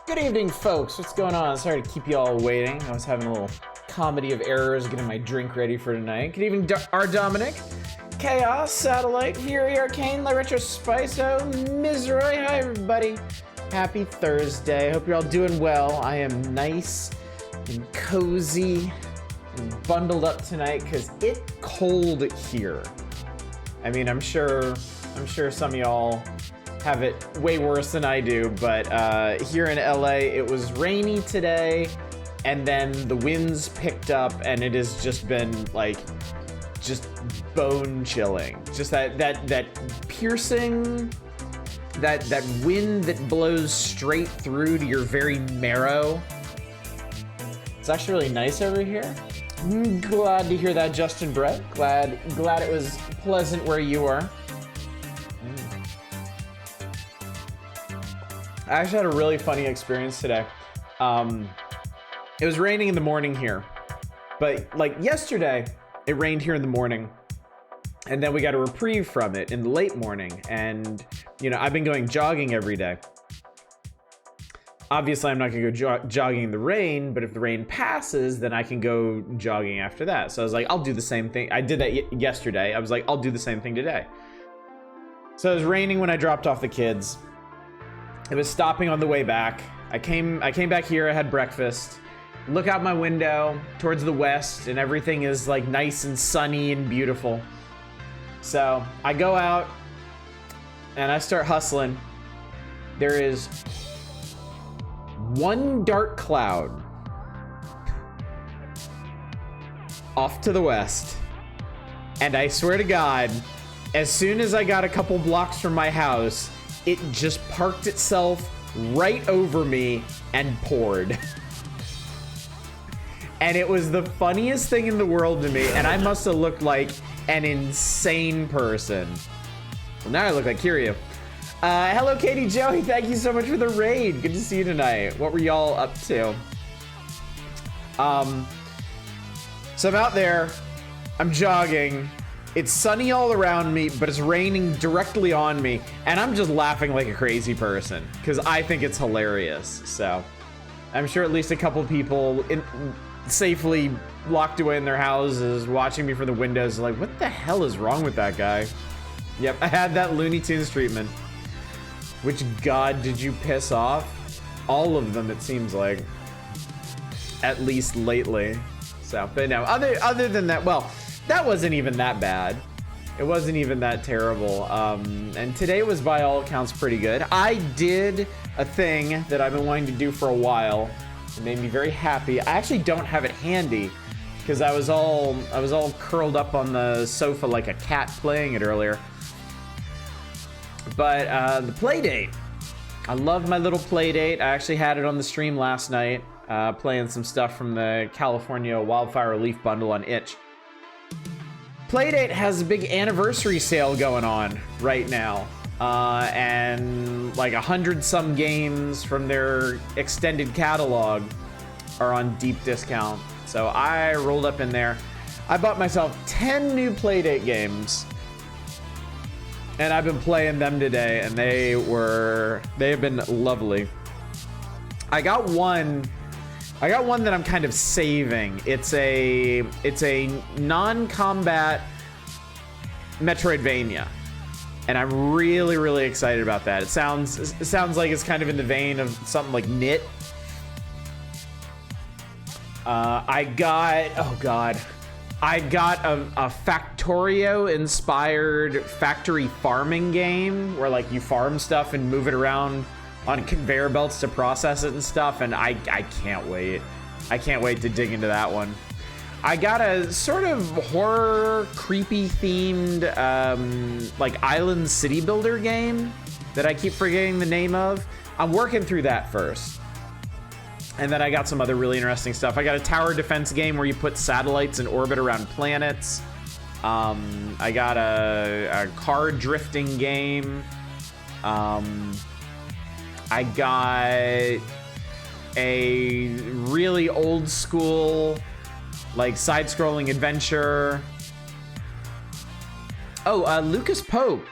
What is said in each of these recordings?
Good evening, folks. What's going on? Sorry to keep you all waiting. I was having a little comedy of errors getting my drink ready for tonight. Good evening, R. Dominic, Chaos, Satellite, Fury, Arcane, La Retro Spiso, Mizroy. Hi, everybody. Happy Thursday. Hope you're all doing well. I am nice and cozy and bundled up tonight because it's cold here. I mean, I'm sure some of y'all have it way worse than I do, but here in LA, it was rainy today, and then the winds picked up, and it has just been like, just bone chilling. Just that piercing, that wind that blows straight through to your very marrow. It's actually really nice over here. Glad to hear that, Justin Brett. Glad it was pleasant where you are. I actually had a really funny experience today. It was raining in the morning here, but like yesterday, it rained here in the morning, and then we got a reprieve from it in the late morning. And you know, I've been going jogging every day. Obviously, I'm not gonna go jogging in the rain, but if the rain passes, then I can go jogging after that. So I was like, I'll do the same thing. I did that yesterday. I was like, I'll do the same thing today. So it was raining when I dropped off the kids. It was stopping on the way back. I came back here, I had breakfast. Look out my window towards the west, and everything is like nice and sunny and beautiful. So I go out and I start hustling. There is one dark cloud off to the west. And I swear to God, as soon as I got a couple blocks from my house, it just parked itself right over me and poured. And it was the funniest thing in the world to me, and I must have looked like an insane person. Well, now I look like Kiryu. Hello, Katie Joey. Thank you so much for the raid. Good to see you tonight. What were y'all up to? So I'm out there. I'm jogging. It's sunny all around me, but it's raining directly on me, and I'm just laughing like a crazy person because I think it's hilarious. So I'm sure at least a couple people safely locked away in their houses watching me from the windows like, what the hell is wrong with that guy? Yep, I had that Looney Tunes treatment. Which god did you piss off? All of them, it seems like. At least lately. So, but no, other than that, well, that wasn't even that bad. It wasn't even that terrible. And today was by all accounts pretty good. I did a thing that I've been wanting to do for a while. It made me very happy. I actually don't have it handy because I was all curled up on the sofa like a cat playing it earlier. But the play date. I love my little play date. I actually had it on the stream last night, playing some stuff from the California Wildfire Relief Bundle on itch. Playdate has a big anniversary sale going on right now, and like 100-some games from their extended catalog are on deep discount. So I rolled up in there. I bought myself 10 new Playdate games, and I've been playing them today, and they have been lovely. I got one that I'm kind of saving. It's a non-combat Metroidvania, and I'm really, really excited about that. It sounds like it's kind of in the vein of something like Knit. I got a Factorio-inspired factory farming game where like you farm stuff and move it around on conveyor belts to process it and stuff, and I can't wait. I can't wait to dig into that one. I got a sort of horror, creepy themed like island city builder game that I keep forgetting the name of. I'm working through that first. And then I got some other really interesting stuff. I got a tower defense game where you put satellites in orbit around planets. I got a car drifting game. I got a really old school, like side-scrolling adventure. Oh, Lucas Pope,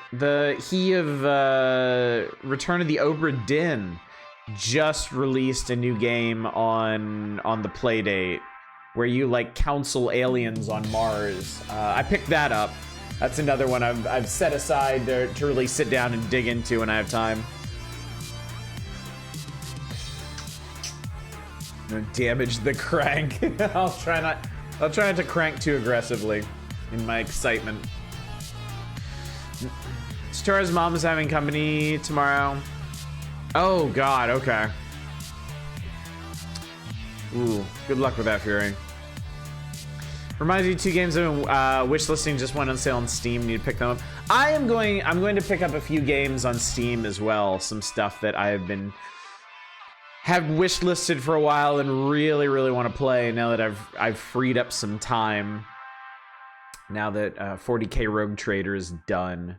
he of Return of the Obra Dinn, just released a new game on the Playdate where you like counsel aliens on Mars. I picked that up. That's another one I've set aside to really sit down and dig into when I have time. No, damage the crank. I'll try not to crank too aggressively in my excitement. Stara's mom is having company tomorrow. Oh God, okay. Ooh, good luck with that, Fury. Reminds me, 2 games I've been wish listing just went on sale on Steam. Need to pick them up. I'm going to pick up a few games on Steam as well. Some stuff that I have wish listed for a while and really want to play now that I've freed up some time. Now that 40K Rogue Trader is done.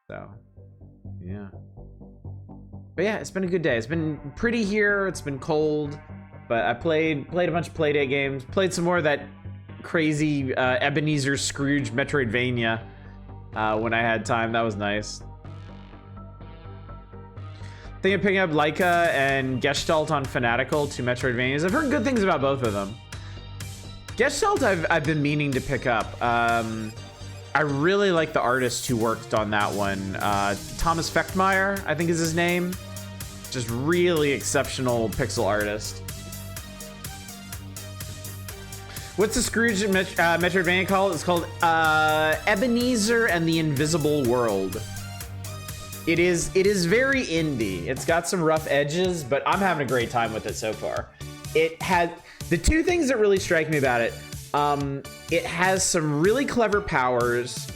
So, yeah. But yeah, it's been a good day. It's been pretty here. It's been cold, but I played a bunch of Playdate games. Played some more of that crazy Ebenezer Scrooge Metroidvania when I had time. That was nice. Thinking of picking up Laika and Gestalt on Fanatical, 2 Metroidvanias. I've heard good things about both of them. Gestalt I've been meaning to pick up. I really like the artist who worked on that one. Thomas Fechtmeyer, I think is his name. Just really exceptional pixel artist. What's the Scrooge Metroidvania called? It's called Ebenezer and the Invisible World. It is very indie. It's got some rough edges, but I'm having a great time with it so far. It had the 2 things that really strike me about it. It has some really clever powers,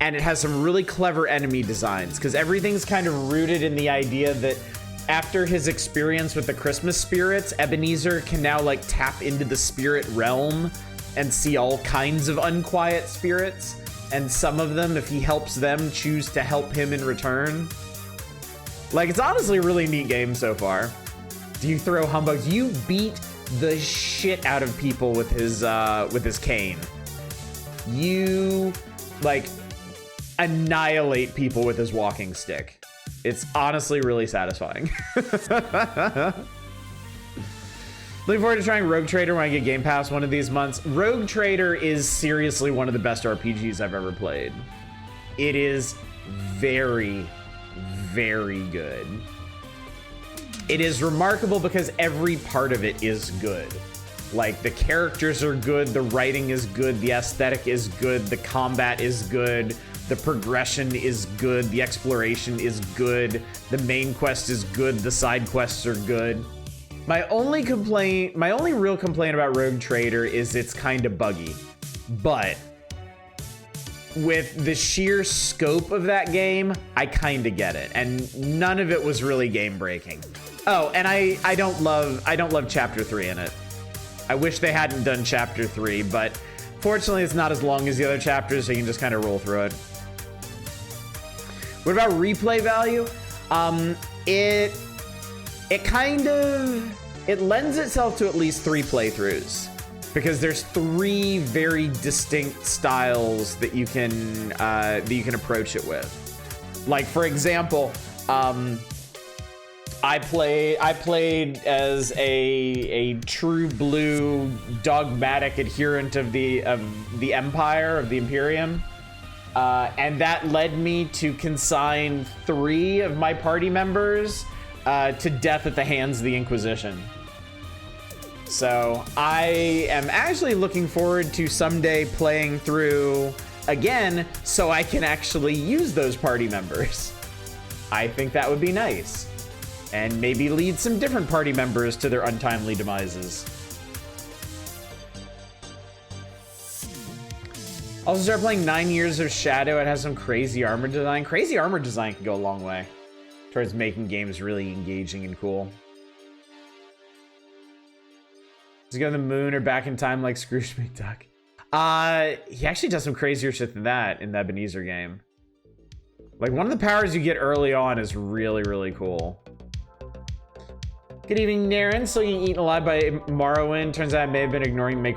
and it has some really clever enemy designs, because everything's kind of rooted in the idea that after his experience with the Christmas spirits, Ebenezer can now like tap into the spirit realm and see all kinds of unquiet spirits, and some of them, if he helps them, choose to help him in return. Like, it's honestly a really neat game so far. Do you throw humbugs? You beat the shit out of people with his cane. You like annihilate people with his walking stick. It's honestly really satisfying. Looking forward to trying Rogue Trader when I get Game Pass one of these months. Rogue Trader is seriously one of the best RPGs I've ever played. It is very good. It is remarkable because every part of it is good. Like, the characters are good, the writing is good, the aesthetic is good, the combat is good, the progression is good, the exploration is good, the main quest is good, the side quests are good. My only real complaint about Rogue Trader is it's kind of buggy. But with the sheer scope of that game, I kind of get it. And none of it was really game breaking. Oh, and I don't love chapter 3 in it. I wish they hadn't done chapter 3, but fortunately it's not as long as the other chapters, so you can just kind of roll through it. What about replay value? It lends itself to at least 3 playthroughs, because there's 3 very distinct styles that you can approach it with. Like, for example, I played as a true blue dogmatic adherent of the Empire, of the Imperium. And that led me to consign 3 of my party members to death at the hands of the Inquisition. So I am actually looking forward to someday playing through again so I can actually use those party members. I think that would be nice. And maybe lead some different party members to their untimely demises. Also start playing 9 Years of Shadow. It has some crazy armor design. Crazy armor design can go a long way towards making games really engaging and cool. Does he go to the moon or back in time like Scrooge McDuck? He actually does some crazier shit than that in the Ebenezer game. Like, one of the powers you get early on is really, really cool. Good evening, Naren. Still getting eaten alive by Morrowind. Turns out I may have been ignoring main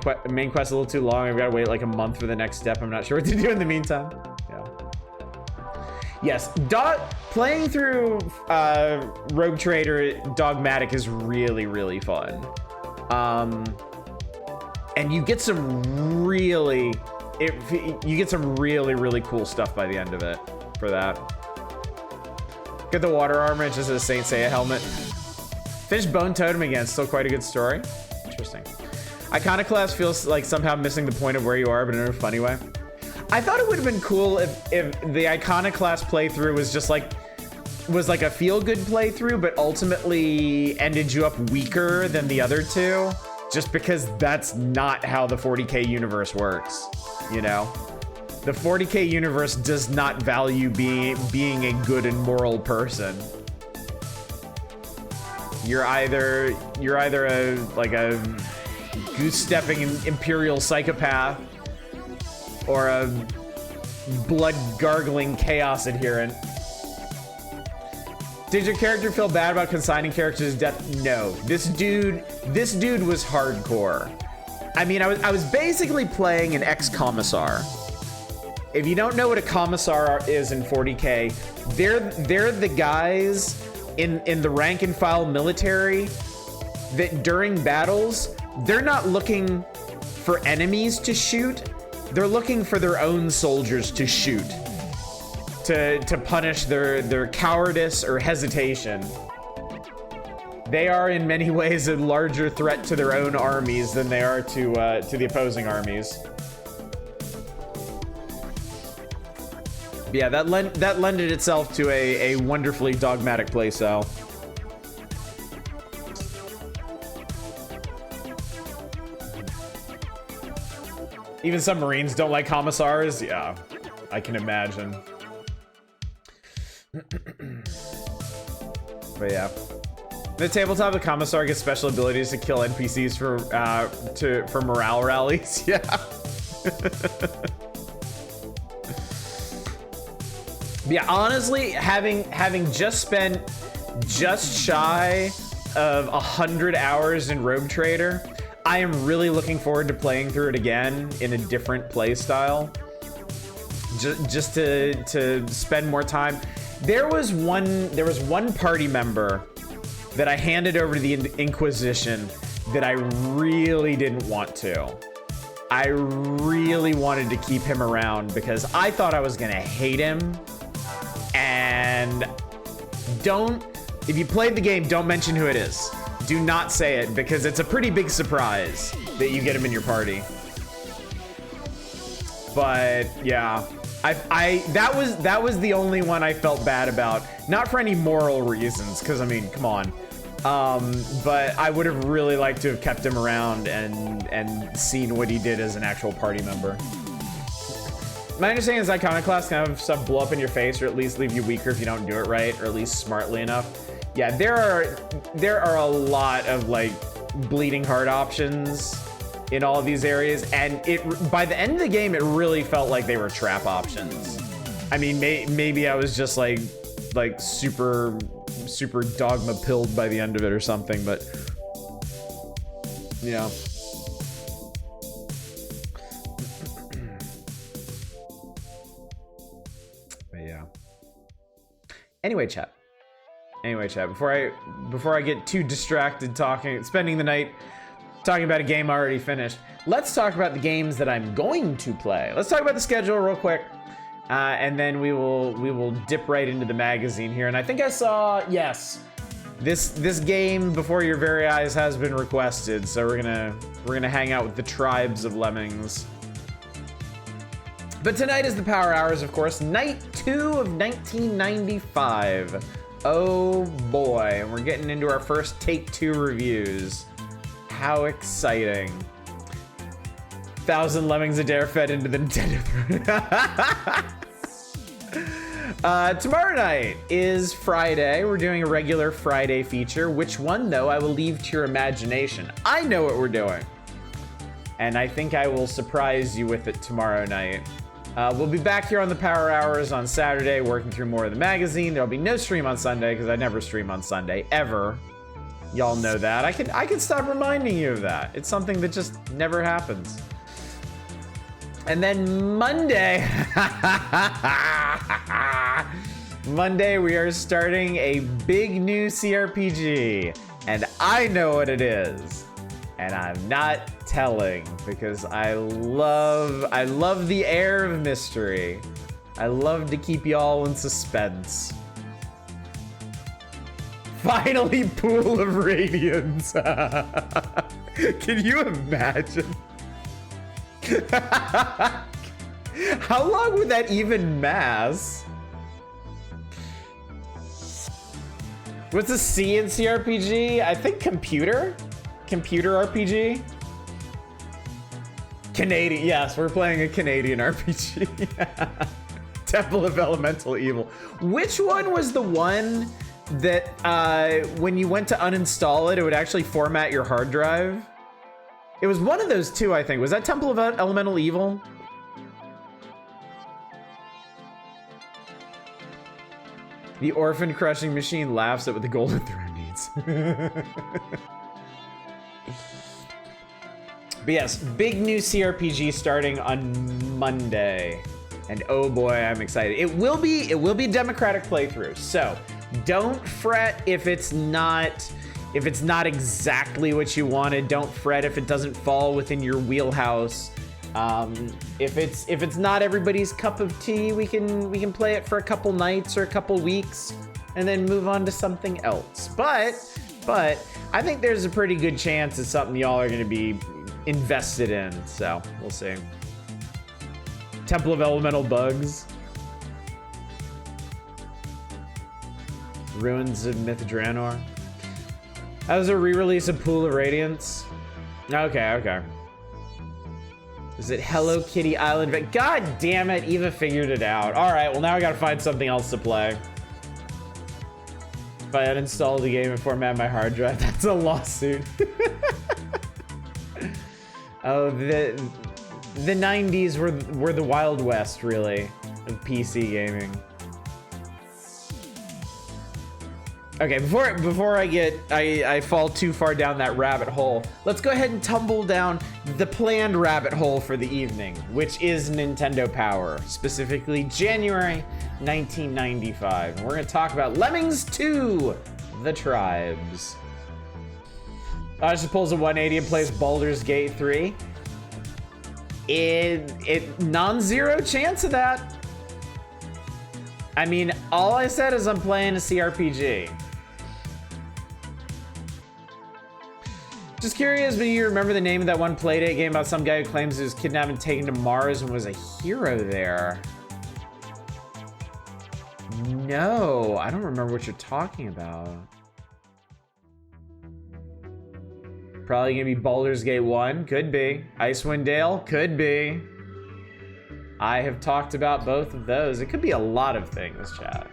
quest a little too long. I've got to wait like a month for the next step. I'm not sure what to do in the meantime. Yes, playing through Rogue Trader Dogmatic is really, really fun. And you get some really, really cool stuff by the end of it for that. Get the water armor, it's just a Saint Seiya helmet. Finished Bone Totem again, still quite a good story. Interesting. Iconoclast feels like somehow missing the point of where you are, but in a funny way. I thought it would have been cool if the Iconoclast playthrough was like a feel-good playthrough, but ultimately ended you up weaker than the other two, just because that's not how the 40K universe works, you know? The 40K universe does not value being a good and moral person. You're either a goose-stepping imperial psychopath or a blood-gargling chaos adherent. Did your character feel bad about consigning characters to death? No. This dude was hardcore. I mean, I was basically playing an ex-commissar. If you don't know what a commissar is in 40K, they're the guys in the rank and file military that during battles, they're not looking for enemies to shoot. They're looking for their own soldiers to shoot, to punish their cowardice or hesitation. They are in many ways a larger threat to their own armies than they are to the opposing armies. Yeah, that lended itself to a wonderfully dogmatic playstyle. Even some Marines don't like commissars. Yeah, I can imagine. But yeah, the tabletop, the commissar gets special abilities to kill NPCs for morale rallies. Yeah. Yeah, honestly, having just spent just shy of 100 hours in Rogue Trader, I am really looking forward to playing through it again in a different play style. Just to spend more time. There was one party member that I handed over to the Inquisition that I really didn't want to. I really wanted to keep him around because I thought I was gonna hate him. And if you played the game, don't mention who it is. Do not say it, because it's a pretty big surprise that you get him in your party. But yeah, that was the only one I felt bad about. Not for any moral reasons, because I mean, come on. But I would have really liked to have kept him around and seen what he did as an actual party member. My understanding is Iconoclast can have stuff blow up in your face, or at least leave you weaker if you don't do it right, or at least smartly enough. Yeah, there are a lot of like bleeding heart options in all of these areas, and by the end of the game, it really felt like they were trap options. I mean, maybe I was just like super dogma pilled by the end of it or something, but yeah. But yeah. Anyway, chat. Before I get too distracted spending the night talking about a game I already finished, let's talk about the games that I'm going to play. Let's talk about the schedule real quick, and then we will dip right into the magazine here. And I think I saw, yes, this game before your very eyes has been requested, so we're gonna hang out with the tribes of Lemmings. But tonight is the Power Hours, of course, night 2 of 1995. Oh boy, and we're getting into our first Take-Two reviews. How exciting. 1,000 Lemmings Adair fed into the Nintendo throne. Tomorrow night is Friday. We're doing a regular Friday feature. Which one, though, I will leave to your imagination. I know what we're doing. And I think I will surprise you with it tomorrow night. We'll be back here on the Power Hours on Saturday, working through more of the magazine. There'll be no stream on Sunday, because I never stream on Sunday, ever. Y'all know that. I can stop reminding you of that. It's something that just never happens. And then Monday, Monday, we are starting a big new CRPG, and I know what it is. And I'm not telling because I love the air of mystery. I love to keep y'all in suspense. Finally, Pool of Radiance. Can you imagine? How long would that even mass? What's a C in CRPG? I think computer? Computer RPG? Canadian, yes, we're playing a Canadian RPG. Temple of Elemental Evil. Which one was the one that when you went to uninstall it, it would actually format your hard drive? It was one of those two, I think. Was that Temple of Elemental Evil? The orphan crushing machine laughs at what the golden throne needs. But yes, big new CRPG starting on Monday. And oh boy, I'm excited. It will be democratic playthrough. So don't fret if it's not exactly what you wanted. Don't fret if it doesn't fall within your wheelhouse. If it's not everybody's cup of tea, we can play it for a couple nights or a couple weeks and then move on to something else. But I think there's a pretty good chance it's something y'all are gonna be invested in, so we'll see. Temple of Elemental Bugs. Ruins of Myth Draenor. That was a re-release of Pool of Radiance. Okay. Is it Hello Kitty Island? God damn it, Eva figured it out. All right, well now I gotta find something else to play. If I uninstall the game and format my hard drive, that's a lawsuit. Oh, the 90s were the Wild West, really, of PC gaming. Okay, before I fall too far down that rabbit hole, let's go ahead and tumble down the planned rabbit hole for the evening, which is Nintendo Power, specifically January 1995. And we're gonna talk about Lemmings 2, The Tribes. I just pulls a 180 and plays Baldur's Gate 3. It non-zero chance of that. I mean, all I said is I'm playing a CRPG. Just curious, but you remember the name of that one Playdate game about some guy who claims he was kidnapped and taken to Mars and was a hero there? No, I don't remember what you're talking about. Probably gonna be Baldur's Gate 1, could be. Icewind Dale, could be. I have talked about both of those. It could be a lot of things, chat.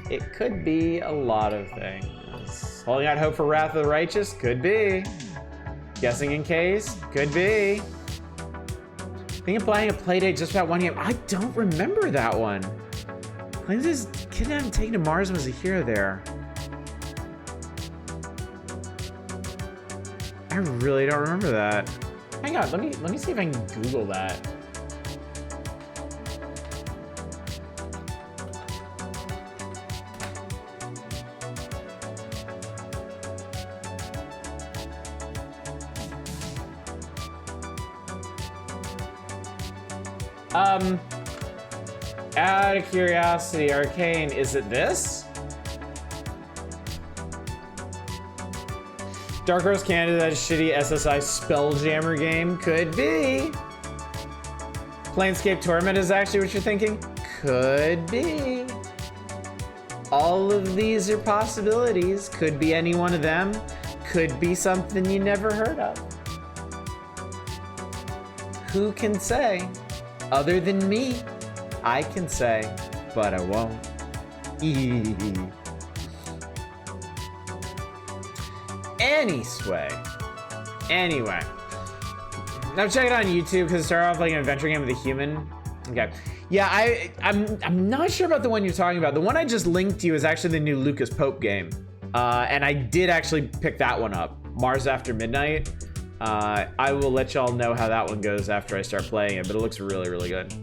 It could be a lot of things. Holding out hope for Wrath of the Righteous, could be. Guessing in Case, could be. Think of playing a Playdate just about one game. I don't remember that one. Claims his kidnapped and taken to Mars was a hero there. I really don't remember that. Hang on, let me see if I can Google that. Out of curiosity, Arcane, is it this? Dark Horse Canada, that shitty SSI Spelljammer game? Could be. Planescape Torment is actually what you're thinking? Could be. All of these are possibilities. Could be any one of them. Could be something you never heard of. Who can say? Other than me, I can say, but I won't. Anyway. Now check it on YouTube because it started off like an adventure game with a human. Okay. Yeah, I'm not sure about the one you're talking about. The one I just linked to you is actually the new Lucas Pope game. And I did actually pick that one up. Mars After Midnight. I will let y'all know how that one goes after I start playing it, but it looks really, really good.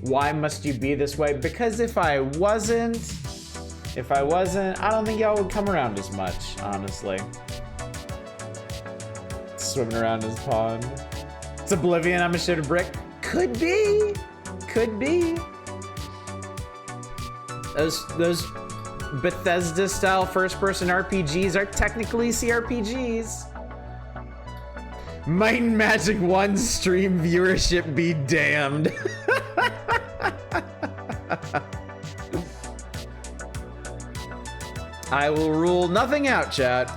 Why must you be this way? Because if I wasn't, I don't think y'all would come around as much, honestly. Swimming around his pond. It's Oblivion, I'm a shit of brick. Could be. Could be. Those Bethesda-style first-person RPGs are technically CRPGs. Might and Magic 1 stream viewership be damned. I will rule nothing out, chat.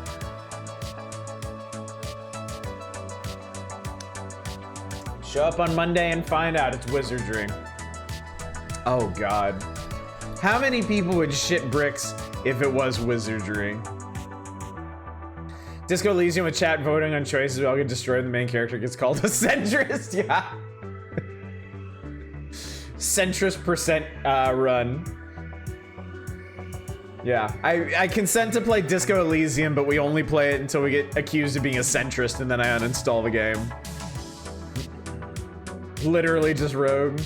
Show up on Monday and find out it's wizardry. Oh God. How many people would shit bricks if it was wizardry? Disco Elysium with chat voting on choices, we all get destroyed, the main character gets called a centrist, yeah. Centrist percent run. Yeah, I consent to play Disco Elysium, but we only play it until we get accused of being a centrist, and then I uninstall the game. Literally just rogue.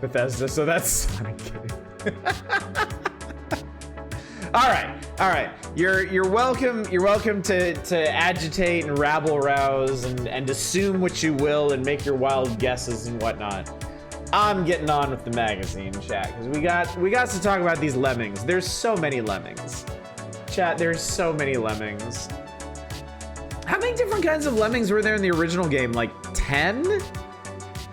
Bethesda, so that's... I'm kidding. All right. You're welcome to agitate and rabble rouse and assume what you will and make your wild guesses and whatnot. I'm getting on with the magazine, chat, because we got to talk about these lemmings. There's so many lemmings. Chat, there's so many lemmings. How many different kinds of lemmings were there in the original game? Like 10?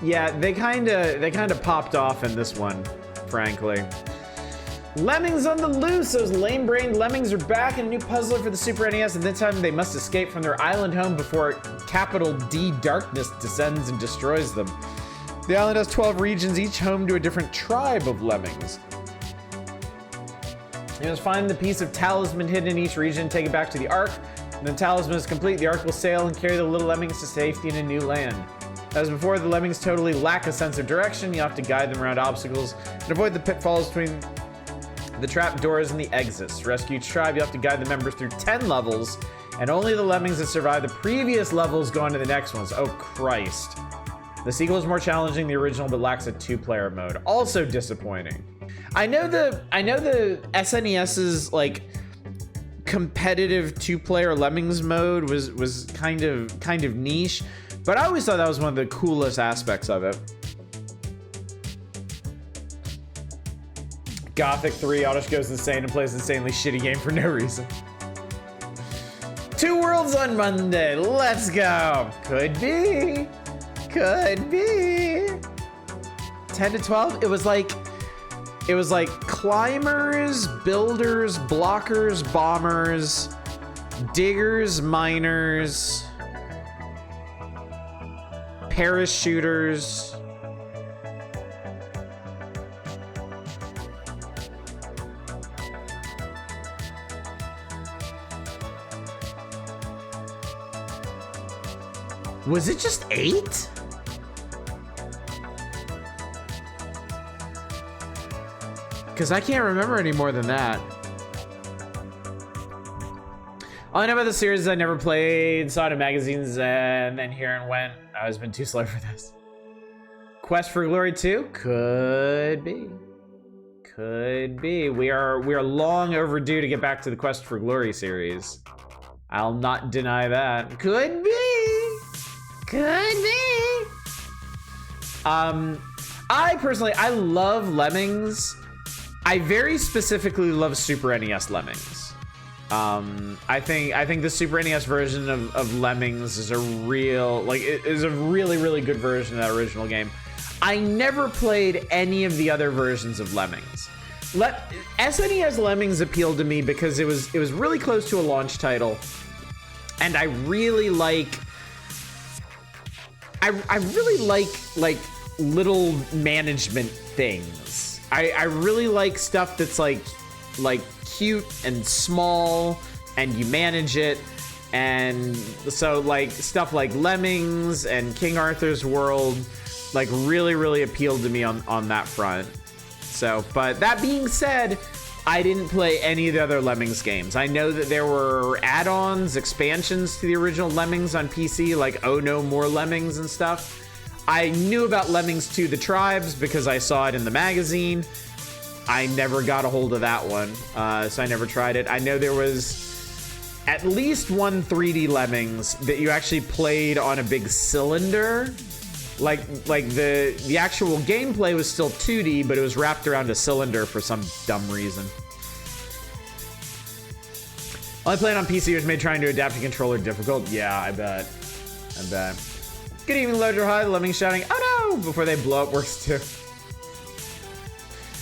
Yeah, they kind of popped off in this one, frankly. Lemmings on the loose! Those lame-brained lemmings are back in a new puzzler for the Super NES, and this time they must escape from their island home before capital D darkness descends and destroys them. The island has 12 regions, each home to a different tribe of lemmings. You must find the piece of talisman hidden in each region, take it back to the Ark. When the talisman is complete, the Ark will sail and carry the little lemmings to safety in a new land. As before, the lemmings totally lack a sense of direction. You have to guide them around obstacles and avoid the pitfalls between the trap doors and the exits. To rescue each tribe, you have to guide the members through 10 levels, and only the lemmings that survive the previous levels go on to the next ones. Oh, Christ. The sequel is more challenging than the original, but lacks a 2-player mode. Also disappointing. I know the SNES's like competitive 2-player Lemmings mode was kind of niche, but I always thought that was one of the coolest aspects of it. Gothic 3, Auto goes insane and plays an insanely shitty game for no reason. 2 Worlds on Monday, let's go. Could be. 10 to 12, it was like climbers, builders, blockers, bombers, diggers, miners, parachuters. Was it just 8? Because I can't remember any more than that. All I know about the series is I never played, saw it in magazines, and then here and went. I've been too slow for this. Quest for Glory 2? Could be. Could be. We are long overdue to get back to the Quest for Glory series. I'll not deny that. Could be. Could be. I personally love Lemmings. I very specifically love Super NES Lemmings. I think the Super NES version of Lemmings is a really, really good version of that original game. I never played any of the other versions of Lemmings. SNES Lemmings appealed to me because it was really close to a launch title, and I really like little management things. I really like stuff that's like cute and small, and you manage it, and so like stuff like Lemmings and King Arthur's World like really appealed to me on that front. So, but that being said, I didn't play any of the other Lemmings games. I know that there were add-ons, expansions to the original Lemmings on PC, like Oh No More Lemmings and stuff. I knew about Lemmings 2 The Tribes because I saw it in the magazine. I never got a hold of that one, so I never tried it. I know there was at least one 3D Lemmings that you actually played on a big cylinder. Like the actual gameplay was still 2D, but it was wrapped around a cylinder for some dumb reason. Only playing on PC, which made trying to adapt a controller difficult. Yeah, I bet. Good evening, Loader High. The Lemmings shouting, "Oh no!" before they blow up works too.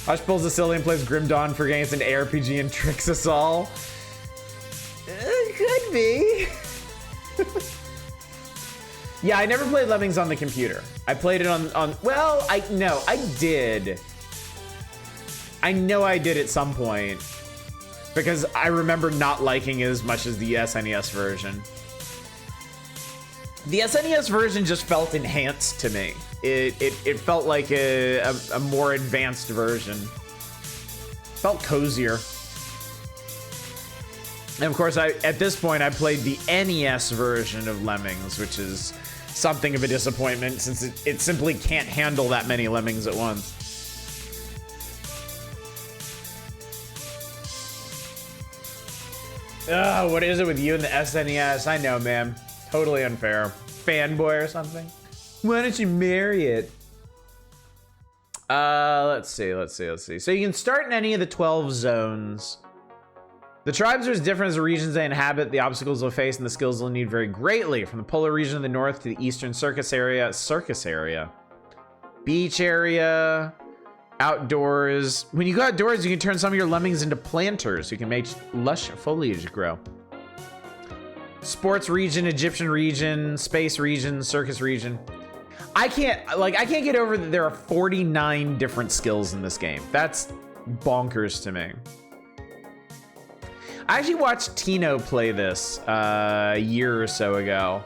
Hush pulls the silly and plays Grim Dawn for games and ARPG and tricks us all. Could be. Yeah, I never played Lemmings on the computer. I played it on well, I did. I know I did at some point. Because I remember not liking it as much as the SNES version. The SNES version just felt enhanced to me. It felt like a more advanced version. Felt cozier. And of course, at this point, I played the NES version of Lemmings, which is something of a disappointment since it simply can't handle that many Lemmings at once. Ugh, what is it with you and the SNES? I know, man. Totally unfair. Fanboy or something? Why don't you marry it? Let's see. So you can start in any of the 12 zones. The tribes are as different as the regions they inhabit. The obstacles they'll face and the skills they'll need vary greatly. From the polar region of the north to the eastern circus area, beach area, outdoors. When you go outdoors, you can turn some of your Lemmings into planters who can make lush foliage grow. Sports region, Egyptian region, space region, circus region. I can't get over that there are 49 different skills in this game. That's bonkers to me. I actually watched Tino play this a year or so ago,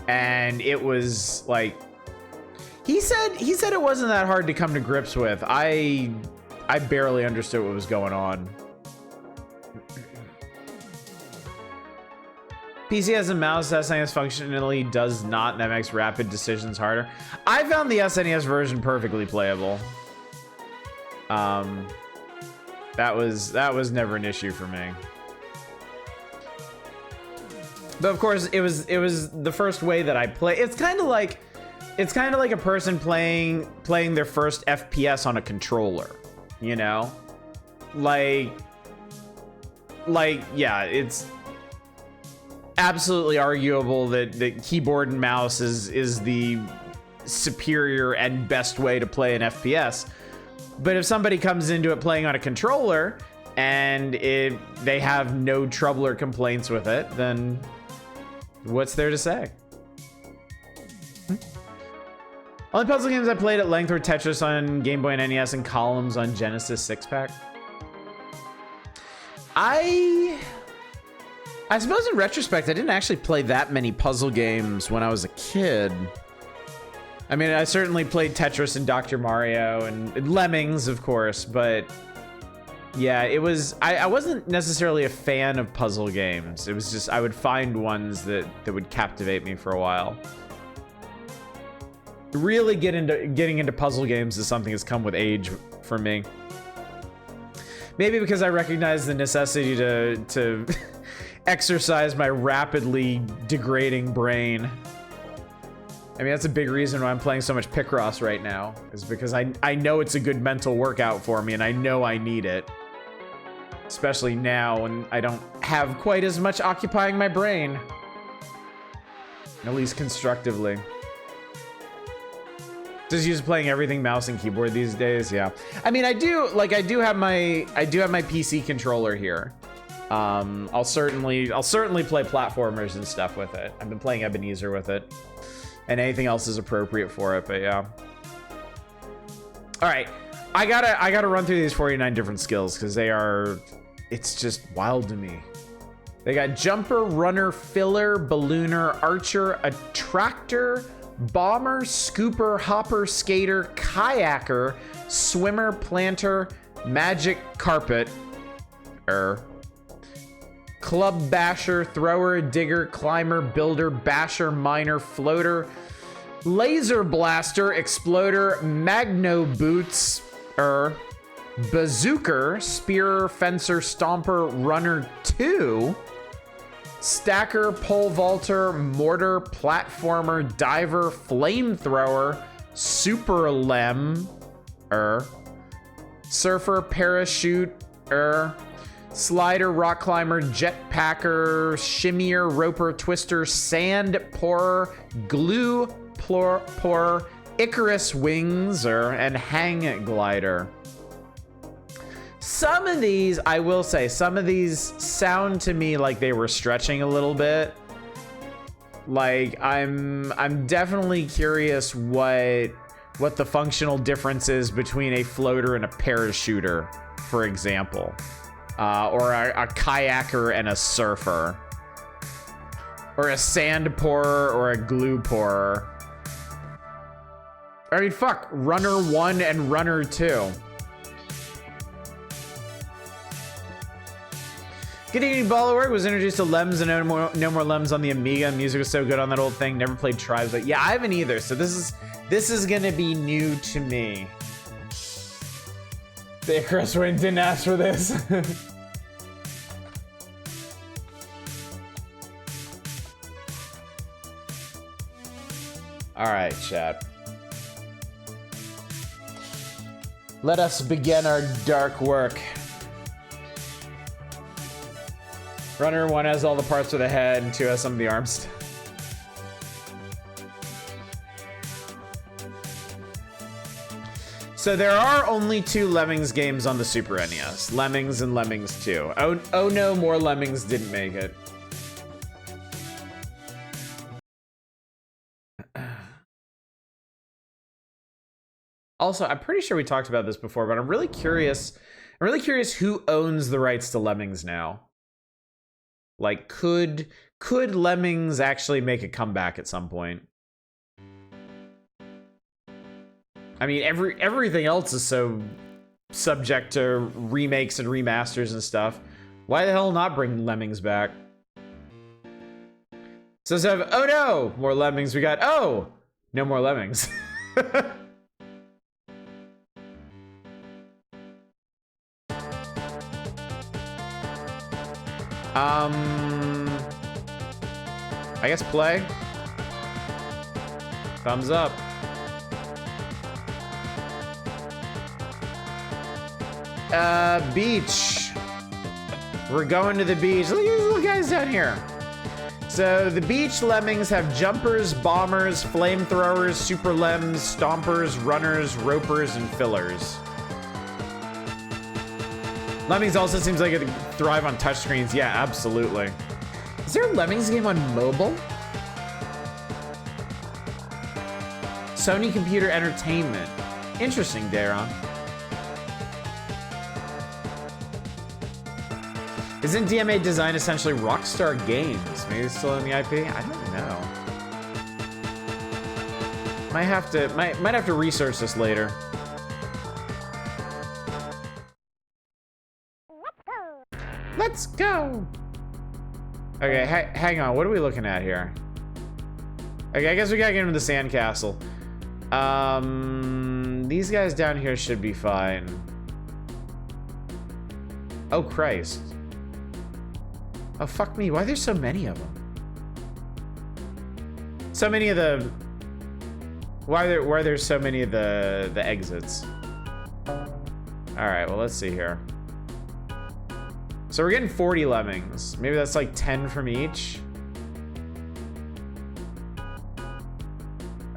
and it was like, he said it wasn't that hard to come to grips with. I barely understood what was going on. PC has a mouse, SNES functionally does not, and that makes rapid decisions harder. I found the SNES version perfectly playable. That was never an issue for me. But of course, it was the first way that I play. It's kind of like a person playing their first FPS on a controller, you know? Like yeah, it's absolutely arguable that keyboard and mouse is the superior and best way to play an FPS. But if somebody comes into it playing on a controller and they have no trouble or complaints with it, then what's there to say? Only puzzle games I played at length were Tetris on Game Boy and NES and Columns on Genesis 6-pack. I suppose in retrospect, I didn't actually play that many puzzle games when I was a kid. I mean, I certainly played Tetris and Dr. Mario and Lemmings, of course, but yeah, I wasn't necessarily a fan of puzzle games. It was just, I would find ones that would captivate me for a while. Really getting into puzzle games is something that's come with age for me. Maybe because I recognize the necessity to exercise my rapidly degrading brain. I mean, that's a big reason why I'm playing so much Picross right now, is because I know it's a good mental workout for me, and I know I need it. Especially now when I don't have quite as much occupying my brain. At least constructively. Just used playing everything mouse and keyboard these days, yeah. I mean, I do have my PC controller here. I'll certainly play platformers and stuff with it. I've been playing Ebenezer with it. And anything else is appropriate for it, but yeah. All right, I gotta run through these 49 different skills because it's just wild to me. They got jumper, runner, filler, ballooner, archer, attractor, bomber, scooper, hopper, skater, kayaker, swimmer, planter, magic carpet, club basher, thrower, digger, climber, builder, basher, miner, floater, Laser Blaster, Exploder, Magno Boots, Bazooker, Spear, Fencer, Stomper, Runner 2, Stacker, Pole Vaulter, Mortar, Platformer, Diver, Flamethrower, Super Lem, Surfer, Parachute, Slider, Rock Climber, Jetpacker, Shimmier, Roper, Twister, Sand Pourer, Glue Pourer, Icarus Wings, and Hang Glider. Some of these, I will say, some of these sound to me like they were stretching a little bit. Like, I'm definitely curious what the functional difference is between a floater and a parachuter, for example. Or a kayaker and a surfer. Or a sand pourer or a glue pourer. I mean, fuck, Runner 1 and Runner 2. Good evening, Bollywood. Was introduced to Lems and no more Lems on the Amiga. Music was so good on that old thing. Never played Tribes, but yeah, I haven't either. So this is gonna be new to me. The Icarus Wing didn't ask for this. All right, chat. Let us begin our dark work. Runner 1 has all the parts for the head, and 2 has some of the arms. So there are only 2 Lemmings games on the Super NES. Lemmings and Lemmings 2. Oh no, more Lemmings didn't make it. Also, I'm pretty sure we talked about this before, but I'm really curious who owns the rights to Lemmings now. Like, could Lemmings actually make a comeback at some point? I mean, everything else is so subject to remakes and remasters and stuff. Why the hell not bring Lemmings back? So instead of, oh no, more Lemmings, we got, oh, no more Lemmings. I guess play. Thumbs up. Beach. We're going to the beach. Look at these little guys down here. So the beach Lemmings have jumpers, bombers, flamethrowers, super lems, stompers, runners, ropers, and fillers. Lemmings also seems like it would thrive on touchscreens. Yeah, absolutely. Is there a Lemmings game on mobile? Sony Computer Entertainment. Interesting, Daron. Isn't DMA Design essentially Rockstar Games? Maybe it's still in the IP? I don't know. Might have to research this later. Let's go. Okay, hang on. What are we looking at here? Okay, I guess we gotta get into the sandcastle. These guys down here should be fine. Oh, Christ. Oh, fuck me. Why are there so many of them? So many of the... Why are there so many of the exits? Alright, well, let's see here. So we're getting 40 Lemmings. Maybe that's like 10 from each.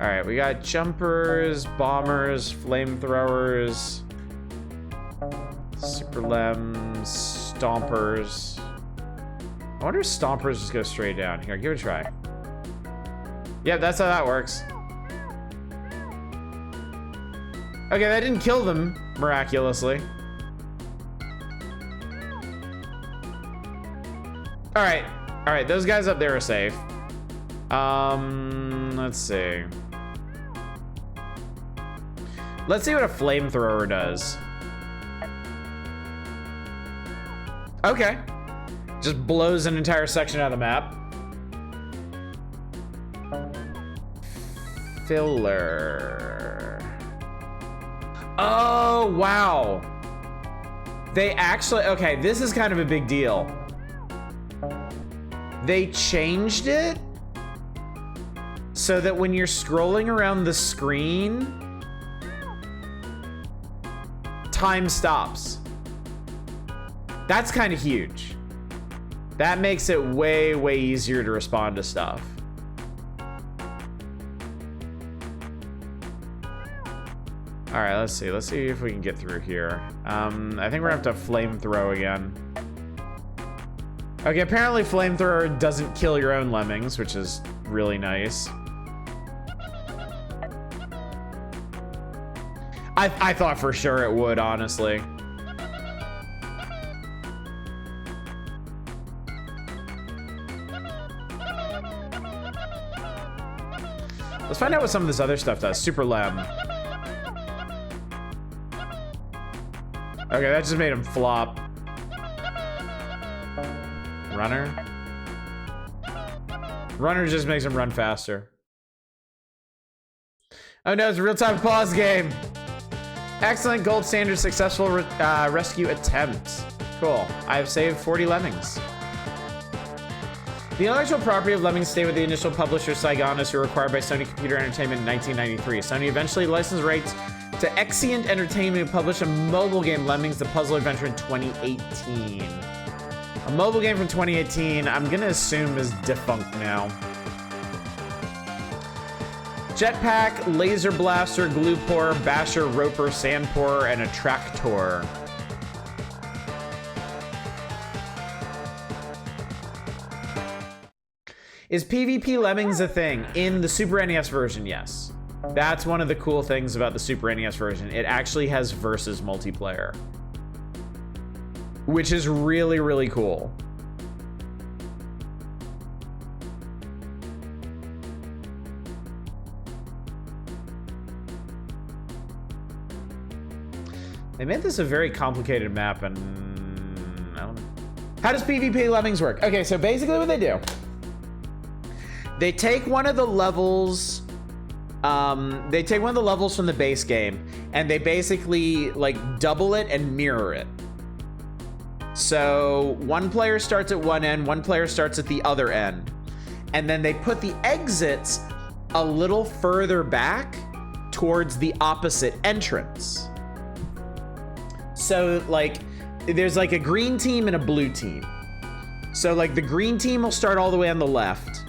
Alright, we got jumpers, bombers, flamethrowers, super lems, stompers. I wonder if stompers just go straight down. Here, give it a try. Yep, that's how that works. Okay, that didn't kill them, miraculously. Alright, those guys up there are safe. Let's see. Let's see what a flamethrower does. Okay. Just blows an entire section out of the map. filler. Oh, wow. They actually, okay, this is kind of a big deal. They changed it so that when you're scrolling around the screen, time stops. That's kind of huge. That makes it way, way easier to respond to stuff. All right, let's see. Let's see if we can get through here. I think we're gonna have to flamethrow again. Okay, apparently flamethrower doesn't kill your own lemmings, which is really nice. I thought for sure it would, honestly. Let's find out what some of this other stuff does. Super Lem. Okay, that just made him flop. Runner. Runner just makes him run faster. Oh no, it's a real-time pause game. Excellent, gold standard, successful rescue attempt. Cool. I have saved 40 lemmings. The intellectual property of Lemmings stayed with the initial publisher Saigonis, who were acquired by Sony Computer Entertainment in 1993. Sony eventually licensed rights to Exient Entertainment, who published a mobile game, Lemmings: The Puzzle Adventure, in 2018. A mobile game from 2018, I'm gonna assume is defunct now. Jetpack, Laser Blaster, Glue Pour, Basher, Roper, Sand Pourer, and a Tractor. Is PvP Lemmings a thing? In the Super NES version, yes. That's one of the cool things about the Super NES version. It actually has versus multiplayer, which is really, really cool. They made this a very complicated map, and I don't know. How does PvP Lemmings work? Okay, so basically what they do, they take one of the levels, from the base game, and they basically like double it and mirror it. So one player starts at one end, one player starts at the other end, and then they put the exits a little further back towards the opposite entrance. So like there's like a green team and a blue team. So like the green team will start all the way on the left.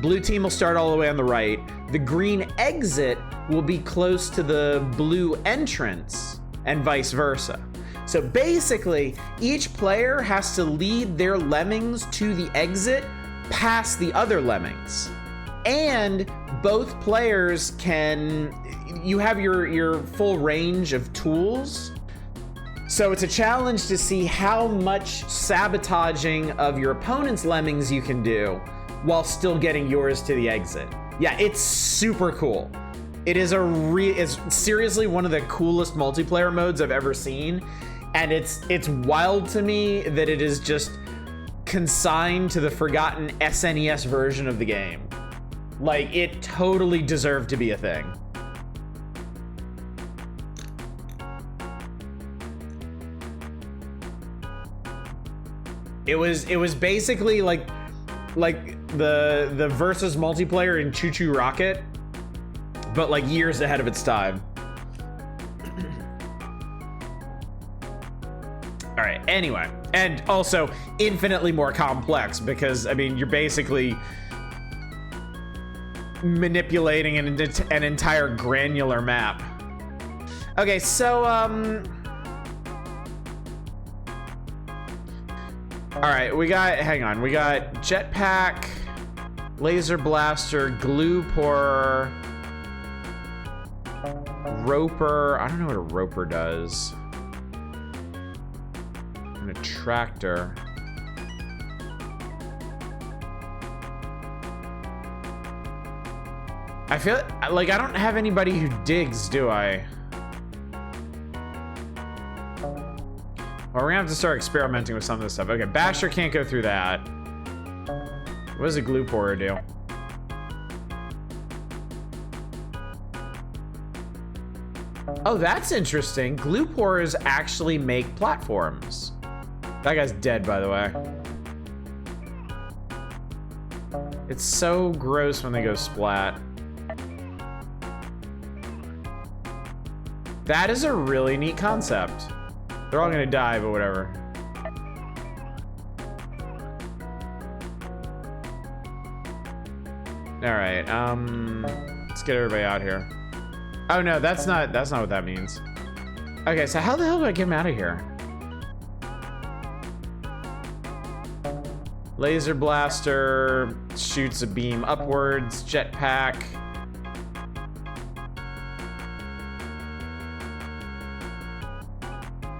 Blue team will start all the way on the right. The green exit will be close to the blue entrance and vice versa. So basically, each player has to lead their lemmings to the exit past the other lemmings. And both players you have your full range of tools. So it's a challenge to see how much sabotaging of your opponent's lemmings you can do while still getting yours to the exit. Yeah, it's super cool. It is it's seriously one of the coolest multiplayer modes I've ever seen. And it's wild to me that it is just consigned to the forgotten SNES version of the game. Like, it totally deserved to be a thing. It was basically like the versus multiplayer in Choo Choo Rocket, but like years ahead of its time. All right, anyway, and also infinitely more complex because, I mean, you're basically manipulating an entire granular map. Okay, so, all right, we got Jetpack, Laser Blaster, Glue Pourer, Roper. I don't know what a Roper does. And a Tractor. I feel like I don't have anybody who digs, do I? Well, we're gonna have to start experimenting with some of this stuff. Okay, Basher can't go through that. What does a Glue Pourer do? Oh, that's interesting. Glue pores actually make platforms. That guy's dead, by the way. It's so gross when they go splat. That is a really neat concept. They're all gonna die, but whatever. All right, let's get everybody out here. Oh no, that's not what that means. Okay, so how the hell do I get him out of here? Laser blaster shoots a beam upwards, jetpack.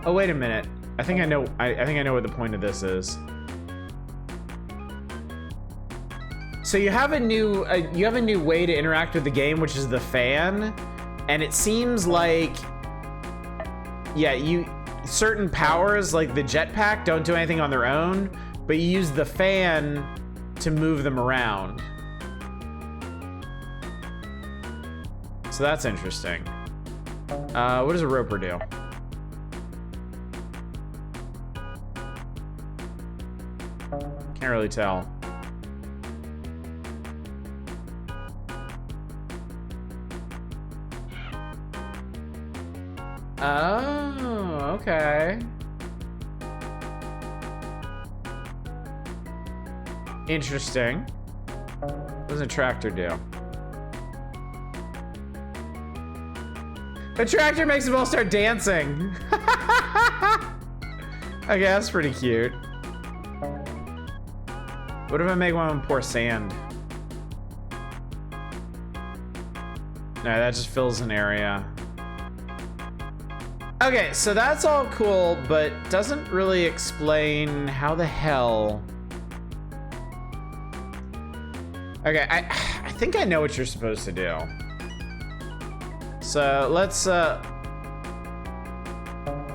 Oh, wait a minute. I think I know what the point of this is. So you have a new way to interact with the game, which is the fan, and it seems like, yeah, certain powers like the jetpack don't do anything on their own, but you use the fan to move them around. So that's interesting. What does a roper do? Can't really tell. Oh, okay. Interesting. What does a tractor do? The tractor makes them all start dancing. Okay, that's pretty cute. What if I make one pour sand? No, that just fills an area. Okay, so that's all cool, but doesn't really explain how the hell... Okay, I think I know what you're supposed to do. So let's also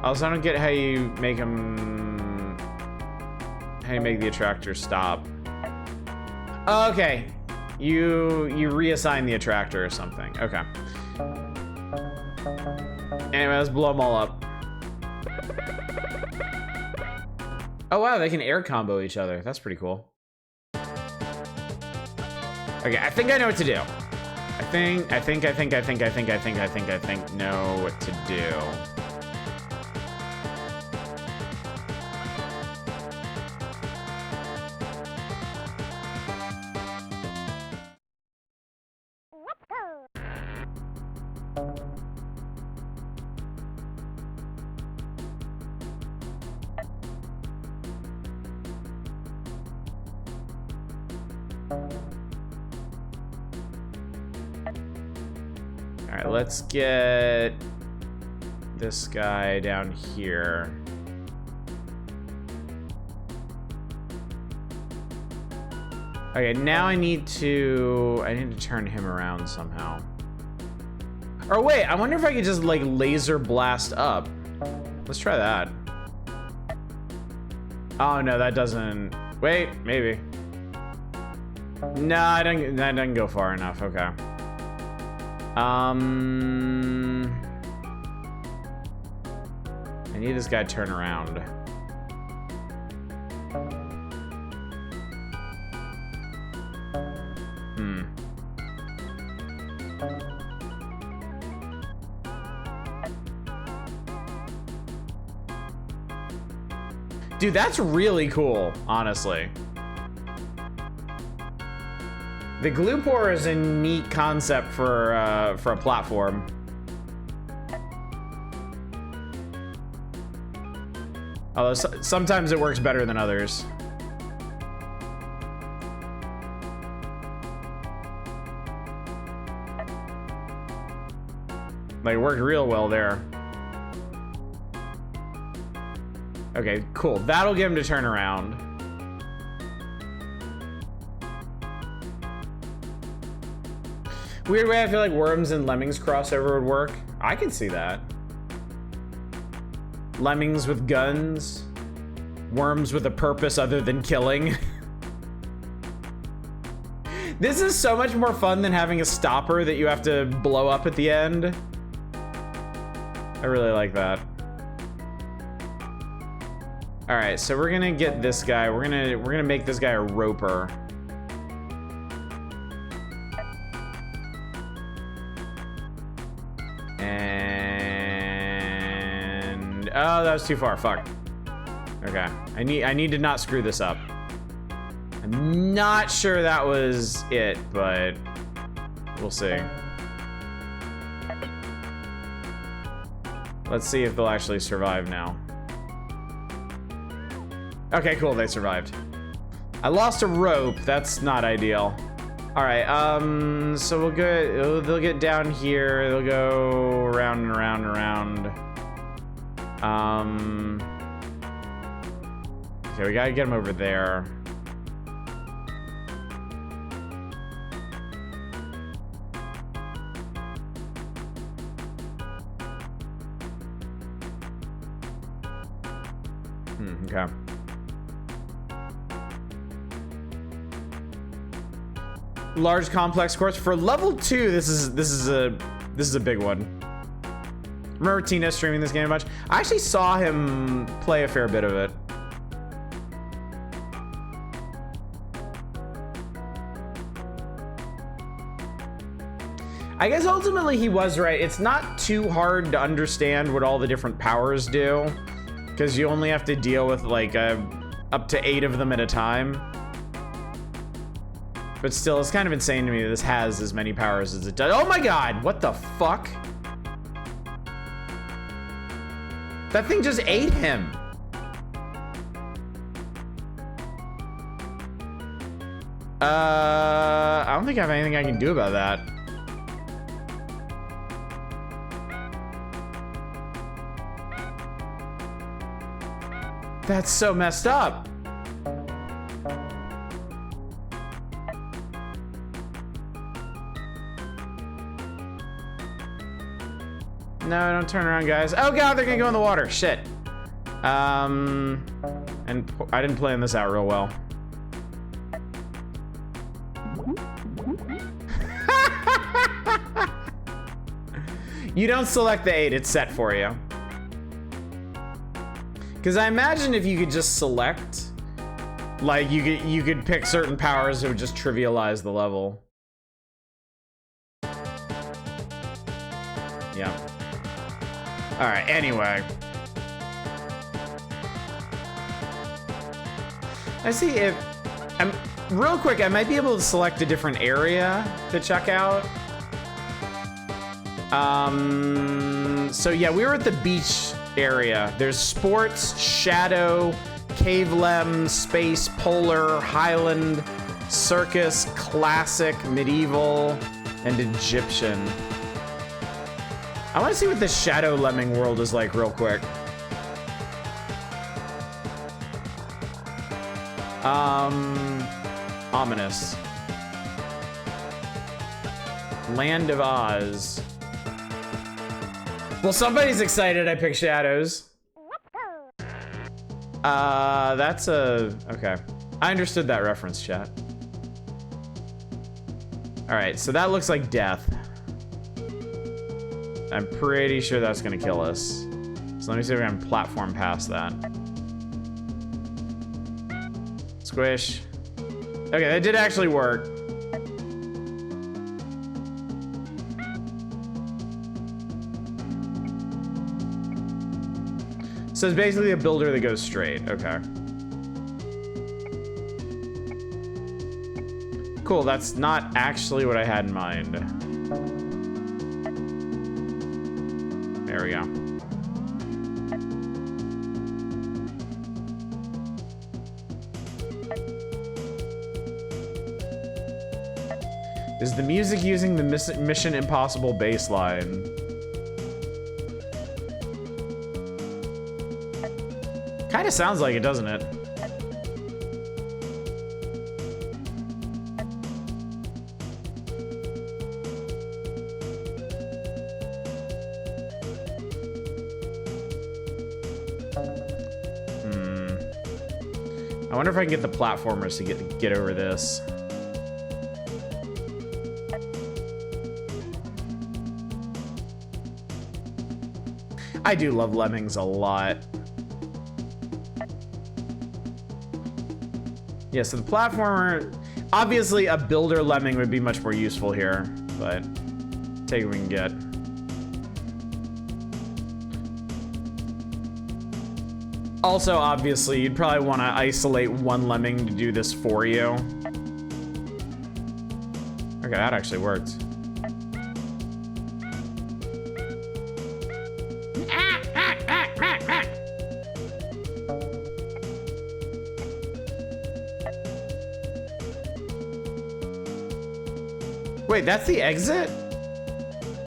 I don't get how you make them, how you make the attractor stop. Oh, okay, you reassign the attractor or something. Okay. Anyway, let's blow them all up. Oh wow, they can air combo each other. That's pretty cool. Okay, I think I know what to do. I think know what to do. All right, let's get this guy down here. Okay, now I need to turn him around somehow. Or wait, I wonder if I could just like laser blast up. Let's try that. Oh no, that doesn't, wait, maybe. No, that doesn't go far enough, okay. I need this guy to turn around. Dude, that's really cool, honestly. The glue pour is a neat concept for a platform. Although sometimes it works better than others. Like, it worked real well there. Okay, cool. That'll get him to turn around. Weird way I feel like Worms and Lemmings crossover would work. I can see that. Lemmings with guns. Worms with a purpose other than killing. This is so much more fun than having a stopper that you have to blow up at the end. I really like that. All right, so we're gonna get this guy. We're gonna make this guy a roper. And oh, that was too far. Fuck. Okay, I need to not screw this up. I'm not sure that was it, but we'll see. Let's see if they'll actually survive now. Okay, cool, they survived. I lost a rope, that's not ideal. All right, so we'll go, they'll get down here, they'll go around and around and around. Okay, we gotta get them over there. Okay. Large complex course for level 2. This is a big one. Remember Tina streaming this game a bunch? I actually saw him play a fair bit of it. I guess ultimately he was right. It's not too hard to understand what all the different powers do, because you only have to deal with like up to 8 of them at a time. But still, it's kind of insane to me that this has as many powers as it does. Oh my god, what the fuck? That thing just ate him. I don't think I have anything I can do about that. That's so messed up. No, don't turn around, guys. Oh god, they're gonna go in the water. Shit. And I didn't plan this out real well. You don't select the 8, it's set for you. Because I imagine if you could just select, like you could pick certain powers that would just trivialize the level. Yeah. All right, anyway. I see if I'm real quick, I might be able to select a different area to check out. So yeah, we were at the beach area. There's sports, shadow, cave lem, space, polar, highland, circus, classic, medieval, and Egyptian. I want to see what the shadow lemming world is like real quick. Ominous. Land of Oz. Well, somebody's excited I picked shadows. That's a... Okay. I understood that reference, chat. Alright, so that looks like death. I'm pretty sure that's gonna kill us. So let me see if I can platform past that. Squish. Okay, that did actually work. So it's basically a builder that goes straight. Okay. Cool, that's not actually what I had in mind. There we go. Is the music using the Mission Impossible bass line? Kinda sounds like it, doesn't it? I wonder if I can get the platformers to get over this. I do love Lemmings a lot. Yeah, so the platformer, obviously a builder Lemming would be much more useful here, but take what we can get. Also, obviously, you'd probably want to isolate one Lemming to do this for you. Okay, that actually worked. Wait, that's the exit?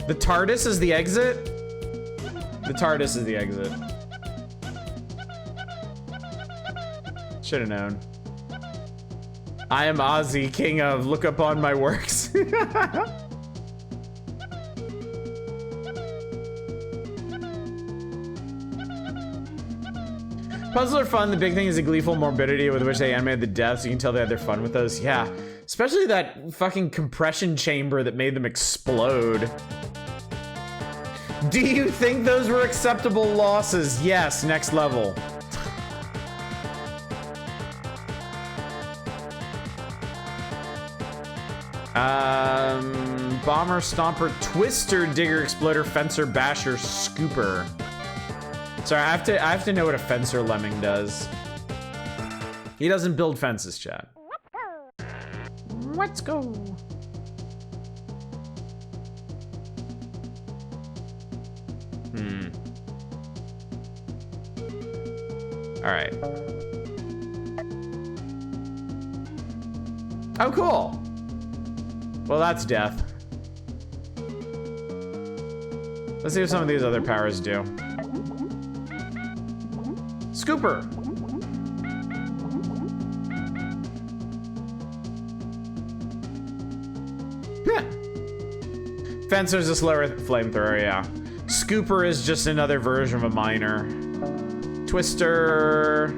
The TARDIS is the exit? The TARDIS is the exit. Should have known. I am Ozzy, king of look upon my works. Puzzles are fun. The big thing is the gleeful morbidity with which they animated the deaths. You can tell they had their fun with those. Yeah. Especially that fucking compression chamber that made them explode. Do you think those were acceptable losses? Yes, next level. Bomber, Stomper, Twister, Digger, Exploder, Fencer, Basher, Scooper. Sorry, I have to know what a Fencer Lemming does. He doesn't build fences, chat. Let's go. All right. Oh, cool. Well, that's death. Let's see what some of these other powers do. Scooper. Fencer's a slower flamethrower, yeah. Scooper is just another version of a miner. Twister.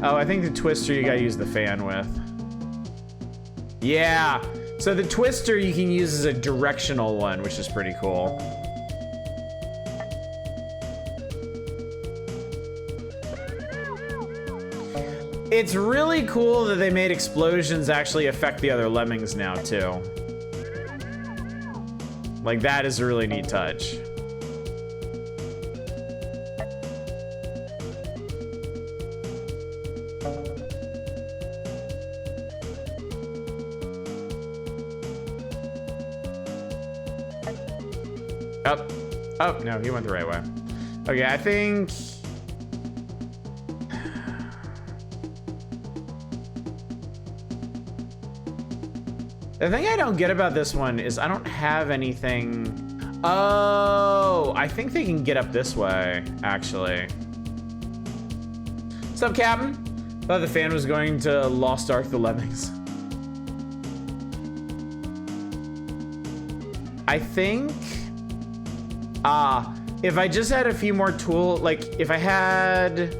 Oh, I think the Twister you gotta use the fan with. Yeah. So the Twister you can use as a directional one, which is pretty cool. It's really cool that they made explosions actually affect the other Lemmings now, too. Like, that is a really neat touch. Oh, no, he went the right way. Okay, I think... The thing I don't get about this one is I don't have anything... Oh, I think they can get up this way, actually. What's up, Captain? Thought the fan was going to Lost Ark the Lemmings. I think... if I just had a few more like if I had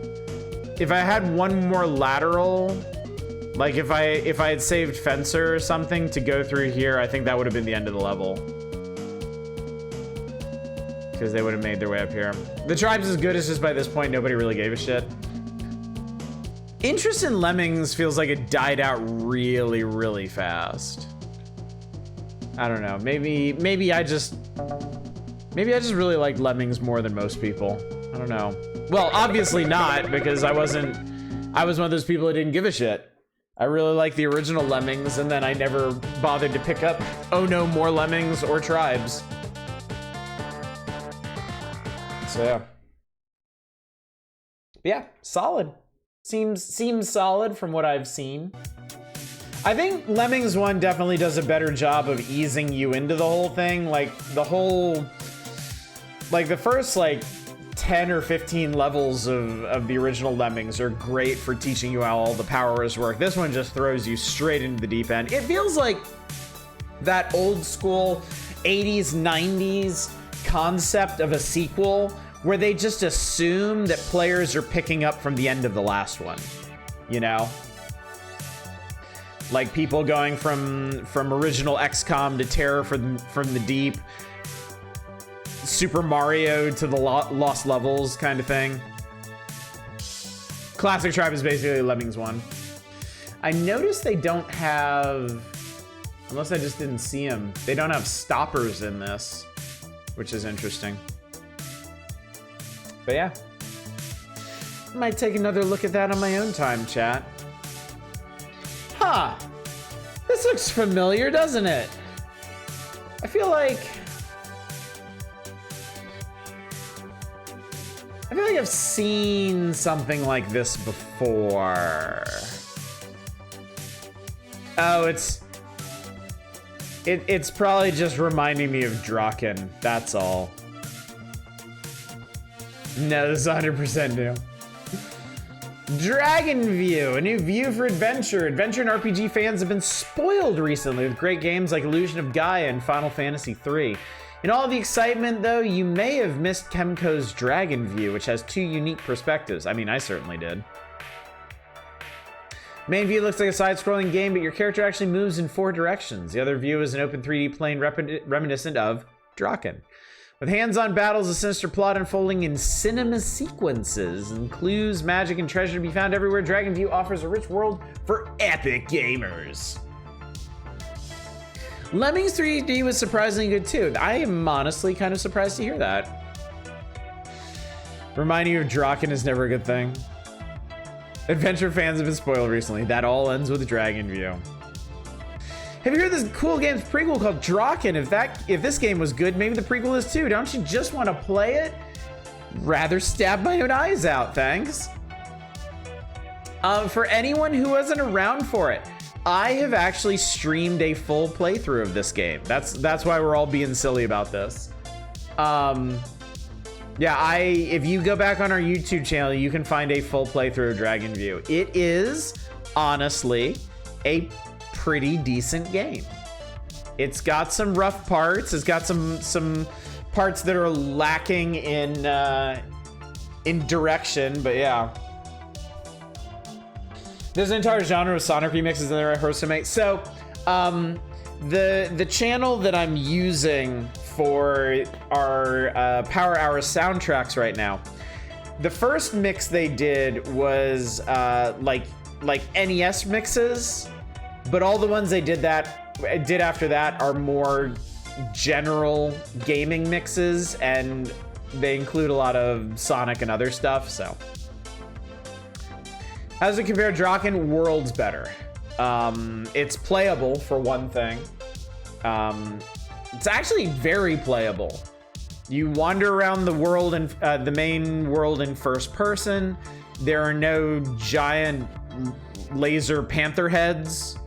one more lateral, like if I had saved Fencer or something to go through here, I think that would have been the end of the level. Because they would have made their way up here. The tribe's as good as just by this point, nobody really gave a shit. Interest in Lemmings feels like it died out really, really fast. I don't know, maybe I just really like Lemmings more than most people. I don't know. Well, obviously not, because I was one of those people that didn't give a shit. I really like the original Lemmings, and then I never bothered to pick up Oh No More Lemmings or Tribes. So yeah. Yeah, solid. Seems solid from what I've seen. I think Lemmings 1 definitely does a better job of easing you into the whole thing. Like, the first, 10 or 15 levels of the original Lemmings are great for teaching you how all the powers work. This one just throws you straight into the deep end. It feels like that old school 80s, 90s concept of a sequel where they just assume that players are picking up from the end of the last one, you know? Like people going from original XCOM to Terror from the Deep. Super Mario to the Lost Levels kind of thing. Classic Tribe is basically Lemmings 1. I noticed they don't have, unless I just didn't see them, they don't have stoppers in this, which is interesting. But yeah. Might take another look at that on my own time, chat. Huh. This looks familiar, doesn't it? I feel like I've seen something like this before. Oh, it's probably just reminding me of Draken, that's all. No, this is 100% new. Dragon View, a new view for adventure. Adventure and RPG fans have been spoiled recently with great games like Illusion of Gaia and Final Fantasy III. In all the excitement, though, you may have missed Kemco's Dragon View, which has 2 unique perspectives. I mean, I certainly did. Main view looks like a side-scrolling game, but your character actually moves in 4 directions. The other view is an open 3D plane reminiscent of Draken. With hands-on battles, a sinister plot unfolding in cinema sequences and clues, magic, and treasure to be found everywhere, Dragon View offers a rich world for epic gamers. Lemmings 3D was surprisingly good too. I am honestly kind of surprised to hear that. Reminding you of Draken is never a good thing. Adventure fans have been spoiled recently. That all ends with Dragon View. Have you heard this cool game's prequel called Draken? If this game was good, maybe the prequel is too. Don't you just want to play it? Rather stab my own eyes out, thanks. For anyone who wasn't around for it, I have actually streamed a full playthrough of this game. That's why we're all being silly about this. Yeah, if you go back on our YouTube channel, you can find a full playthrough of Dragon View. It is honestly a pretty decent game. It's got some rough parts. It's got some parts that are lacking in direction, but yeah. There's an entire genre of Sonic remixes in there I heard some make. So, the channel that I'm using for our Power Hour soundtracks right now, the first mix they did was like NES mixes, but all the ones they did after that are more general gaming mixes, and they include a lot of Sonic and other stuff. So, how does it compare to Draken? Worlds better. It's playable for one thing. It's actually very playable. You wander around the world and the main world in first person. There are no giant laser panther heads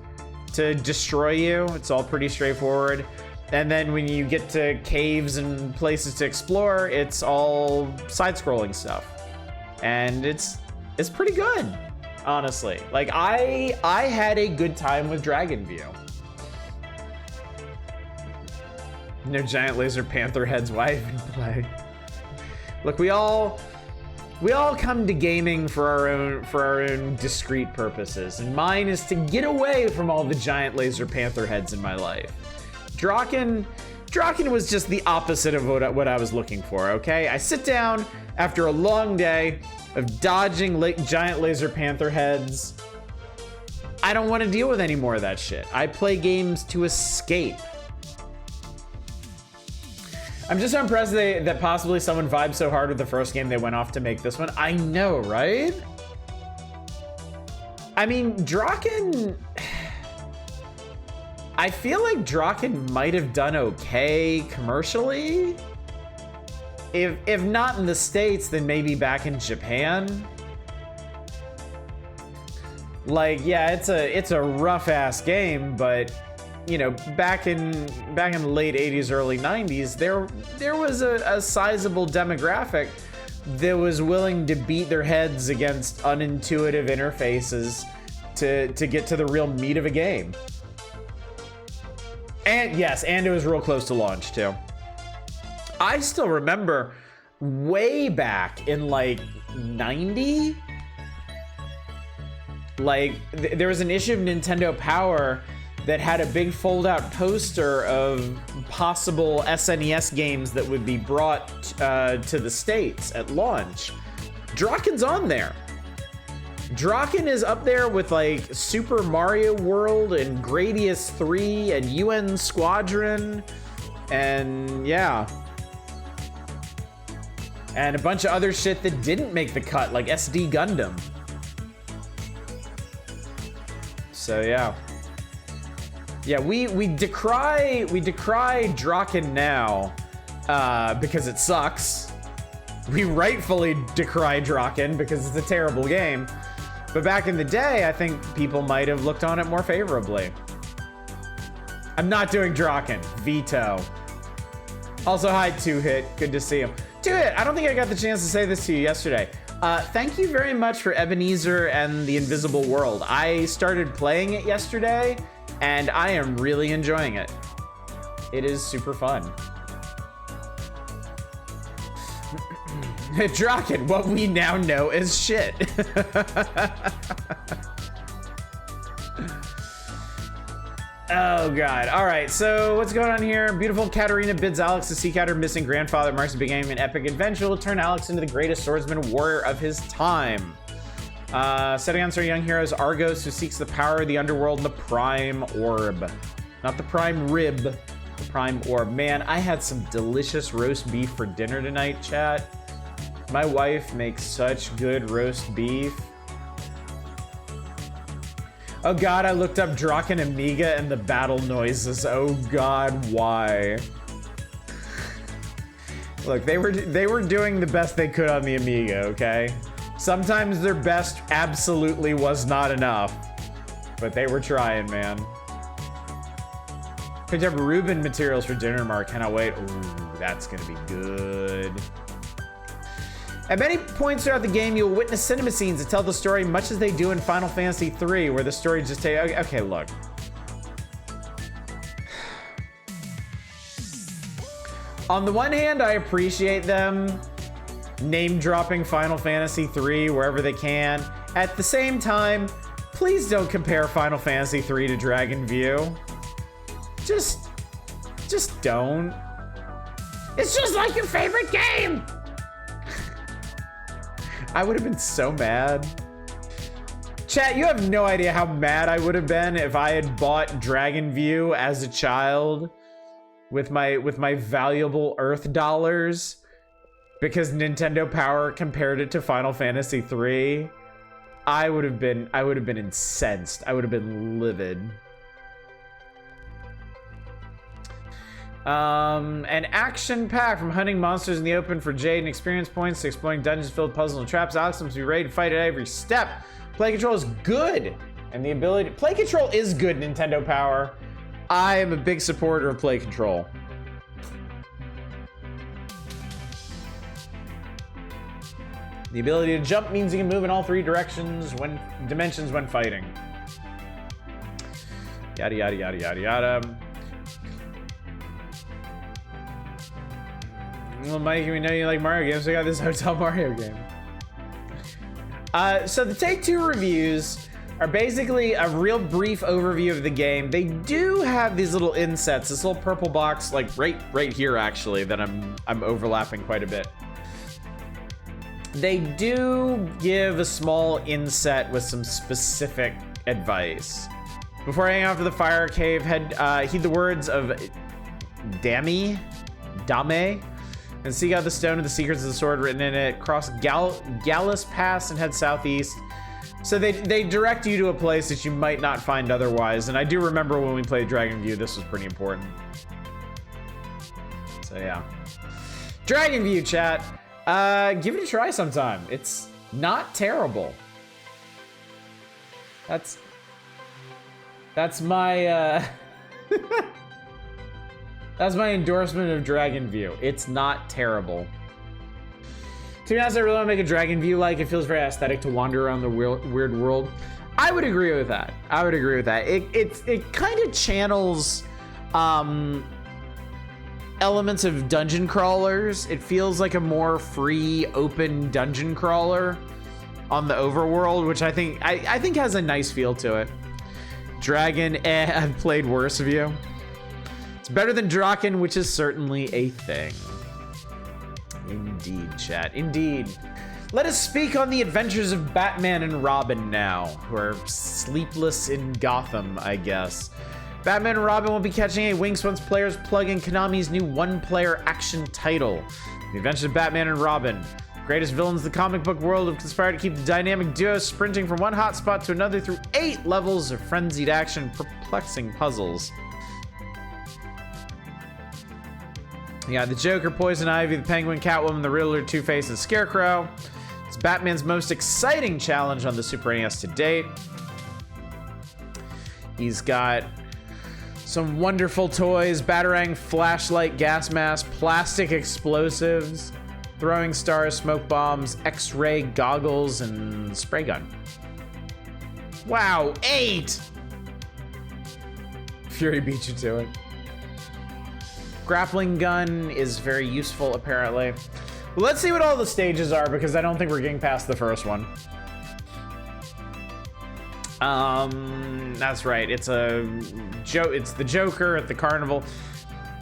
to destroy you. It's all pretty straightforward. And then when you get to caves and places to explore, it's all side-scrolling stuff. And it's pretty good, honestly. Like, I had a good time with Dragon View. No giant laser panther heads, why even play? Look, we all come to gaming for our own discrete purposes, and mine is to get away from all the giant laser panther heads in my life. Draken was just the opposite of what I was looking for, okay? I sit down after a long day of dodging giant laser panther heads. I don't want to deal with any more of that shit. I play games to escape. I'm just so impressed that possibly someone vibed so hard with the first game they went off to make this one. I know, right? I mean, Draken... I feel like Draken might have done okay commercially. If not in the States, then maybe back in Japan. Like, yeah, it's a rough-ass game, but... you know, back in the late 80s, early 90s, there was a sizable demographic that was willing to beat their heads against unintuitive interfaces to get to the real meat of a game. And yes, and it was real close to launch too. I still remember way back in like 90, like there was an issue of Nintendo Power that had a big fold-out poster of possible SNES games that would be brought to the States at launch. Draken's on there. Draken is up there with like Super Mario World and Gradius 3 and UN Squadron and yeah. And a bunch of other shit that didn't make the cut, like SD Gundam. So yeah. Yeah, we decry Draken now because it sucks. We rightfully decry Draken because it's a terrible game. But back in the day, I think people might have looked on it more favorably. I'm not doing Draken. Veto. Also, hi, 2-Hit. Good to see you. 2-Hit, I don't think I got the chance to say this to you yesterday. Thank you very much for Ebenezer and the Invisible World. I started playing it yesterday, and I am really enjoying it. It is super fun. Draken, what we now know as shit. Oh god. All right, so what's going on here? Beautiful Katarina bids Alex to seek out her missing grandfather. Marks beginning an epic adventure will turn Alex into the greatest swordsman warrior of his time. Set against our young heroes Argos, who seeks the power of the underworld and the Prime Orb. Not the Prime Rib, the Prime Orb. Man, I had some delicious roast beef for dinner tonight, chat. My wife makes such good roast beef. Oh god, I looked up Draken Amiga and the battle noises. Oh god, why? Look, they were doing the best they could on the Amiga, okay? Sometimes their best absolutely was not enough. But they were trying, man. Picked up Reuben materials for dinner, Mark. Cannot wait. Ooh, that's gonna be good. At many points throughout the game, you'll witness cinema scenes that tell the story much as they do in Final Fantasy III, where the story just takes... Okay, look. On the one hand, I appreciate them name-dropping Final Fantasy III wherever they can. At the same time, please don't compare Final Fantasy III to Dragon View. Just don't. It's just like your favorite game! I would have been so mad. Chat, you have no idea how mad I would have been if I had bought Dragon View as a child with my valuable Earth dollars because Nintendo Power compared it to Final Fantasy III. I would have been incensed. I would have been livid. An action pack from hunting monsters in the open for Jade and experience points to exploring dungeons filled with puzzles and traps. Alex must be ready to fight at every step. Play control is good, and the ability to play control is good. Nintendo Power. I am a big supporter of play control. The ability to jump means you can move in all three dimensions when fighting. Yada yada yada yada yada. Well, Mike, we know you like Mario games. We got this Hotel Mario game. So the Take-Two reviews are basically a real brief overview of the game. They do have these little insets, this little purple box, like right here actually, that I'm overlapping quite a bit. They do give a small inset with some specific advice. Before heading off to the fire cave, heed the words of Dame, and seek out the stone of the secrets of the sword written in it. Cross Gallus Pass and head southeast. So they direct you to a place that you might not find otherwise. And I do remember when we played Dragon View, this was pretty important. So yeah. Dragon View, chat. Give it a try sometime. It's not terrible. That's my that's my endorsement of Dragon View. It's not terrible. To be honest, I really want to make a Dragon View like. It feels very aesthetic to wander around the weird world. I would agree with that. It kind of channels elements of dungeon crawlers. It feels like a more free, open dungeon crawler on the overworld, which I think has a nice feel to it. Dragon, I've played worse of you. It's better than Draken, which is certainly a thing. Indeed, chat, indeed. Let us speak on the adventures of Batman and Robin now, who are sleepless in Gotham, I guess. Batman and Robin will be catching a wink once players plug in Konami's new one-player action title. The Adventures of Batman and Robin. Greatest villains in the comic book world have conspired to keep the dynamic duo sprinting from one hotspot to another through 8 levels of frenzied action, perplexing puzzles. Yeah, the Joker, Poison Ivy, the Penguin, Catwoman, the Riddler, Two-Face, and Scarecrow. It's Batman's most exciting challenge on the Super NES to date. He's got some wonderful toys, Batarang, flashlight, gas mask, plastic explosives, throwing stars, smoke bombs, X-ray goggles, and spray gun. Wow, 8! Fury beat you to it. Grappling gun is very useful, apparently. Well, let's see what all the stages are, because I don't think we're getting past the first one. That's right. It's the Joker at the carnival.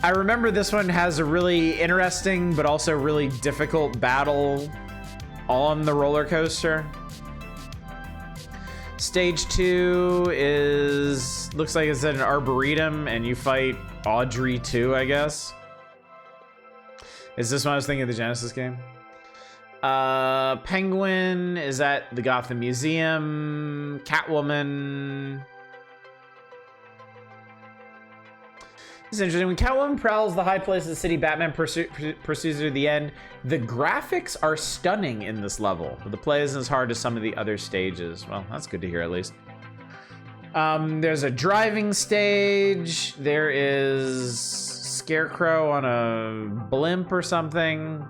I remember this one has a really interesting, but also really difficult battle on the roller coaster. Stage 2 looks like it's at an arboretum, and you fight Audrey 2, I guess. Is this what I was thinking of the Genesis game? Penguin is at the Gotham Museum. Catwoman. This is interesting. When Catwoman prowls the high place of the city, Batman pursues her to the end. The graphics are stunning in this level, but the play isn't as hard as some of the other stages. Well, that's good to hear, at least. There's a driving stage. There is Scarecrow on a blimp or something.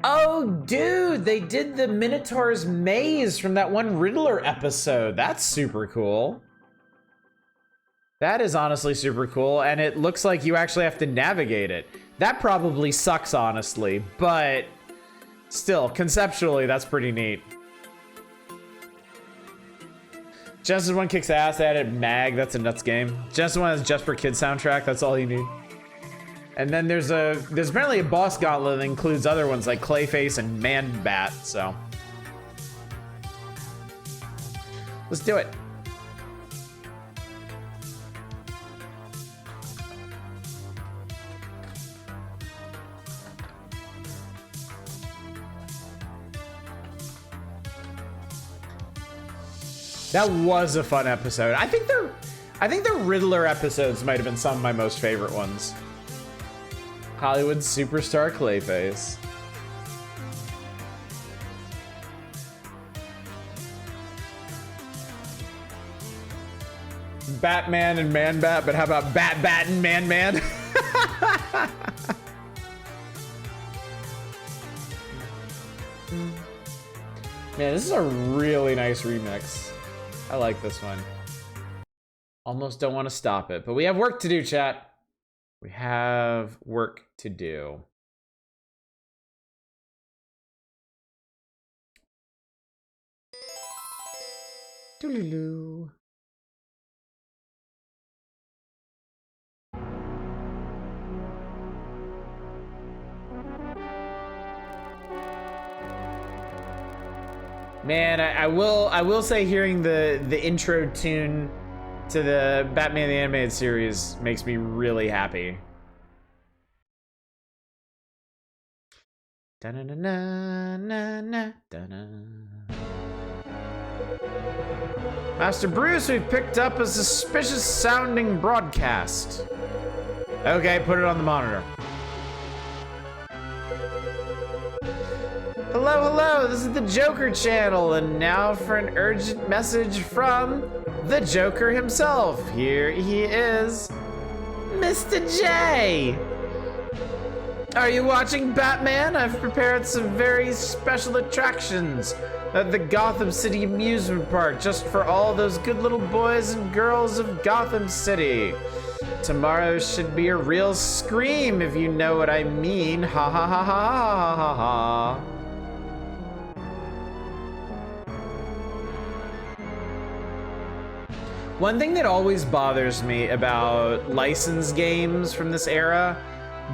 Oh, dude, they did the Minotaur's maze from that one Riddler episode. That's super cool. That is honestly super cool, and it looks like you actually have to navigate it. That probably sucks, honestly, but still, conceptually, that's pretty neat. Genesis 1 kicks ass. They added Mag. That's a nuts game. Genesis 1 has Just for Kids soundtrack. That's all you need. And then there's apparently a boss gauntlet that includes other ones like Clayface and Man-Bat. So let's do it. That was a fun episode. I think the Riddler episodes might have been some of my most favorite ones. Hollywood superstar Clayface. Batman and Man-Bat, but how about Bat-Bat and Man-Man? Man, this is a really nice remix. I like this one. Almost don't want to stop it, but we have work to do, chat. We have work to do. Doodaloo. Man, I will say hearing the intro tune to the Batman the Animated Series makes me really happy. Master Bruce, we've picked up a suspicious sounding broadcast. Okay, put it on the monitor. Hello, hello, this is the Joker channel, and now for an urgent message from the Joker himself. Here he is, Mr. J. Are you watching Batman? I've prepared some very special attractions at the Gotham City Amusement Park just for all those good little boys and girls of Gotham City. Tomorrow should be a real scream, if you know what I mean. Ha ha ha ha ha ha ha. One thing that always bothers me about licensed games from this era,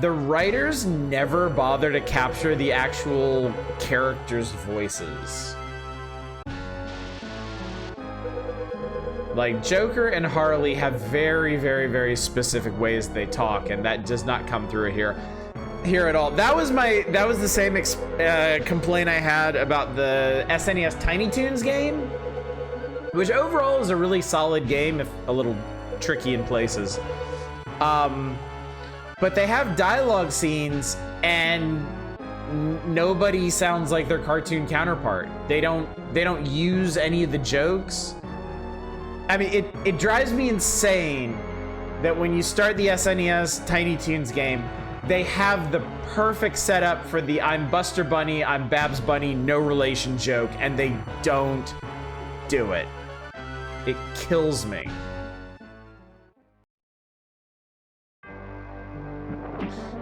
the writers never bother to capture the actual characters' voices. Like, Joker and Harley have very, very, very specific ways they talk, and that does not come through here at all. That was the same complaint I had about the SNES Tiny Toons game, which overall is a really solid game, if a little tricky in places. But they have dialogue scenes, and nobody sounds like their cartoon counterpart. They don't use any of the jokes. I mean, it drives me insane that when you start the SNES Tiny Toons game, they have the perfect setup for the I'm Buster Bunny, I'm Babs Bunny, no relation joke, and they don't do it. It kills me.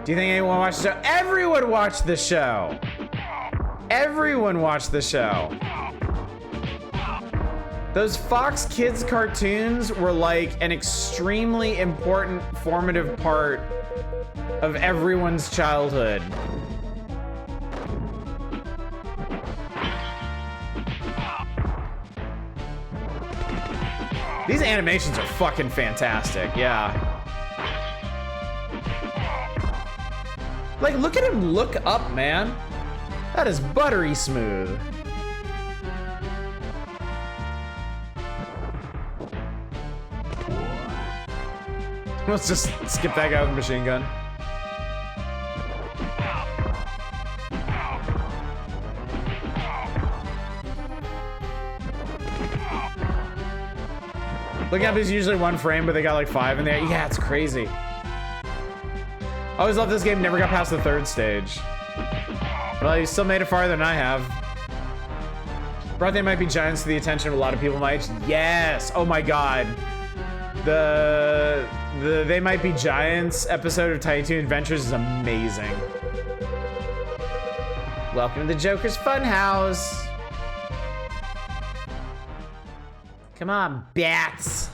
Do you think anyone watched the show? Everyone watched the show. Everyone watched the show. Those Fox Kids cartoons were like an extremely important, formative part of everyone's childhood. These animations are fucking fantastic, yeah. Like, look at him look up, man. That is buttery smooth. Let's just skip that guy with a machine gun. Look up, there's usually one frame, but they got like 5 in there. Yeah, it's crazy. I always loved this game, never got past the 3rd stage. Well, you still made it farther than I have. Brought They Might Be Giants to the attention of a lot of people my age. Yes! Oh my god. The They Might Be Giants episode of Tiny Toon Adventures is amazing. Welcome to the Joker's Funhouse. Come on, bats.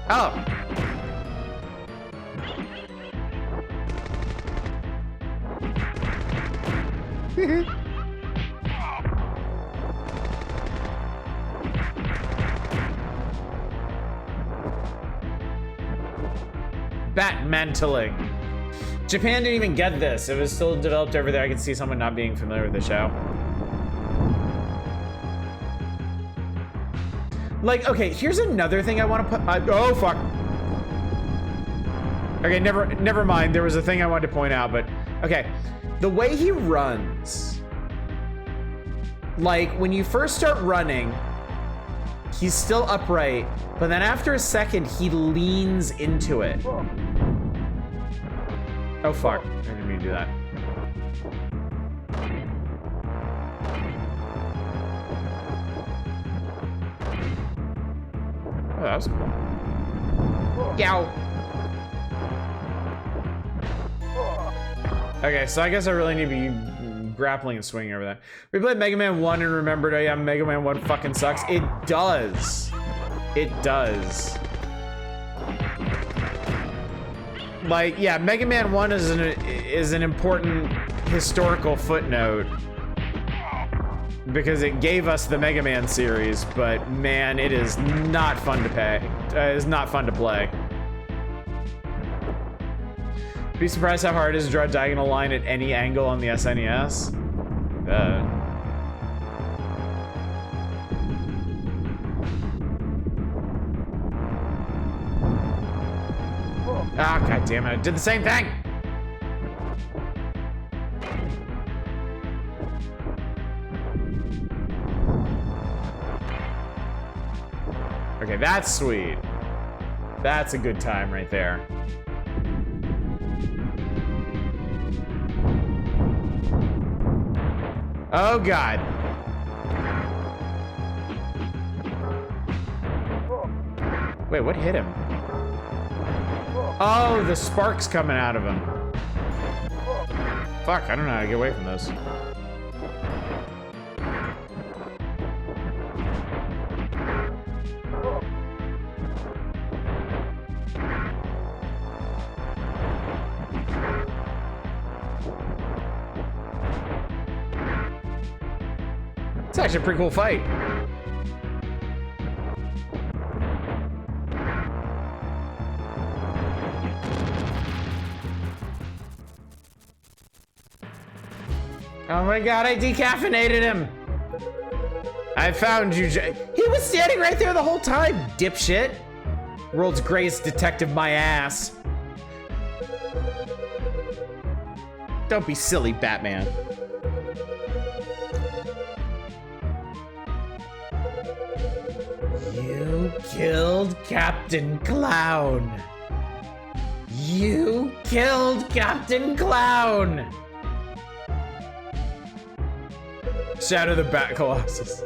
Oh. Batmantling. Japan didn't even get this. It was still developed over there. I could see someone not being familiar with the show. Like, okay, here's another thing I want to put. Oh fuck. Okay, never mind. There was a thing I wanted to point out, but okay, the way he runs. Like when you first start running, he's still upright, but then after a second, he leans into it. Oh fuck, I didn't mean to do that. Oh, that was cool. Yow. Okay, so I guess I really need to be grappling and swinging over that. We played Mega Man 1 and remembered, oh yeah, Mega Man 1 fucking sucks. It does. It does. Like, yeah, Mega Man 1 is an important historical footnote because it gave us the Mega Man series, but man, it is not fun to play. It is not fun to play. Be surprised how hard it is to draw a diagonal line at any angle on the SNES. Ah, god damn it, I did the same thing! Okay, that's sweet. That's a good time right there. Oh god. Wait, what hit him? Oh, the sparks coming out of him. Fuck, I don't know how to get away from those. It's actually a pretty cool fight. Oh my god, I decaffeinated him. I found you, Jay. He was standing right there the whole time, dipshit. World's greatest detective, my ass. Don't be silly, Batman. You killed Captain Clown. You killed Captain Clown. Shadow the Bat Colossus.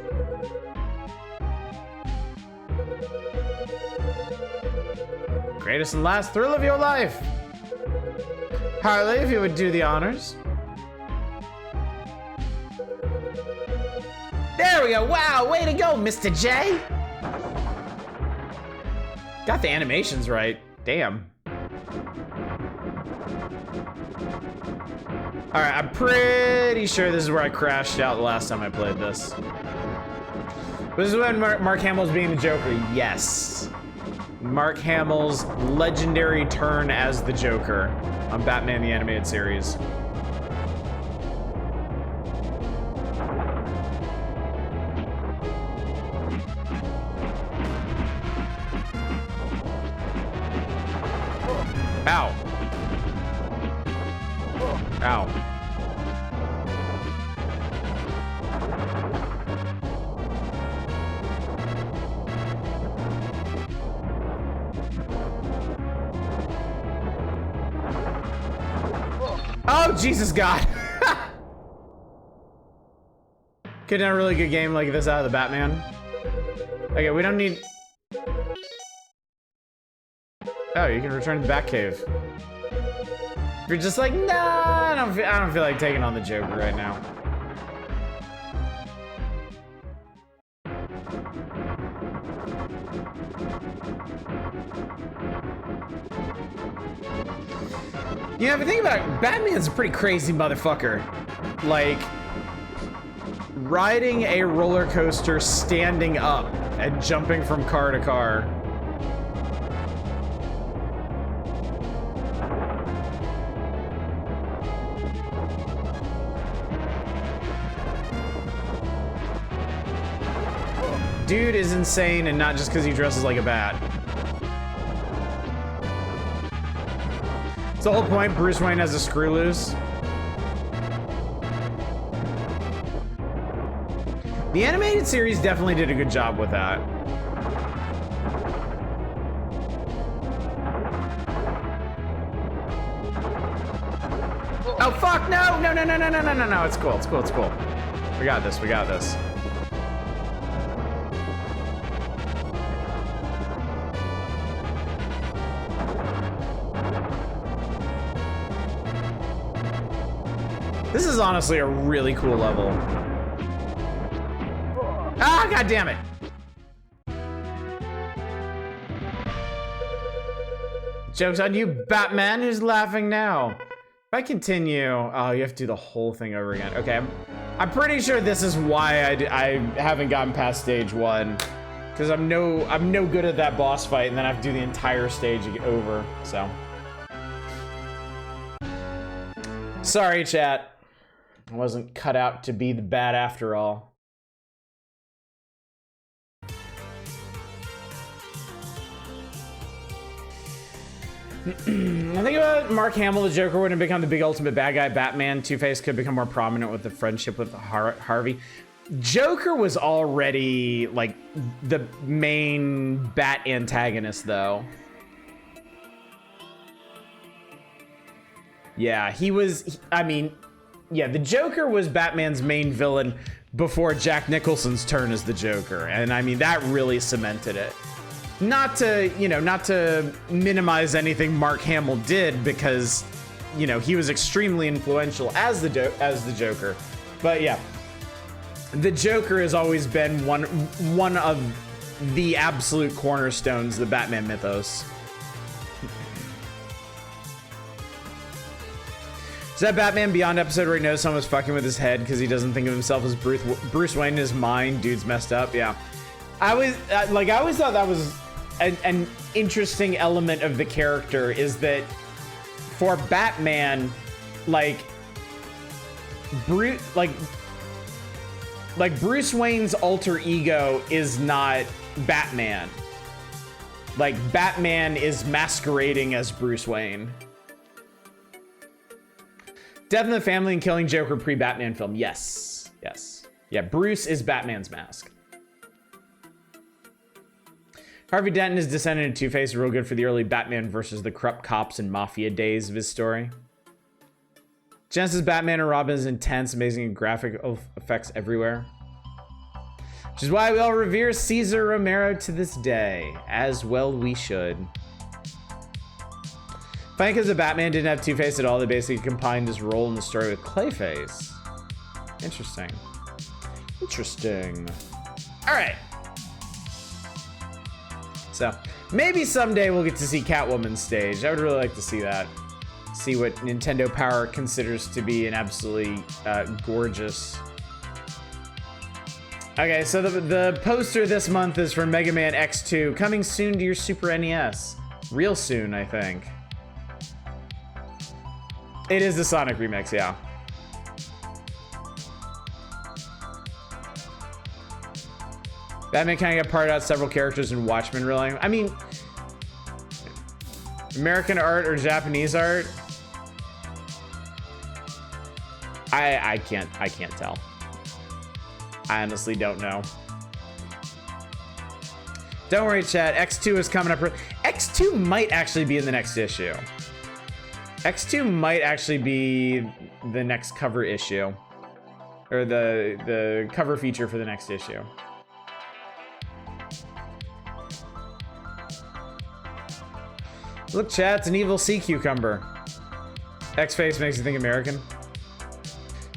Greatest and last thrill of your life. Harley, if you would do the honors. There we go. Wow, way to go, Mr. J. Got the animations right. Damn. All right, I'm pretty sure this is where I crashed out the last time I played this. This is when Mark Hamill's being the Joker. Yes. Mark Hamill's legendary turn as the Joker on Batman the Animated Series. Ow. Ow. Oh, Jesus God. Could have a really good game like this out of the Batman. Okay, we don't need... Oh, you can return to the Batcave. You're just like, nah, I don't feel like taking on the Joker right now. You know, if you think about it, Batman's a pretty crazy motherfucker. Like, riding a roller coaster standing up and jumping from car to car. Dude is insane, and not just because he dresses like a bat. It's the whole point. Bruce Wayne has a screw loose. The animated series definitely did a good job with that. Oh fuck, no, no, no, no, no, no, no, no, no, it's cool, it's cool, it's cool. We got this, we got this. This is honestly a really cool level. Ah, God damn it. Joke's on you, Batman. Who's laughing now? If I continue, oh, you have to do the whole thing over again. Okay, I'm pretty sure this is why I haven't gotten past stage 1, because I'm no good at that boss fight, and then I have to do the entire stage over. So, sorry, chat. I wasn't cut out to be the bat after all. I think about Mark Hamill, the Joker wouldn't become the big ultimate bad guy. Batman, Two-Face could become more prominent with the friendship with Harvey. Joker was already like the main bat antagonist, though. Yeah, he was. I mean, yeah, the Joker was Batman's main villain before Jack Nicholson's turn as the Joker, and I mean that really cemented it. Not to, you know, not to minimize anything Mark Hamill did, because, you know, he was extremely influential as the Joker. But yeah, the Joker has always been one of the absolute cornerstones of the Batman mythos. Is that Batman Beyond episode where he knows someone's fucking with his head because he doesn't think of himself as Bruce Wayne in his mind? Dude's messed up. Yeah. I always thought that was an interesting element of the character, is that for Batman, like Bruce Wayne's alter ego is not Batman. Like, Batman is masquerading as Bruce Wayne. Death in the Family and Killing Joker pre-Batman film. Yes. Yes. Yeah, Bruce is Batman's mask. Harvey Dent is descended into Two-Face, real good for the early Batman versus the corrupt cops and mafia days of his story. Genesis Batman and Robin is intense, amazing, and graphic effects everywhere. Which is why we all revere Cesar Romero to this day. As well we should. Funny because the Batman didn't have Two-Face at all. They basically combined his role in the story with Clayface. Interesting. Interesting. All right. So, maybe someday we'll get to see Catwoman's stage. I would really like to see that. See what Nintendo Power considers to be an absolutely gorgeous. Okay, so the poster this month is for Mega Man X2, coming soon to your Super NES. Real soon, I think. It is the Sonic remix, yeah. Batman kind of got parted out several characters in Watchmen, really. I mean, American art or Japanese art? I can't tell. I honestly don't know. Don't worry, chat. X2 is coming up. X2 might actually be in the next issue. X2 might actually be the next cover issue. Or the cover feature for the next issue. Look, chat, it's an evil sea cucumber. X-Face makes you think American.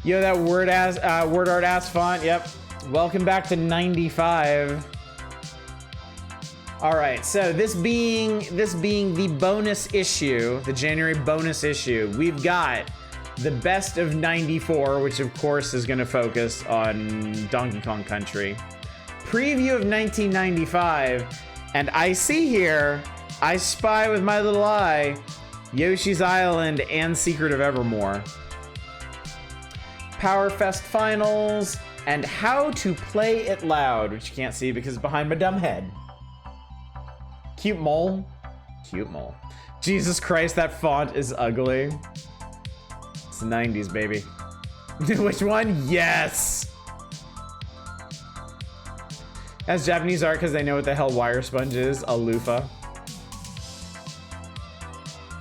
Yo, that word art ass font, yep. Welcome back to 95. All right, so this being the bonus issue, the January bonus issue, we've got the best of 94, which of course is gonna focus on Donkey Kong Country. Preview of 1995, and I see here, I spy with my little eye, Yoshi's Island and Secret of Evermore. Power Fest Finals, and How to Play It Loud, which you can't see because it's behind my dumb head. Cute mole. Cute mole. Jesus Christ, that font is ugly. It's the 90s, baby. Which one? Yes! That's Japanese art because they know what the hell wire sponge is. A loofah.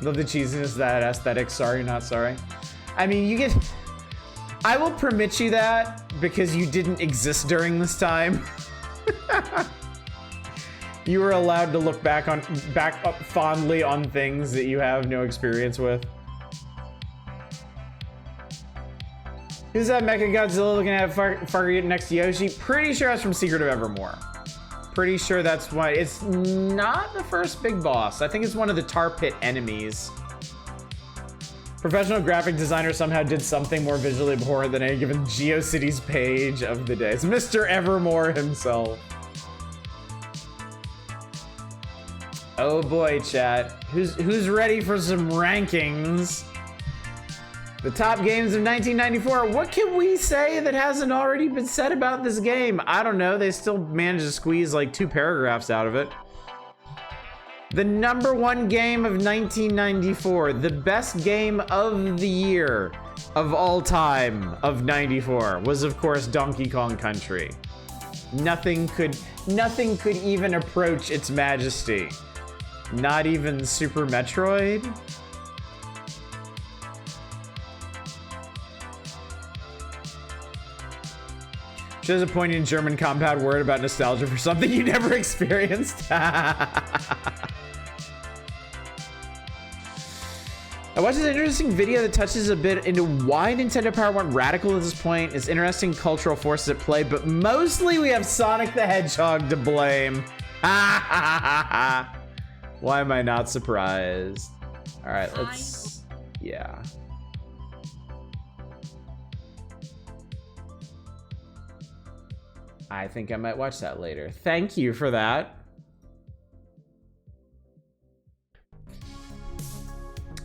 Love the cheesiness of that aesthetic. Sorry, not sorry. I mean, you get... I will permit you that because you didn't exist during this time. You were allowed to look back up fondly on things that you have no experience with. Who's that Mechagodzilla looking at Fargo next to Yoshi? Pretty sure that's from Secret of Evermore. Pretty sure that's why. It's not the first big boss. I think it's one of the tar pit enemies. Professional graphic designer somehow did something more visually abhorrent than any given GeoCities page of the day. It's Mr. Evermore himself. Oh boy, chat. Who's ready for some rankings? The top games of 1994. What can we say that hasn't already been said about this game? I don't know. They still managed to squeeze like 2 paragraphs out of it. The #1 game of 1994. The best game of the year of all time of 94 was, of course, Donkey Kong Country. Nothing could even approach its majesty. Not even Super Metroid? Shows a poignant German compound word about nostalgia for something you never experienced. I watched this interesting video that touches a bit into why Nintendo Power went radical at this point. It's interesting cultural forces at play, but mostly we have Sonic the Hedgehog to blame. Why am I not surprised? All right, let's, yeah. I think I might watch that later. Thank you for that.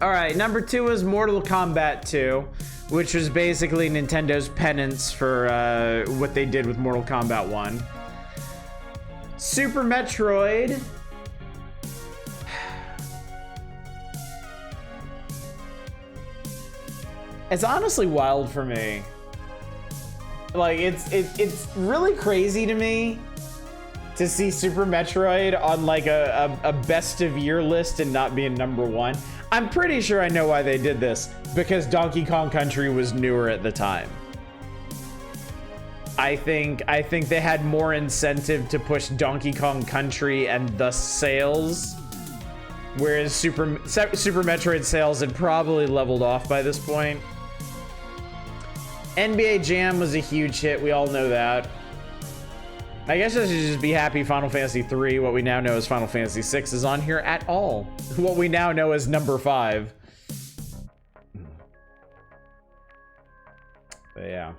All right, number 2 was Mortal Kombat 2, which was basically Nintendo's penance for what they did with Mortal Kombat 1. Super Metroid. It's honestly wild for me. Like, it's really crazy to me to see Super Metroid on like a best of year list and not being number 1. I'm pretty sure I know why they did this, because Donkey Kong Country was newer at the time. I think they had more incentive to push Donkey Kong Country and thus sales, whereas Super Metroid sales had probably leveled off by this point. NBA Jam was a huge hit, we all know that. I guess I should just be happy Final Fantasy 3, what we now know as Final Fantasy 6, is on here at all. What we now know as number 5. But yeah.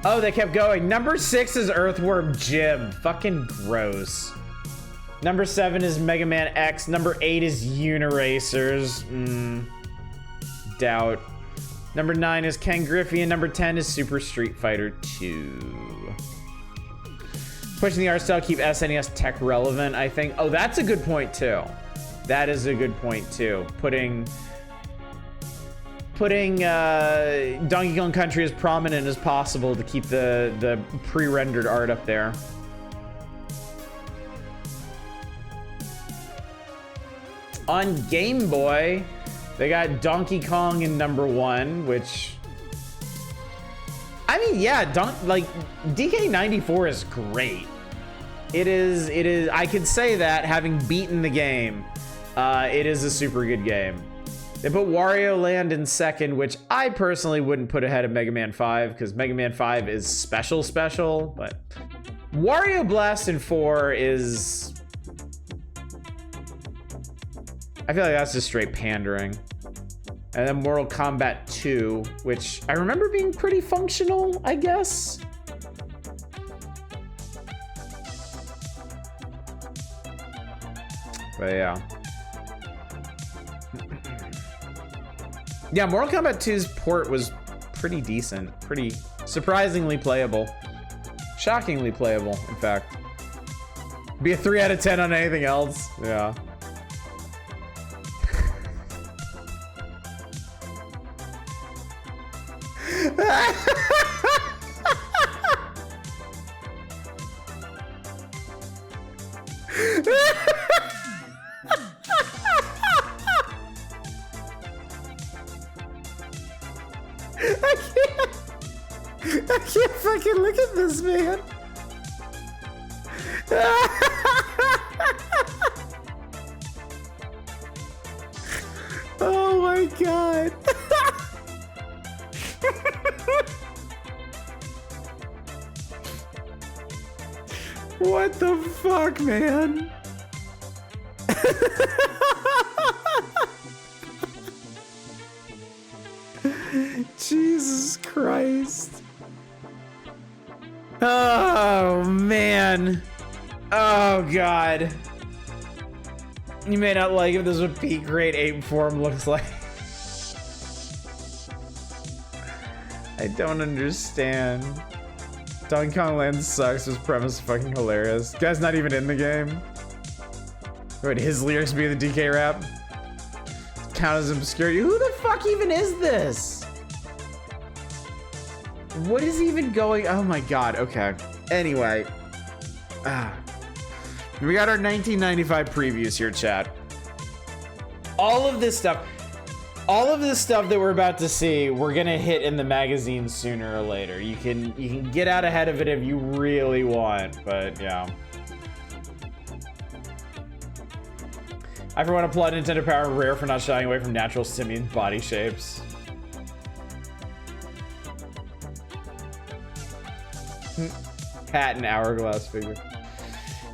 Oh, they kept going. Number 6 is Earthworm Jim. Fucking gross. Number 7 is Mega Man X. Number 8 is Uniracers. Doubt. Number 9 is Ken Griffey, and number 10 is Super Street Fighter 2. Pushing the art style, keep SNES tech relevant, I think. Oh, that's a good point too. That is a good point too. Putting Donkey Kong Country as prominent as possible to keep the pre-rendered art up there. On Game Boy, they got Donkey Kong in number 1, which, I mean, yeah, DK94 is great. It is, I could say that having beaten the game. It is a super good game. They put Wario Land in 2nd, which I personally wouldn't put ahead of Mega Man 5, because Mega Man 5 is special, but Wario Blast in 4 is, I feel like that's just straight pandering. And then Mortal Kombat 2, which I remember being pretty functional, I guess. But yeah. Yeah, Mortal Kombat 2's port was pretty decent. Pretty surprisingly playable. Shockingly playable, in fact. Be a 3 out of 10 on anything else. Yeah. I can't fucking look at this, man. Oh my god. What the fuck, man? Jesus Christ. Oh, man. Oh, God. You may not like it, this is what peak grade 8 form looks like. I don't understand. Donkey Kong Land sucks, his premise is fucking hilarious. Guy's not even in the game. Would his lyrics be the DK rap? Count as obscurity. Who the fuck even is this? What is even going? Oh my god, okay. Anyway. We got our 1995 previews here, chat. All of this stuff that we're about to see, we're gonna hit in the magazine sooner or later. You can get out ahead of it if you really want, but yeah. I for one applaud Nintendo Power and Rare for not shying away from natural simian body shapes. Cat and hourglass figure.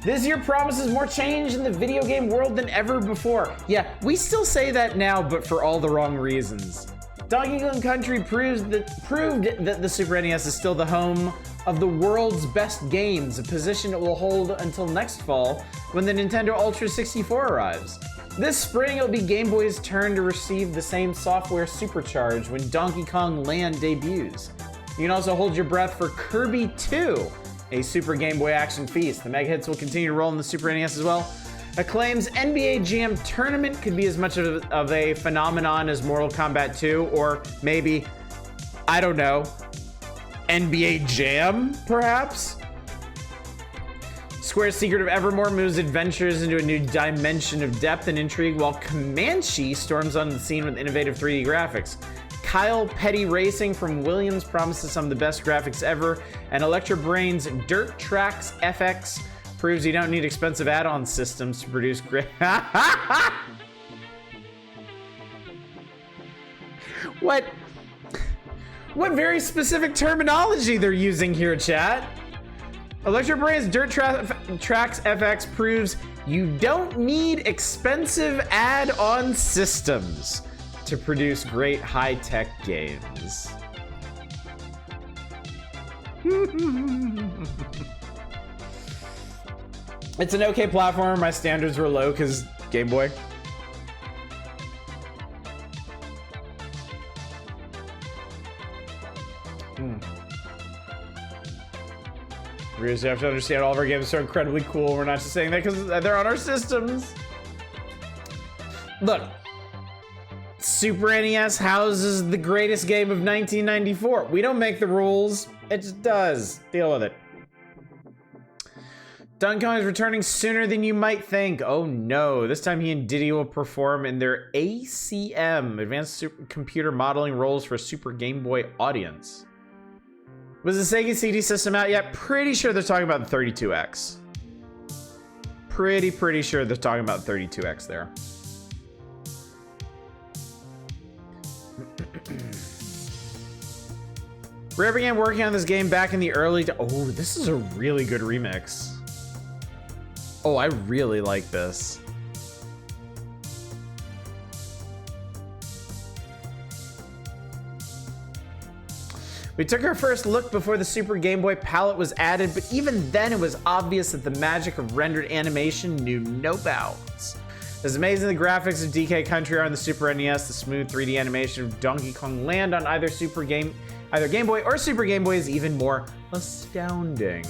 This year promises more change in the video game world than ever before. Yeah, we still say that now, but for all the wrong reasons. Donkey Kong Country proved that the Super NES is still the home of the world's best games, a position it will hold until next fall when the Nintendo Ultra 64 arrives. This spring, it'll be Game Boy's turn to receive the same software supercharge when Donkey Kong Land debuts. You can also hold your breath for Kirby 2, a Super Game Boy action feast. The mega hits will continue to roll in the Super NES as well. Acclaim's NBA Jam tournament could be as much of a phenomenon as Mortal Kombat 2, or maybe, I don't know, NBA Jam, perhaps? Square's Secret of Evermore moves adventures into a new dimension of depth and intrigue, while Comanche storms on the scene with innovative 3D graphics. Kyle Petty Racing from Williams promises some of the best graphics ever, and Electro Brain's Dirt Tracks FX proves you don't need expensive add-on systems to produce great. What very specific terminology they're using here, chat. Electro Brain's Dirt Tracks FX proves you don't need expensive add-on systems to produce great high-tech games. It's an okay platformer. My standards were low because Game Boy. Readers have to understand all of our games are so incredibly cool. We're not just saying that because they're on our systems. Look, Super NES houses the greatest game of 1994. We don't make the rules. It just does. Deal with it. Donkey Kong is returning sooner than you might think. Oh no, this time he and Diddy will perform in their ACM, Advanced Computer Modeling roles for a Super Game Boy audience. Was the Sega CD system out yet? Pretty sure they're talking about the 32X. Pretty sure they're talking about 32X there. Rare began working on this game back in the early... Oh, this is a really good remix. Oh, I really like this. We took our first look before the Super Game Boy palette was added, but even then it was obvious that the magic of rendered animation knew no bounds. As amazing the graphics of DK Country are on the Super NES, the smooth 3D animation of Donkey Kong Land on either Game Boy or Super Game Boy is even more astounding.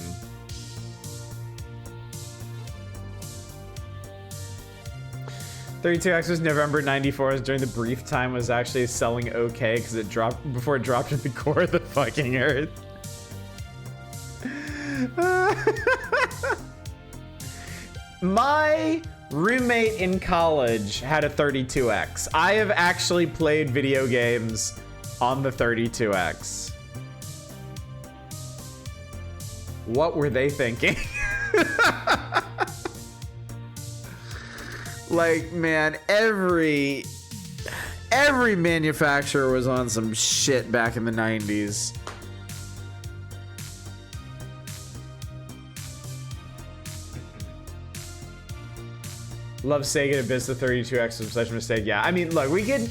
.32X was November '94. During the brief time was actually selling okay because it dropped before it dropped to the core of the fucking earth. My roommate in college had a 32X. I have actually played video games on the 32X. What were they thinking? Like, man, every manufacturer was on some shit back in the 90s. Love Sega to miss the 32X was such a mistake. Yeah, I mean, look, we can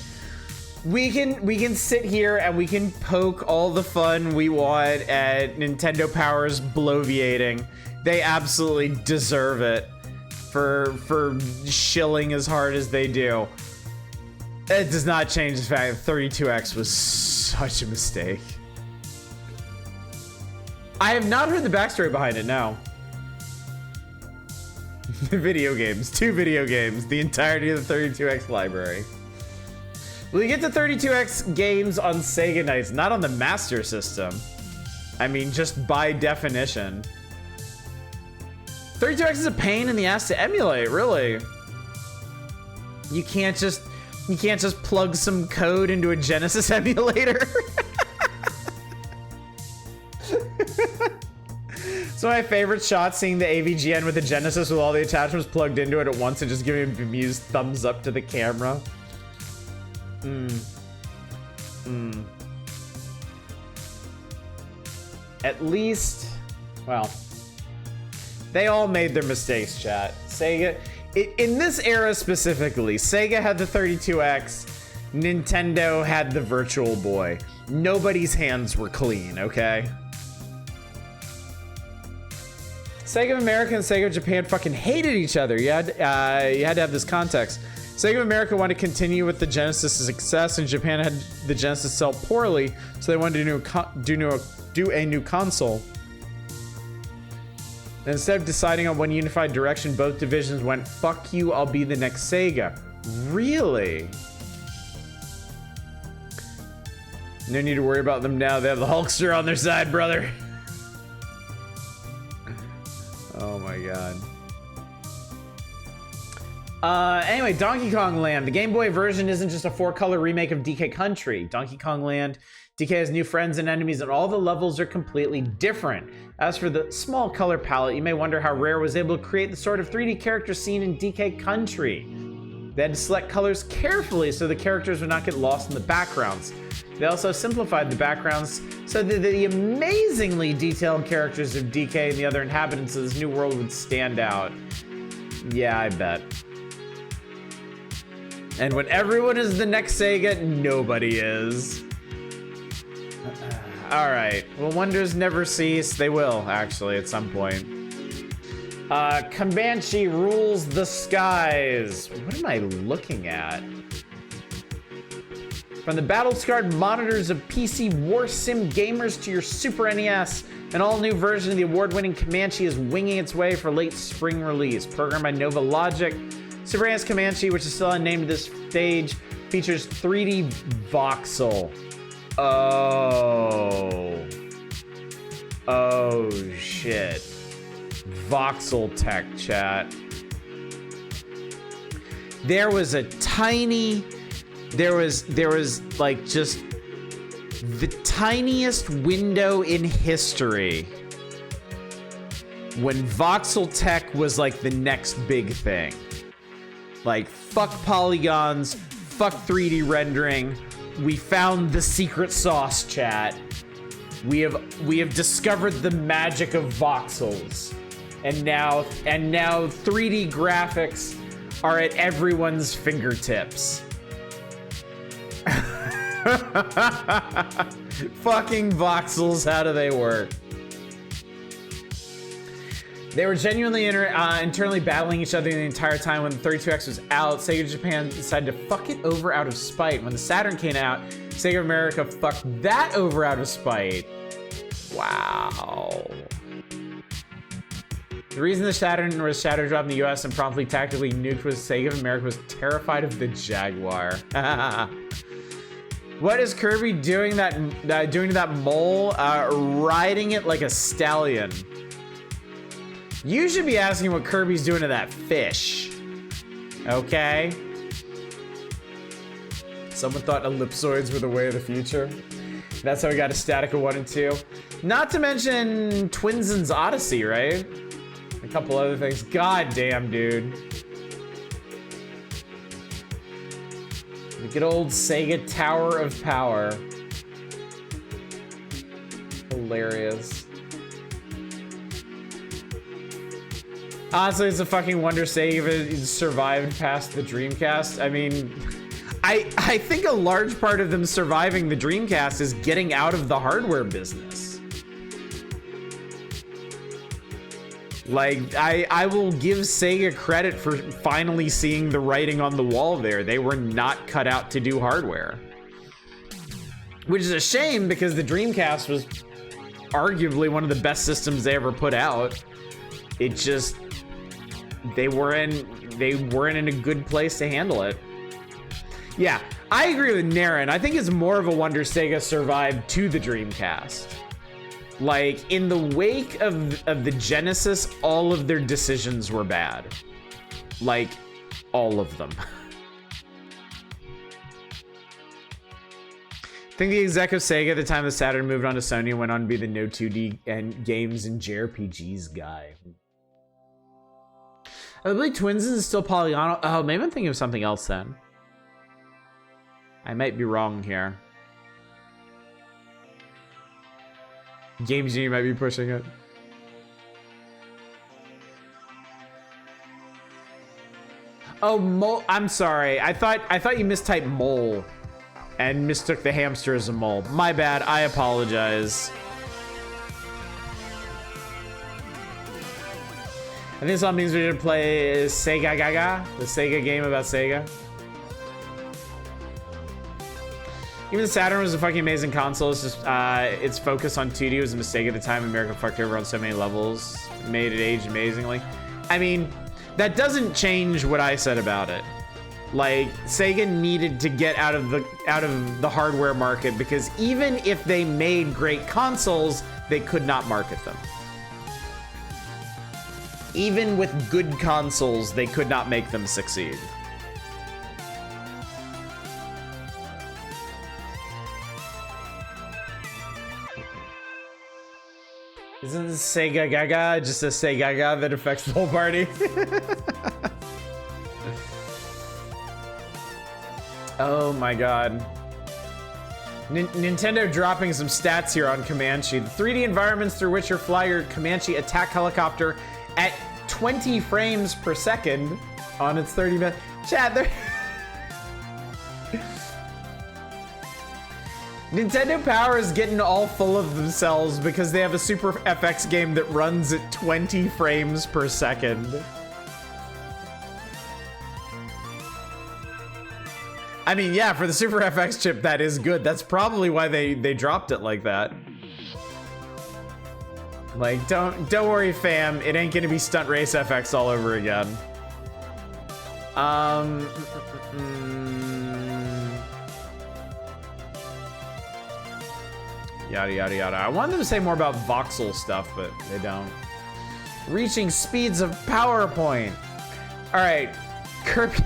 sit here and we can poke all the fun we want at Nintendo Power's bloviating. They absolutely deserve it for shilling as hard as they do. It does not change the fact that 32X was such a mistake. I have not heard the backstory behind it, no. Video games, 2 video games, the entirety of the 32X library. Well, you get the 32X games on Sega nights, not on the Master System. I mean, just by definition. 32X is a pain in the ass to emulate, really. You can't just plug some code into a Genesis emulator. So my favorite shot, seeing the AVGN with the Genesis with all the attachments plugged into it at once and just giving a bemused thumbs up to the camera. At least, well, they all made their mistakes, chat. Sega, in this era specifically, Sega had the 32X, Nintendo had the Virtual Boy. Nobody's hands were clean, okay? Sega of America and Sega of Japan fucking hated each other. You had to have this context. Sega of America wanted to continue with the Genesis' success, and Japan had the Genesis sell poorly, so they wanted to do a new console. And instead of deciding on one unified direction, both divisions went, fuck you, I'll be the next Sega. Really? No need to worry about them now. They have the Hulkster on their side, brother. Oh my god. Anyway, Donkey Kong Land. The Game Boy version isn't just a 4-color remake of DK Country. Donkey Kong Land, DK has new friends and enemies, and all the levels are completely different. As for the small color palette, you may wonder how Rare was able to create the sort of 3D character seen in DK Country. They had to select colors carefully so the characters would not get lost in the backgrounds. They also simplified the backgrounds so that the amazingly detailed characters of DK and the other inhabitants of this new world would stand out. Yeah, I bet. And when everyone is the next Sega, nobody is. Alright, well, wonders never cease. They will, actually, at some point. Comanche rules the skies. What am I looking at? From the battle-scarred monitors of PC War Sim gamers to your Super NES, an all-new version of the award-winning Comanche is winging its way for late spring release. Programmed by Nova Logic, Super NES Comanche, which is still unnamed at this stage, features 3D voxel. Oh shit. Voxel tech, chat. There was like just the tiniest window in history when voxel tech was like the next big thing. Like, fuck polygons, fuck 3D rendering. We found the secret sauce, chat. We have discovered the magic of voxels. And now 3D graphics are at everyone's fingertips. Fucking voxels, how do they work? They were genuinely internally battling each other the entire time when the 32X was out. Sega Japan decided to fuck it over out of spite. When the Saturn came out, Sega America fucked that over out of spite. Wow. The reason the Saturn was shadow dropped in the US and promptly tactically nuked was Sega of America was terrified of the Jaguar. What is Kirby doing to that mole? Riding it like a stallion. You should be asking what Kirby's doing to that fish. Okay? Someone thought ellipsoids were the way of the future. That's how we got a Statica 1 and 2. Not to mention Twinson's Odyssey, right? A couple other things. God damn, dude. The good old Sega Tower of Power. Hilarious. Honestly, it's a fucking wonder Sega survived past the Dreamcast. I mean, I think a large part of them surviving the Dreamcast is getting out of the hardware business. Like, I will give Sega credit for finally seeing the writing on the wall there. They were not cut out to do hardware. Which is a shame because the Dreamcast was arguably one of the best systems they ever put out. It just, they weren't in a good place to handle it. Yeah, I agree with Naren. I think it's more of a wonder Sega survived to the Dreamcast. Like, in the wake of the Genesis, all of their decisions were bad. Like, all of them. I think the exec of Sega at the time the Saturn moved on to Sony and went on to be the no 2D and games and JRPGs guy. I believe Twins is still polygonal. Oh, maybe I'm thinking of something else then. I might be wrong here. Games Genie might be pushing it. Oh, mole. I'm sorry. I thought you mistyped mole and mistook the hamster as a mole. My bad. I apologize. I think some means we should play Sega Gaga, the Sega game about Sega. Even the Saturn was a fucking amazing console. It's just its focus on 2D was a mistake at the time. America fucked over on so many levels, made it age amazingly. I mean, that doesn't change what I said about it. Like, Sega needed to get out of the hardware market because even if they made great consoles, they could not market them. Even with good consoles, they could not make them succeed. Isn't Sega Gaga just a Sega Gaga that affects the whole party? Oh my god. Nintendo dropping some stats here on Comanche. The 3D environments through which you fly your Comanche attack helicopter at 20 frames per second on its 30 minutes. Chat, there. Nintendo Power is getting all full of themselves because they have a Super FX game that runs at 20 frames per second. I mean, yeah, for the Super FX chip, that is good. That's probably why they dropped it like that. Like, don't worry, fam. It ain't gonna be Stunt Race FX all over again. Yada, yada, yada. I wanted them to say more about voxel stuff, but they don't. Reaching speeds of PowerPoint. All right, Kirby.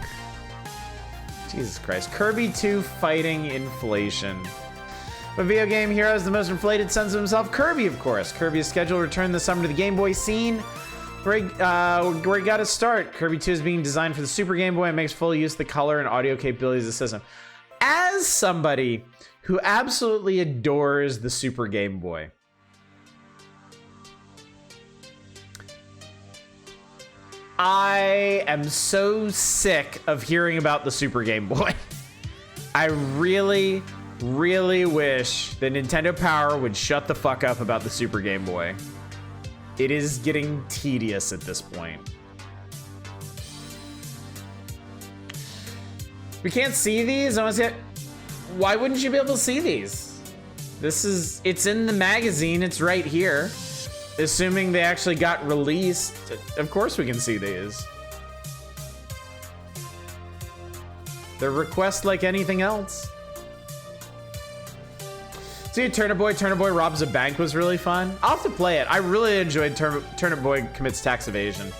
Jesus Christ. Kirby 2 fighting inflation. But video game hero is the most inflated sense of himself? Kirby, of course. Kirby is scheduled to return this summer to the Game Boy scene, where he got his start. Kirby 2 is being designed for the Super Game Boy and makes full use of the color and audio capabilities of the system. As somebody who absolutely adores the Super Game Boy, I am so sick of hearing about the Super Game Boy. I really, really wish that Nintendo Power would shut the fuck up about the Super Game Boy. It is getting tedious at this point. We can't see these? Why wouldn't you be able to see these? It's in the magazine, it's right here. Assuming they actually got released, of course we can see these. They're requests like anything else. See, Turnip Boy Robs a Bank was really fun. I'll have to play it. I really enjoyed Turnip Boy Commits Tax Evasion.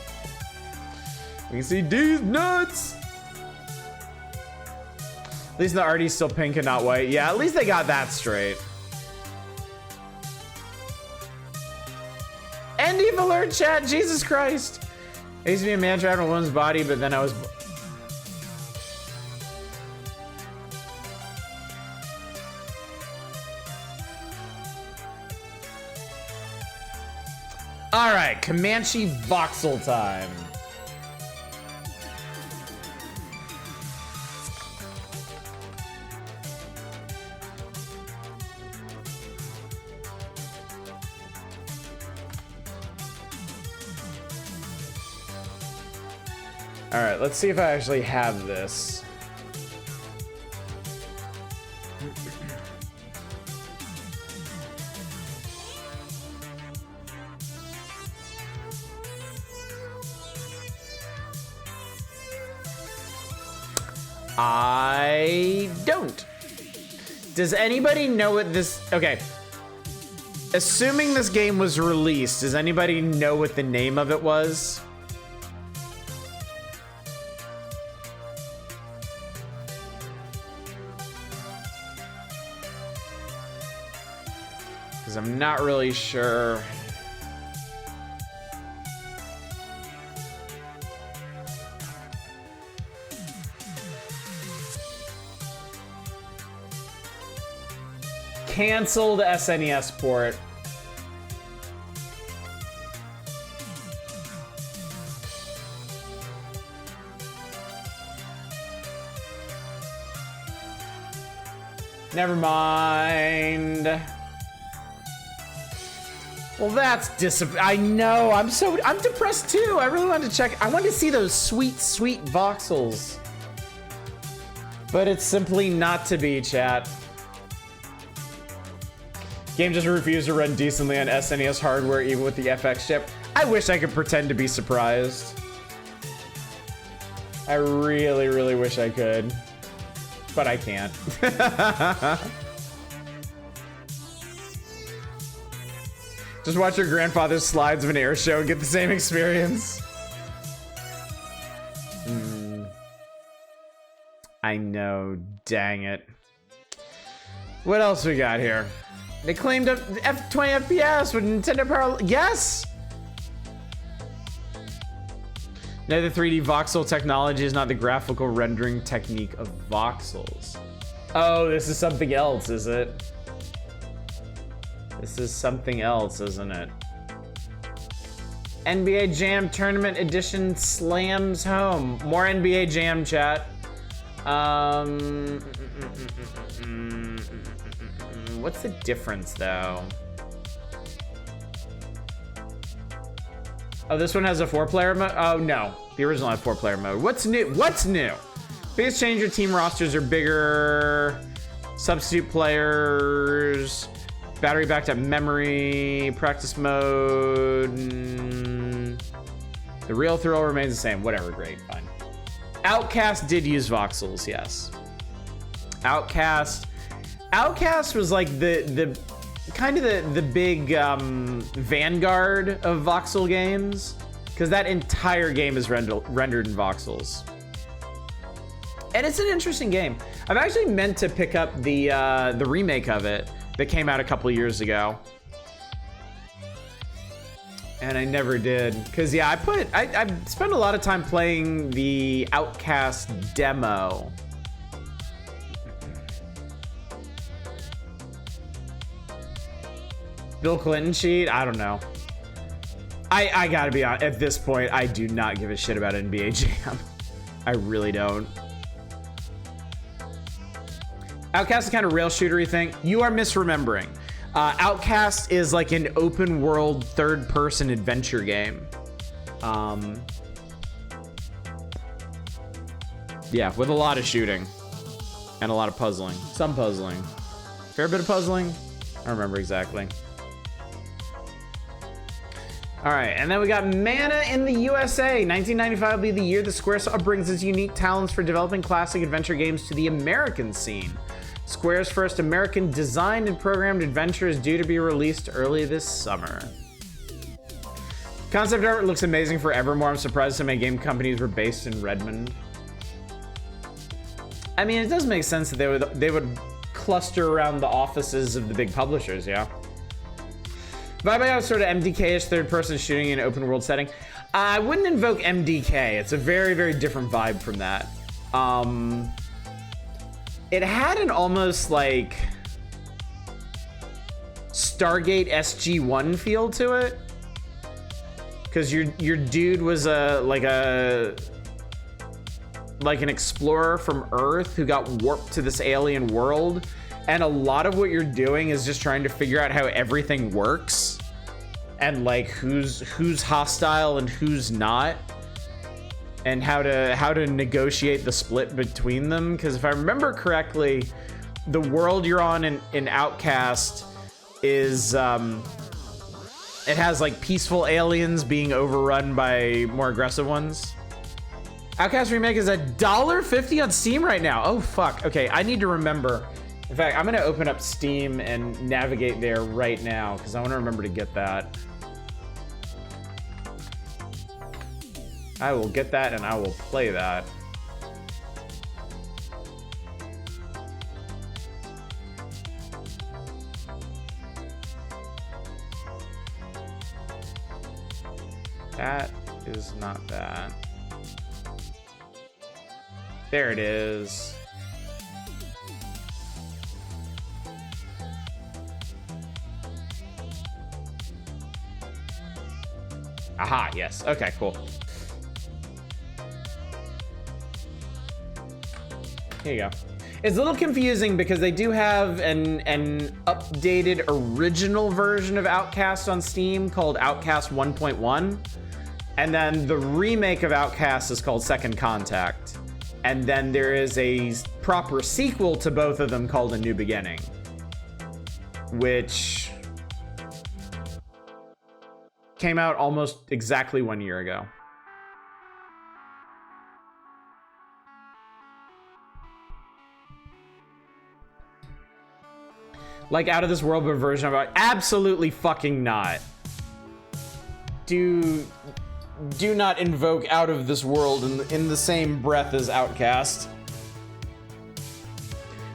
We can see these nuts. At least the art's still pink and not white. Yeah, at least they got that straight. End Eve alert, chat. Jesus Christ. I used to be a man trapped in a woman's body, but then I was... All right, Comanche voxel time. All right, let's see if I actually have this. I don't. Does anybody know what this... Okay. Assuming this game was released, does anybody know what the name of it was? Because I'm not really sure. Canceled SNES port. Never mind. Well, that's I know. I'm depressed too. I really wanted to check. I wanted to see those sweet, sweet voxels. But it's simply not to be, chat. Game just refused to run decently on SNES hardware, even with the FX chip. I wish I could pretend to be surprised. I really, really wish I could. But I can't. Just watch your grandfather's slides of an air show and get the same experience. I know, dang it. What else we got here? They claimed F20 FPS with Nintendo Power. Yes! No, the 3D voxel technology is not the graphical rendering technique of voxels. Oh, this is something else, is it? This is something else, isn't it? NBA Jam Tournament Edition slams home. More NBA Jam, chat. What's the difference, though? Oh, this one has a 4-player mode? Oh, no. The original had 4-player mode. What's new? What's new? Biggest change, your team rosters are bigger. Substitute players. Battery backed up memory. Practice mode. The real thrill remains the same. Whatever, great, fine. Outcast did use voxels, yes. Outcast was like the kind of the big vanguard of voxel games, because that entire game is rendered in voxels. And it's an interesting game. I've actually meant to pick up the remake of it that came out a couple years ago. And I never did, because yeah, I spent a lot of time playing the Outcast demo. Bill Clinton cheat? I don't know. I gotta be honest, at this point, I do not give a shit about NBA Jam. I really don't. Outcast is kind of rail shootery thing. You are misremembering. Outcast is like an open world third person adventure game. Yeah, with a lot of shooting and a lot of puzzling. Some puzzling. Fair bit of puzzling. I don't remember exactly. All right, and then we got Mana in the USA. 1995 will be the year that Squaresoft brings its unique talents for developing classic adventure games to the American scene. Square's first American designed and programmed adventure is due to be released early this summer. Concept art looks amazing for Evermore. I'm surprised so many game companies were based in Redmond. I mean, it does make sense that they would cluster around the offices of the big publishers, yeah. Vibe out sort of MDK-ish third-person shooting in an open-world setting. I wouldn't invoke MDK. It's a very, very different vibe from that. It had an almost like Stargate SG-1 feel to it, because your dude was like an explorer from Earth who got warped to this alien world, and a lot of what you're doing is just trying to figure out how everything works and like who's hostile and who's not, and how to negotiate the split between them. Because if I remember correctly, the world you're on in Outcast is it has like peaceful aliens being overrun by more aggressive ones. Outcast Remake is $1.50 on Steam right now. Oh fuck. Okay, I need to remember. In fact, I'm gonna open up Steam and navigate there right now because I want to remember to get that. I will get that and I will play that. That is not that. There it is. Aha, yes. Okay, cool. Here you go. It's a little confusing because they do have an updated original version of Outcast on Steam called Outcast 1.1. And then the remake of Outcast is called Second Contact. And then there is a proper sequel to both of them called A New Beginning, which came out almost exactly 1 year ago. Like Out of This World version of it? Absolutely fucking not. Do not invoke Out of This World in the same breath as Outcast.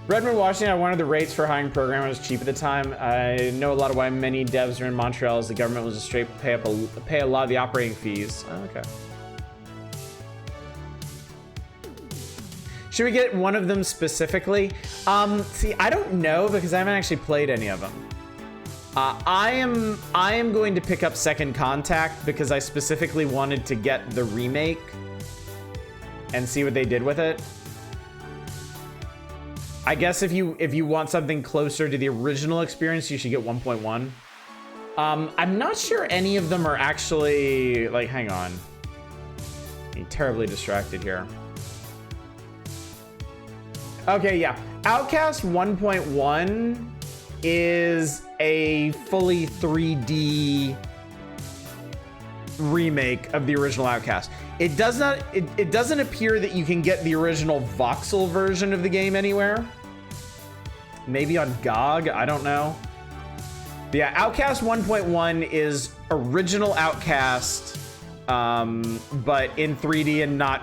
Redmond, Washington, one of the rates for hiring programmers was cheap at the time. I know a lot of why many devs are in Montreal as the government was just straight pay a lot of the operating fees. Oh, okay. Should we get one of them specifically? See, I don't know because I haven't actually played any of them. I am going to pick up Second Contact because I specifically wanted to get the remake and see what they did with it. I guess if you want something closer to the original experience, you should get 1.1. I'm not sure any of them are actually like. Hang on, I'm terribly distracted here. Okay, yeah. Outcast 1.1 is a fully 3D remake of the original Outcast. It doesn't appear that you can get the original voxel version of the game anywhere. Maybe on GOG, I don't know. But yeah, Outcast 1.1 is original Outcast, but in 3D and not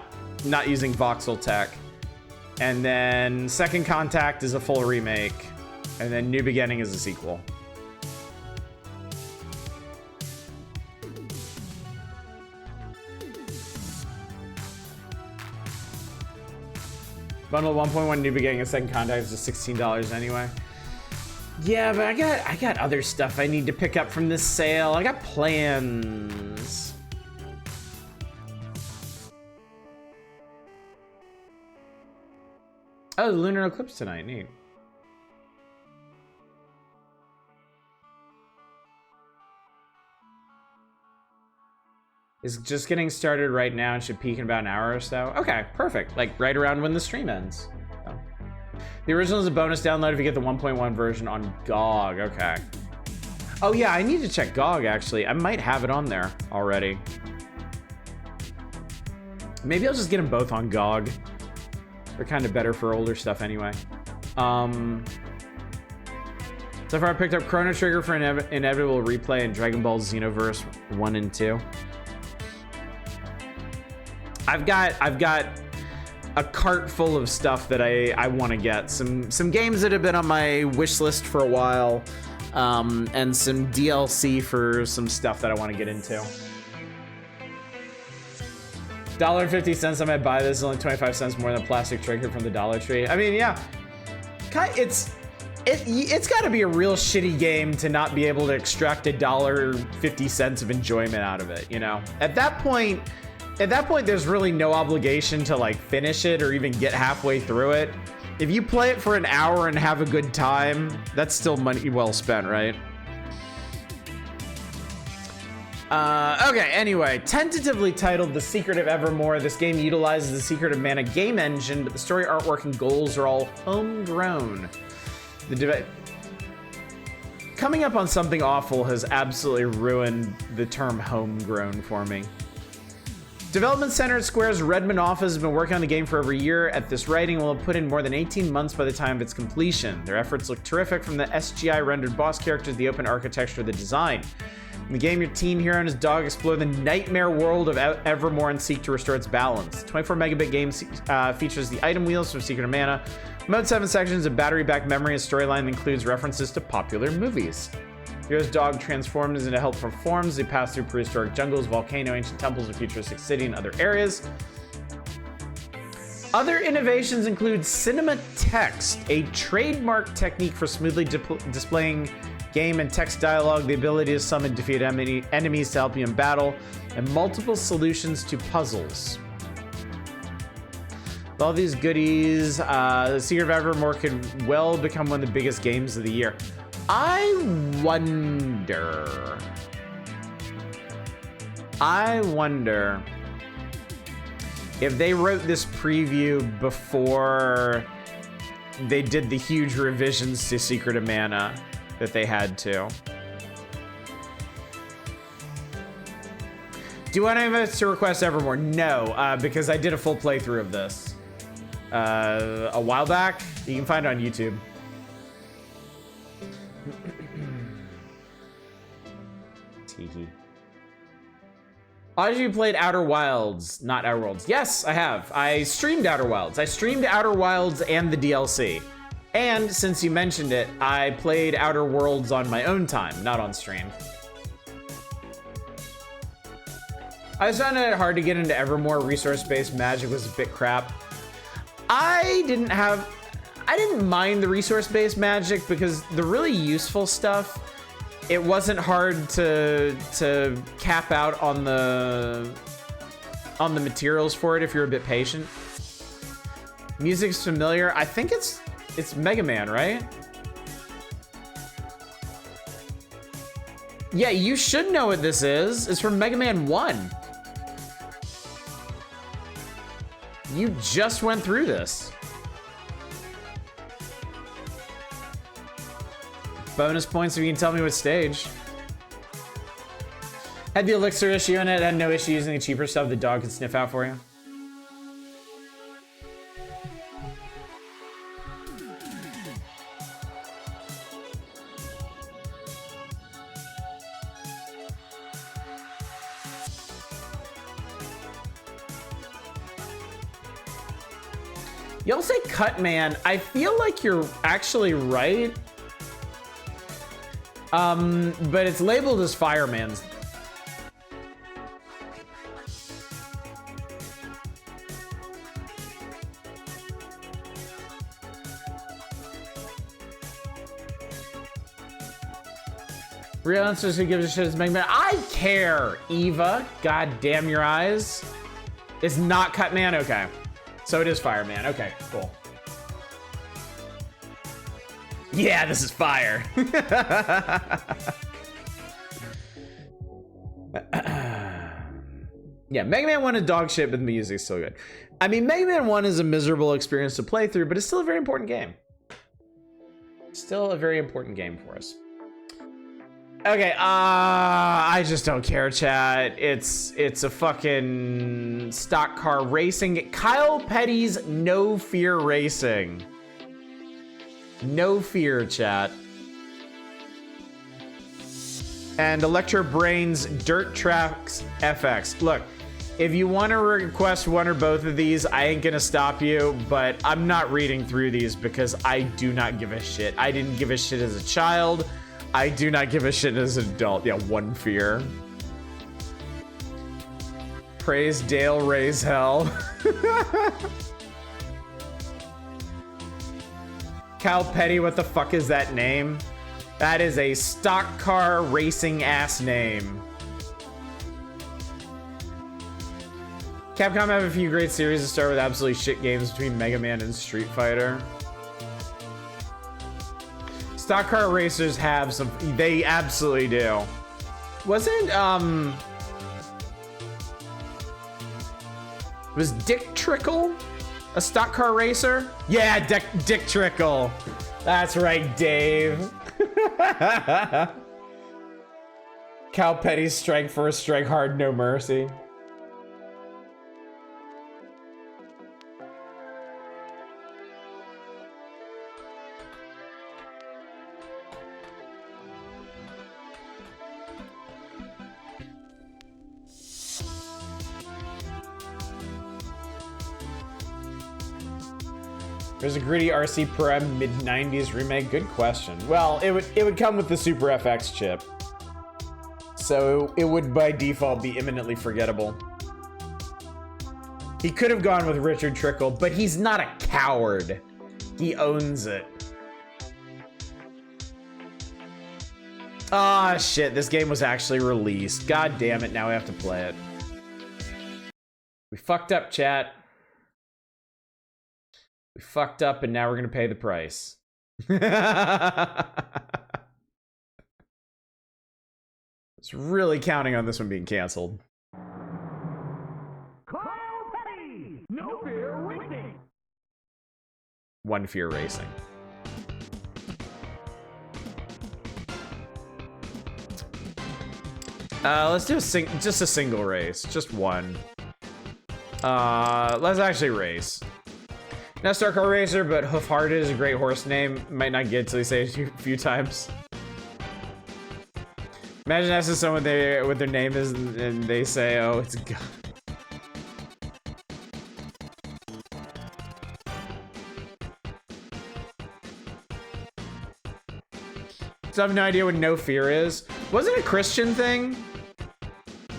using voxel tech. And then Second Contact is a full remake. And then New Beginning is a sequel. Bundle 1.1 New Beginning and Second Contact is just $16 anyway. Yeah, but I got other stuff I need to pick up from this sale. I got plans. Oh, the lunar eclipse tonight. Neat. It's just getting started right now and should peak in about an hour or so. Okay, perfect. Like right around when the stream ends. So. The original is a bonus download if you get the 1.1 version on GOG. Okay. Oh yeah, I need to check GOG actually. I might have it on there already. Maybe I'll just get them both on GOG. They're kind of better for older stuff anyway. So far I picked up Chrono Trigger for Inevitable Replay and Dragon Ball Xenoverse 1 and 2. I've got a cart full of stuff that I want to get. Some games that have been on my wish list for a while, and some DLC for some stuff that I want to get into. $1.50, I might buy this. It's only 25 cents more than a plastic trigger from the Dollar Tree. I mean, yeah, it's got to be a real shitty game to not be able to extract $1.50 of enjoyment out of it. You know, at that point, there's really no obligation to like finish it or even get halfway through it. If you play it for an hour and have a good time, that's still money well spent, right? Okay, anyway, tentatively titled The Secret of Evermore, this game utilizes the Secret of Mana game engine, but the story, artwork, and goals are all homegrown. Coming up on something awful has absolutely ruined the term homegrown for me. Development Center at Square's Redmond office has been working on the game for over a year. At this writing, will have put in more than 18 months by the time of its completion. Their efforts look terrific, from the SGI rendered boss characters, the open architecture, the design. In the game, your teen hero and his dog explore the nightmare world of Evermore and seek to restore its balance. The 24 megabit game features the item wheels from Secret of Mana, mode 7 sections, a battery-backed memory, and storyline that includes references to popular movies. Hero's dog transforms into helpful forms. They pass through prehistoric jungles, volcano, ancient temples, a futuristic city, and other areas. Other innovations include cinema text, a trademark technique for smoothly displaying game and text dialogue, the ability to summon defeat enemies to help you in battle, and multiple solutions to puzzles. With all these goodies, The Secret of Evermore could well become one of the biggest games of the year. I wonder if they wrote this preview before they did the huge revisions to Secret of Mana that they had to. Do you want any of us to request Evermore? No, because I did a full playthrough of this a while back. You can find it on YouTube. Teehee. Have you played Outer Wilds? Not Outer Worlds. Yes, I have. I streamed Outer Wilds. I streamed Outer Wilds and the DLC. And since you mentioned it, I played Outer Worlds on my own time, not on stream. I found it hard to get into Evermore. Resource-based magic was a bit crap. I didn't mind the resource-based magic because the really useful stuff, it wasn't hard to cap out on the materials for it if you're a bit patient. Music's familiar. I think it's Mega Man, right? Yeah, you should know what this is. It's from Mega Man 1. You just went through this. Bonus points if you can tell me what stage. Had the elixir issue in it, had no issue using the cheaper stuff the dog could sniff out for you. Y'all say Cutman. I feel like you're actually right. But it's labeled as Fireman's. Real answers who gives a shit is Mega Man. I care, Eva. God damn your eyes. It's not Cutman? Okay. So it is Fireman. Okay, cool. Yeah, this is fire. Yeah, Mega Man 1 is dog shit, but the music's still good. I mean, Mega Man 1 is a miserable experience to play through, but it's still a very important game. Still a very important game for us. Okay, I just don't care, chat. It's a fucking stock car racing. Kyle Petty's No Fear Racing. No fear, chat. And Electro Brains Dirt Tracks FX. Look, if you want to request one or both of these, I ain't gonna stop you, but I'm not reading through these because I do not give a shit. I didn't give a shit as a child. I do not give a shit as an adult. Yeah, one fear. Praise Dale, raise hell. Cal Petty, what the fuck is that name? That is a stock car racing ass name. Capcom have a few great series to start with absolutely shit games between Mega Man and Street Fighter. Stock car racers have some, they absolutely do. Wasn't, was Dick Trickle a stock car racer? Yeah, Dick Trickle. That's right, Dave. Cal Petty's strike first, strike hard, no mercy. There's a gritty RC Prem mid-90s remake. Good question. Well, it would come with the Super FX chip. So it would by default be imminently forgettable. He could have gone with Richard Trickle, but he's not a coward. He owns it. Ah, shit, this game was actually released. God damn it, now we have to play it. We fucked up, chat. We fucked up and now we're gonna pay the price. It's really counting on this one being canceled. No Fear Racing. One Fear Racing. Let's do just a single race, just one. Let's actually race. Not Star Car Racer, but Hoof Hearted is a great horse name. Might not get till you say it a few times. Imagine asking someone what their name is, and they say, "Oh, it's God." So I have no idea what No Fear is. Wasn't it a Christian thing?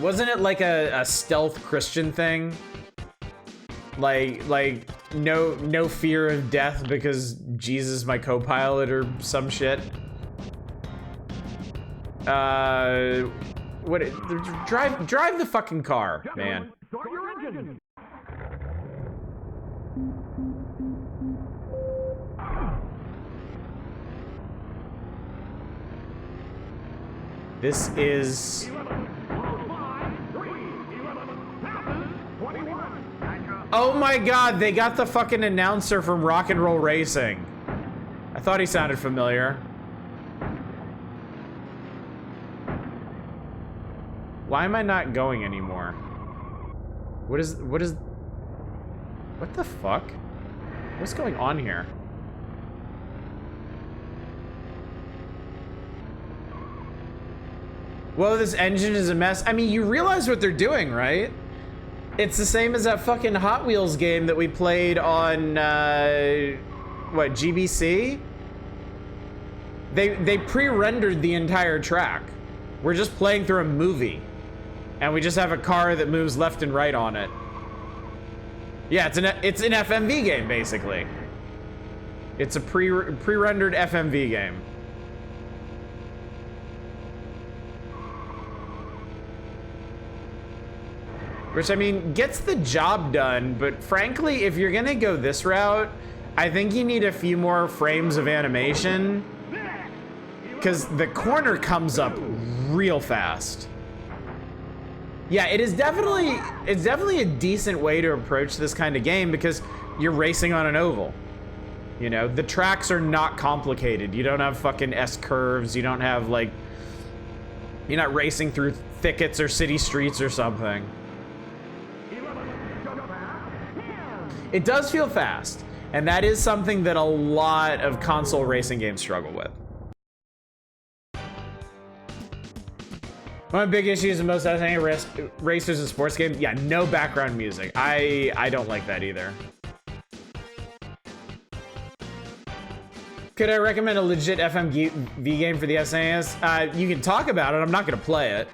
Wasn't it like a stealth Christian thing? Like no fear of death because Jesus is my co-pilot or some shit. Drive the fucking car, man. Start your engine. This is... 11, 5, 3, 11, passes, 21. Oh my god, they got the fucking announcer from Rock and Roll Racing. I thought he sounded familiar. Why am I not going anymore? What the fuck? What's going on here? Whoa, this engine is a mess. I mean, you realize what they're doing, right? It's the same as that fucking Hot Wheels game that we played on, what, GBC? They pre-rendered the entire track. We're just playing through a movie. And we just have a car that moves left and right on it. Yeah, it's an FMV game, basically. It's a pre-rendered FMV game. Which, I mean, gets the job done, but frankly, if you're gonna go this route, I think you need a few more frames of animation. Because the corner comes up real fast. Yeah, it's definitely a decent way to approach this kind of game because you're racing on an oval. You know, the tracks are not complicated. You don't have fucking S-curves. You don't have, like, you're not racing through thickets or city streets or something. It does feel fast, and that is something that a lot of console racing games struggle with. One of the big issues in most racers in sports games, yeah, no background music. I don't like that either. Could I recommend a legit FMV game for the SNES? You can talk about it. I'm not gonna play it.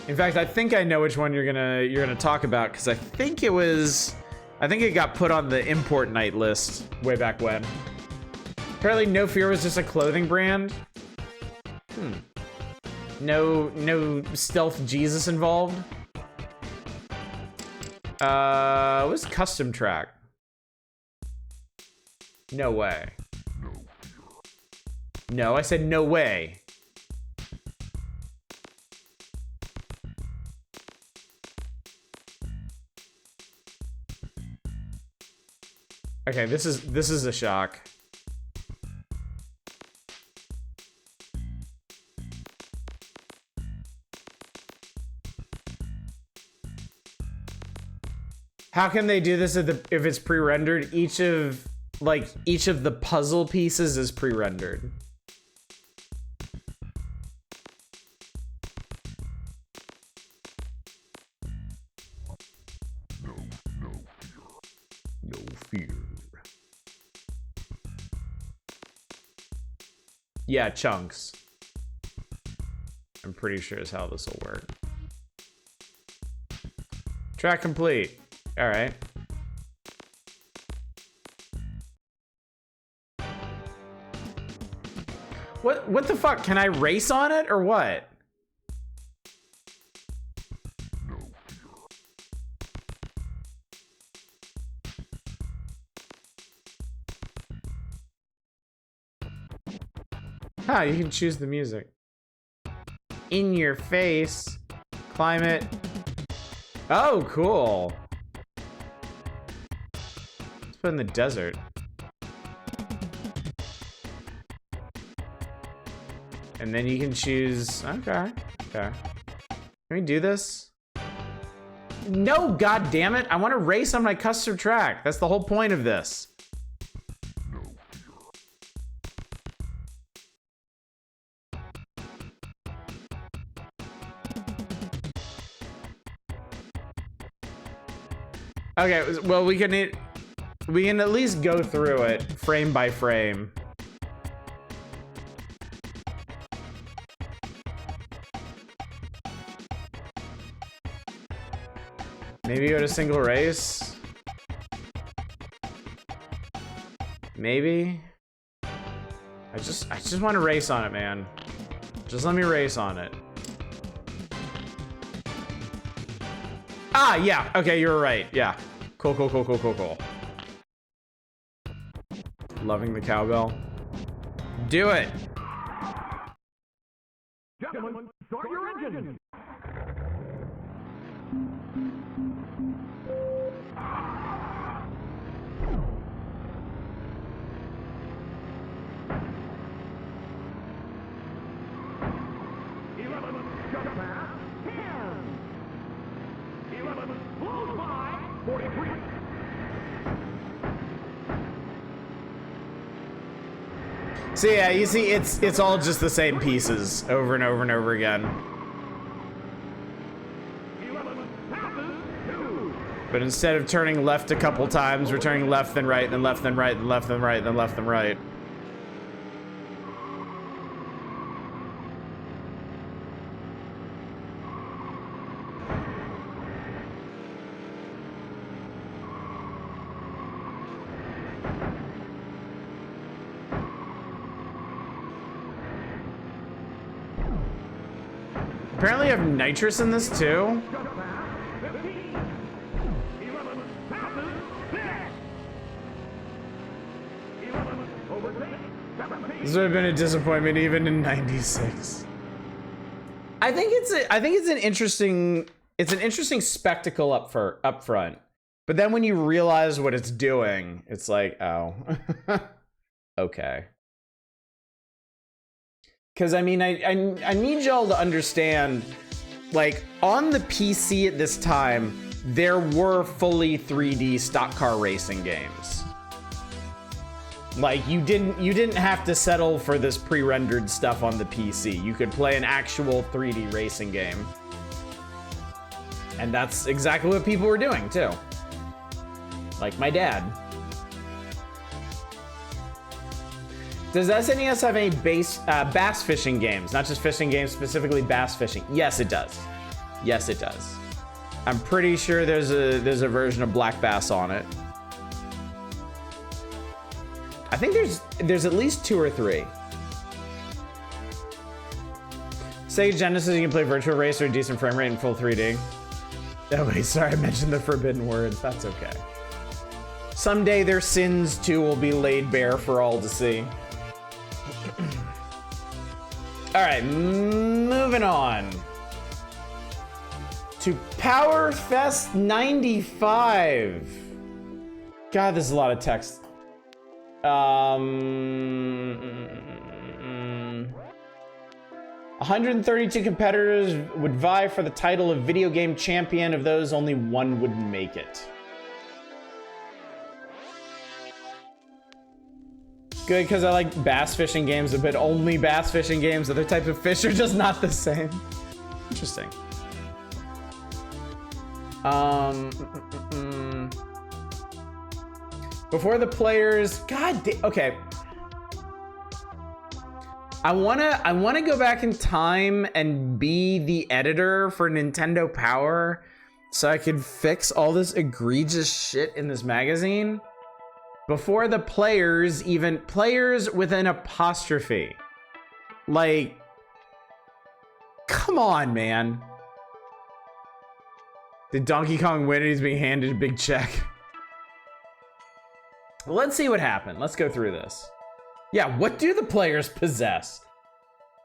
In fact, I think I know which one you're gonna talk about because I think it got put on the import night list way back when. Apparently, No Fear was just a clothing brand. No stealth Jesus involved. What's custom track? No way. No, I said no way. Okay, this is a shock. How can they do this if it's pre-rendered? Each of the puzzle pieces is pre-rendered. No fear. Yeah, chunks. I'm pretty sure is how this will work. Track complete. All right. What the fuck? Can I race on it or what? Ah, you can choose the music. In your face. Climate. Oh, cool. Let's put in the desert. And then you can choose. Okay. Okay. Can we do this? No, god damn it. I want to race on my custom track. That's the whole point of this. Okay, well we can at least go through it frame by frame. Maybe go to single race. Maybe. I just want to race on it, man. Just let me race on it. Ah, yeah. Okay, you were right. Yeah. Cool, cool, cool, cool, cool, cool. Loving the cowbell. Do it. Gentlemen, start your engines. So yeah, you see, it's all just the same pieces over and over and over again. But instead of turning left a couple times, we're turning left then right, then left then right, then left then right, then left then right. Apparently you have nitrous in this too. This would have been a disappointment even in '96. I think it's an interesting spectacle up front. But then when you realize what it's doing, it's like, oh. Okay. Because, I mean, I need y'all to understand, like, on the PC at this time, there were fully 3D stock car racing games. Like, you didn't have to settle for this pre-rendered stuff on the PC. You could play an actual 3D racing game. And that's exactly what people were doing, too. Like my dad. Does SNES have any bass fishing games? Not just fishing games, specifically bass fishing. Yes, it does. Yes, it does. I'm pretty sure there's a version of Black Bass on it. I think there's at least 2 or 3. Sega Genesis, you can play Virtual Racer, decent frame rate in full 3D. Oh wait, sorry, I mentioned the forbidden words. That's okay. Someday their sins too will be laid bare for all to see. All right, moving on to Power Fest 95. God, this is a lot of text. 132 competitors would vie for the title of video game champion. Of those, only one would make it. Good, because I like bass fishing games, but only bass fishing games. Other types of fish are just not the same. Interesting. Before the players, okay. I wanna go back in time and be the editor for Nintendo Power so I could fix all this egregious shit in this magazine. Before the players, even players with an apostrophe. Like, come on, man. Did Donkey Kong win and he's being handed a big check? Let's see what happened. Let's go through this. Yeah, what do the players possess?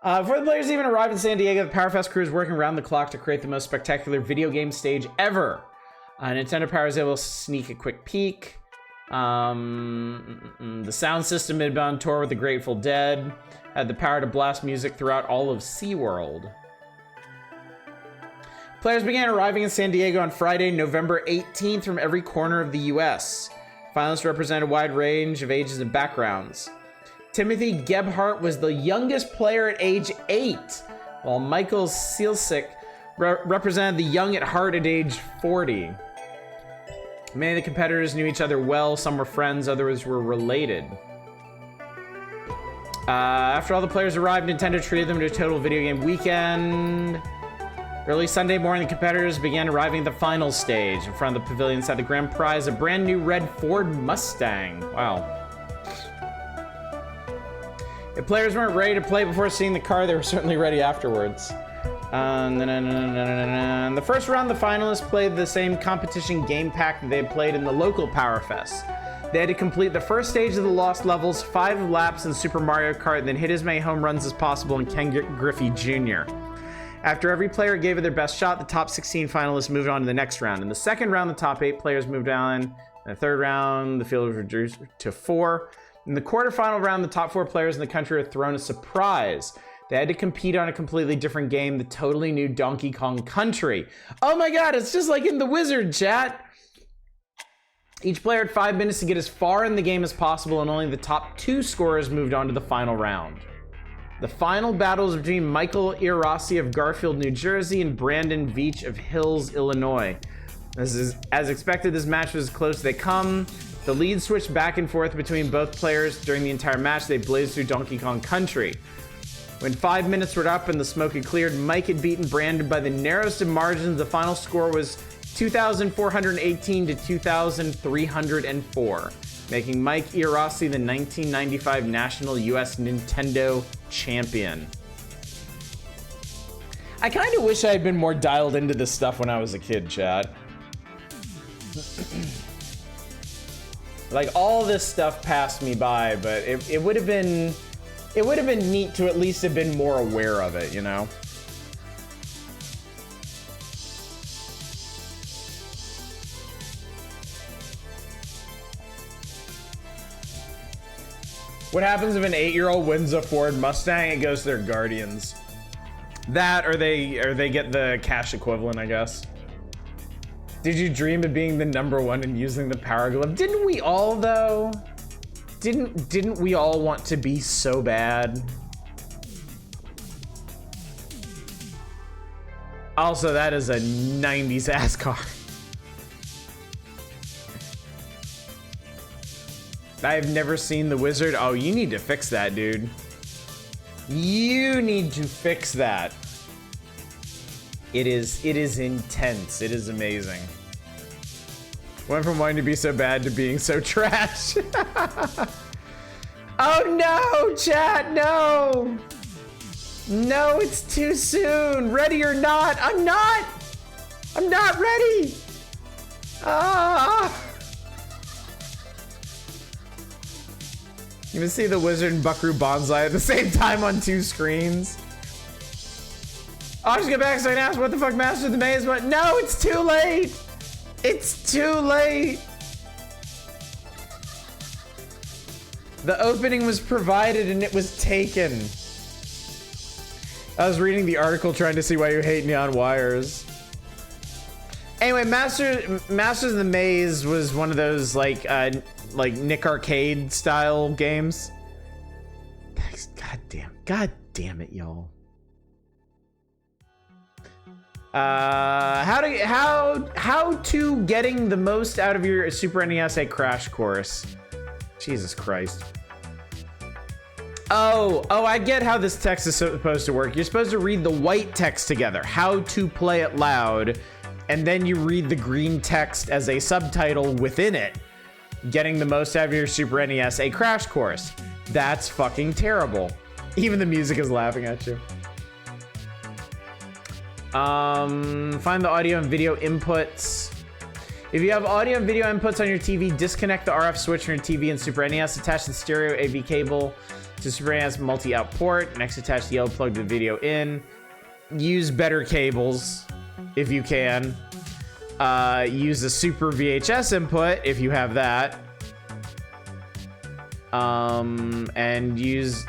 Before the players even arrive in San Diego, the PowerFest crew is working around the clock to create the most spectacular video game stage ever. Nintendo Power is able to sneak a quick peek. The sound system had been on tour with the Grateful Dead. Had the power to blast music throughout all of SeaWorld. Players began arriving in San Diego on Friday, November 18th from every corner of the US. Finalists represent a wide range of ages and backgrounds. Timothy Gebhardt was the youngest player at age 8, while Michael Sealsick represented the young at heart at age 40. Many of the competitors knew each other well. Some were friends, others were related. After all the players arrived, Nintendo treated them to a total video game weekend. Early Sunday morning, the competitors began arriving at the final stage. In front of the pavilion sat the grand prize, a brand new red Ford Mustang. Wow. If players weren't ready to play before seeing the car, they were certainly ready afterwards. The first round, the finalists played the same competition game pack that they had played in the local PowerFest. They had to complete the first stage of the Lost Levels, 5 laps in Super Mario Kart, then hit as many home runs as possible in Ken Griffey Jr. After every player gave it their best shot, the top 16 finalists moved on to the next round. In the second round, the top 8 players moved on. In the third round, the field was reduced to 4. In the quarterfinal round, the top 4 players in the country were thrown a surprise. They had to compete on a completely different game, the totally new Donkey Kong Country. Oh my god, it's just like in The Wizard, chat! Each player had 5 minutes to get as far in the game as possible, and only the top 2 scorers moved on to the final round. The final battle was between Michael Irasi of Garfield, New Jersey, and Brandon Veach of Hills, Illinois. As expected, this match was as close as they come. The lead switched back and forth between both players during the entire match. They blazed through Donkey Kong Country. When 5 minutes were up and the smoke had cleared, Mike had beaten Brandon by the narrowest of margins. The final score was 2,418 to 2,304, making Mike Irasi the 1995 National US Nintendo Champion. I kind of wish I had been more dialed into this stuff when I was a kid, chat. Like, all this stuff passed me by, but it would have been neat to at least have been more aware of it, you know? What happens if an 8-year-old wins a Ford Mustang? It goes to their guardians. That, or they get the cash equivalent, I guess. Did you dream of being the #1 and using the Power Glove? Didn't we all, though? Didn't we all want to be so bad? Also, that is a 90s ass car. I've never seen The Wizard. Oh, you need to fix that, dude. You need to fix that. It is intense. It is amazing. Went from wanting to be so bad to being so trash. Oh no, chat, no! No, it's too soon. Ready or not, I'm not ready. You can see The Wizard and Buckaroo Banzai at the same time on 2 screens. I'll just get back so I can ask what the fuck Master of the Maze went. No, it's too late. It's too late. The opening was provided and it was taken. I was reading the article trying to see why you hate neon wires. Anyway, Masters of the Maze was one of those like Nick Arcade style games. God damn it, y'all. How to getting the most out of your Super NES a crash course. Jesus Christ. Oh, I get how this text is supposed to work. You're supposed to read the white text together, how to play it loud, and then you read the green text as a subtitle within it. Getting the most out of your Super NES a crash course. That's fucking terrible. Even the music is laughing at you. Find the audio and video inputs. If you have audio and video inputs on your TV, disconnect the RF switch from your TV and Super NES. Attach the stereo AV cable to Super NES multi-out port. Next, attach the yellow plug to the video in. Use better cables if you can. Use the Super VHS input if you have that. And use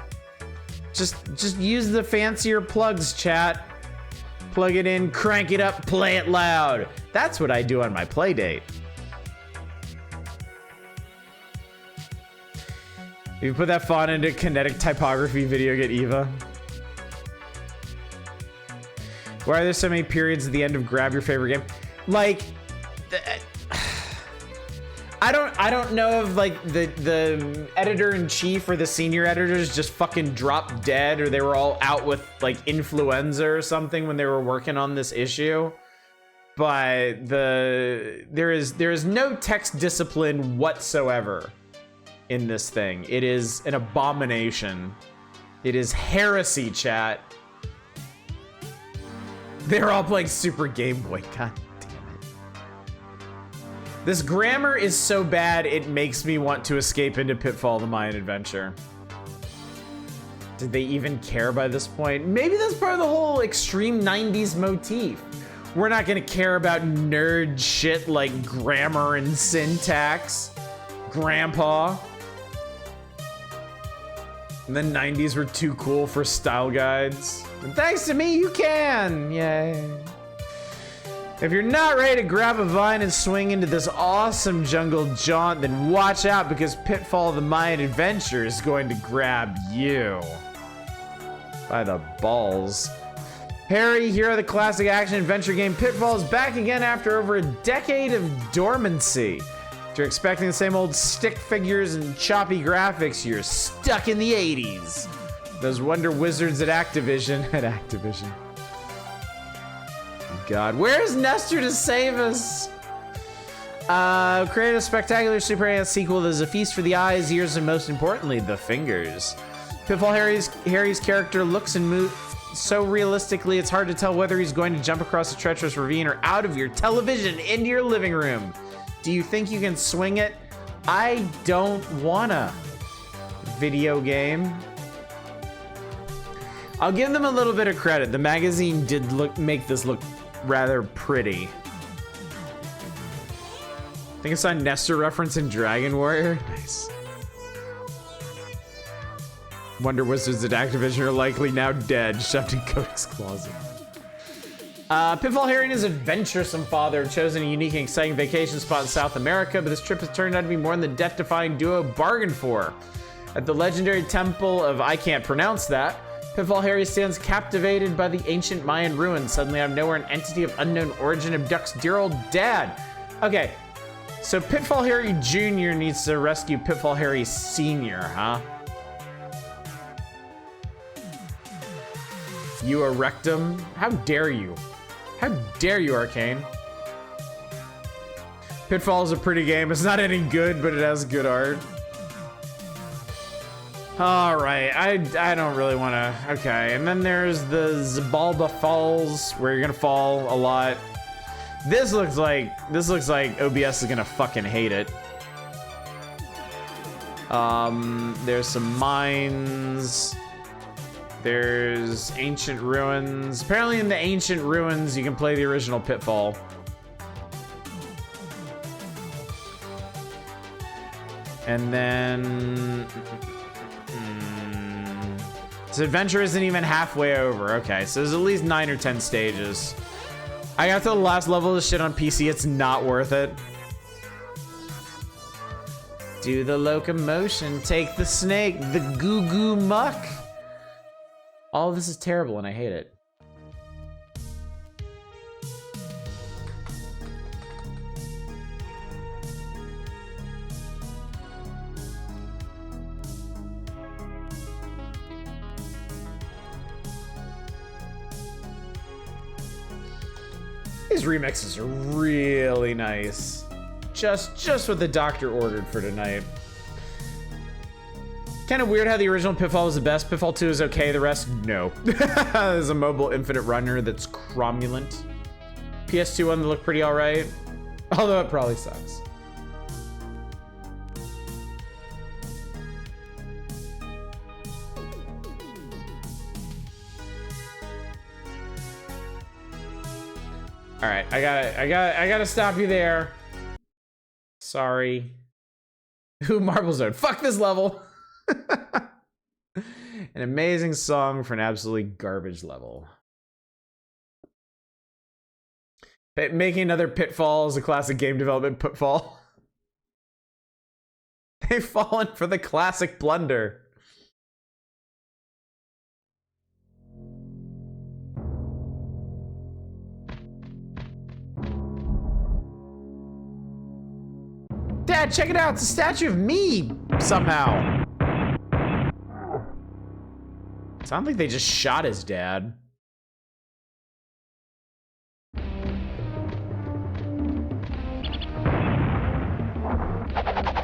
just use the fancier plugs, chat. Plug it in, crank it up, play it loud. That's what I do on my play date. If you put that font into kinetic typography video, get Eva. Why are there so many periods at the end of grab your favorite game? Like, I don't know if like the editor-in-chief or the senior editors just fucking dropped dead, or they were all out with like influenza or something when they were working on this issue. But there is no text discipline whatsoever in this thing. It is an abomination. It is heresy, chat. They're all playing Super Game Boy. God damn it. This grammar is so bad, it makes me want to escape into Pitfall, the Mayan Adventure. Did they even care by this point? Maybe that's part of the whole extreme 90s motif. We're not gonna care about nerd shit like grammar and syntax. Grandpa. And the 90s were too cool for style guides. And thanks to me, you can! Yay. If you're not ready to grab a vine and swing into this awesome jungle jaunt, then watch out, because Pitfall the Mayan Adventure is going to grab you. By the balls. Harry, here are the classic action-adventure game Pitfall is back again after over a decade of dormancy. If you're expecting the same old stick figures and choppy graphics, you're stuck in the 80s. Those Wonder Wizards at Activision. God, where's Nestor to save us? Create a spectacular Super NES sequel that is a feast for the eyes, ears, and most importantly, the fingers. Pitfall Harry's character looks and moves so realistically, it's hard to tell whether he's going to jump across a treacherous ravine or out of your television into your living room. Do you think you can swing it? I don't wanna. Video game. I'll give them a little bit of credit. The magazine did make this look rather pretty. I think I saw a Nestor reference in Dragon Warrior. Nice. Wonder Wizards at Activision are likely now dead, shoved in Cody's closet. Pitfall Harry and his adventuresome father have chosen a unique and exciting vacation spot in South America, but this trip has turned out to be more than the death-defying duo bargained for. At the legendary temple of I can't pronounce that, Pitfall Harry stands captivated by the ancient Mayan ruins. Suddenly out of nowhere, an entity of unknown origin abducts dear old dad. Okay, so Pitfall Harry Jr. needs to rescue Pitfall Harry Sr., huh? You a rectum? How dare you? How dare you, Arcane? Pitfall is a pretty game. It's not any good, but it has good art. All right, I don't really want to. Okay, and then there's the Zabalba Falls, where you're gonna fall a lot. This looks like OBS is gonna fucking hate it. There's some mines. There's ancient ruins. Apparently in the ancient ruins, you can play the original Pitfall. And then... This adventure isn't even halfway over. Okay, so there's at least 9 or 10 stages. I got to the last level of this shit on PC. It's not worth it. Do the locomotion. Take the snake. The goo-goo muck. All of this is terrible and I hate it. These remixes are really nice. Just what the doctor ordered for tonight. Kind of weird how the original Pitfall was the best. Pitfall 2 is okay, the rest, no. There's a mobile infinite runner that's cromulent. PS2 one that looked pretty alright. Although it probably sucks. All right, I gotta stop you there. Sorry. Who Marble Zone? Fuck this level. An amazing song for an absolutely garbage level. Making another Pitfall is a classic game development pitfall. They've fallen for the classic blunder. Dad, check it out. It's a statue of me somehow. Sounds like they just shot his dad.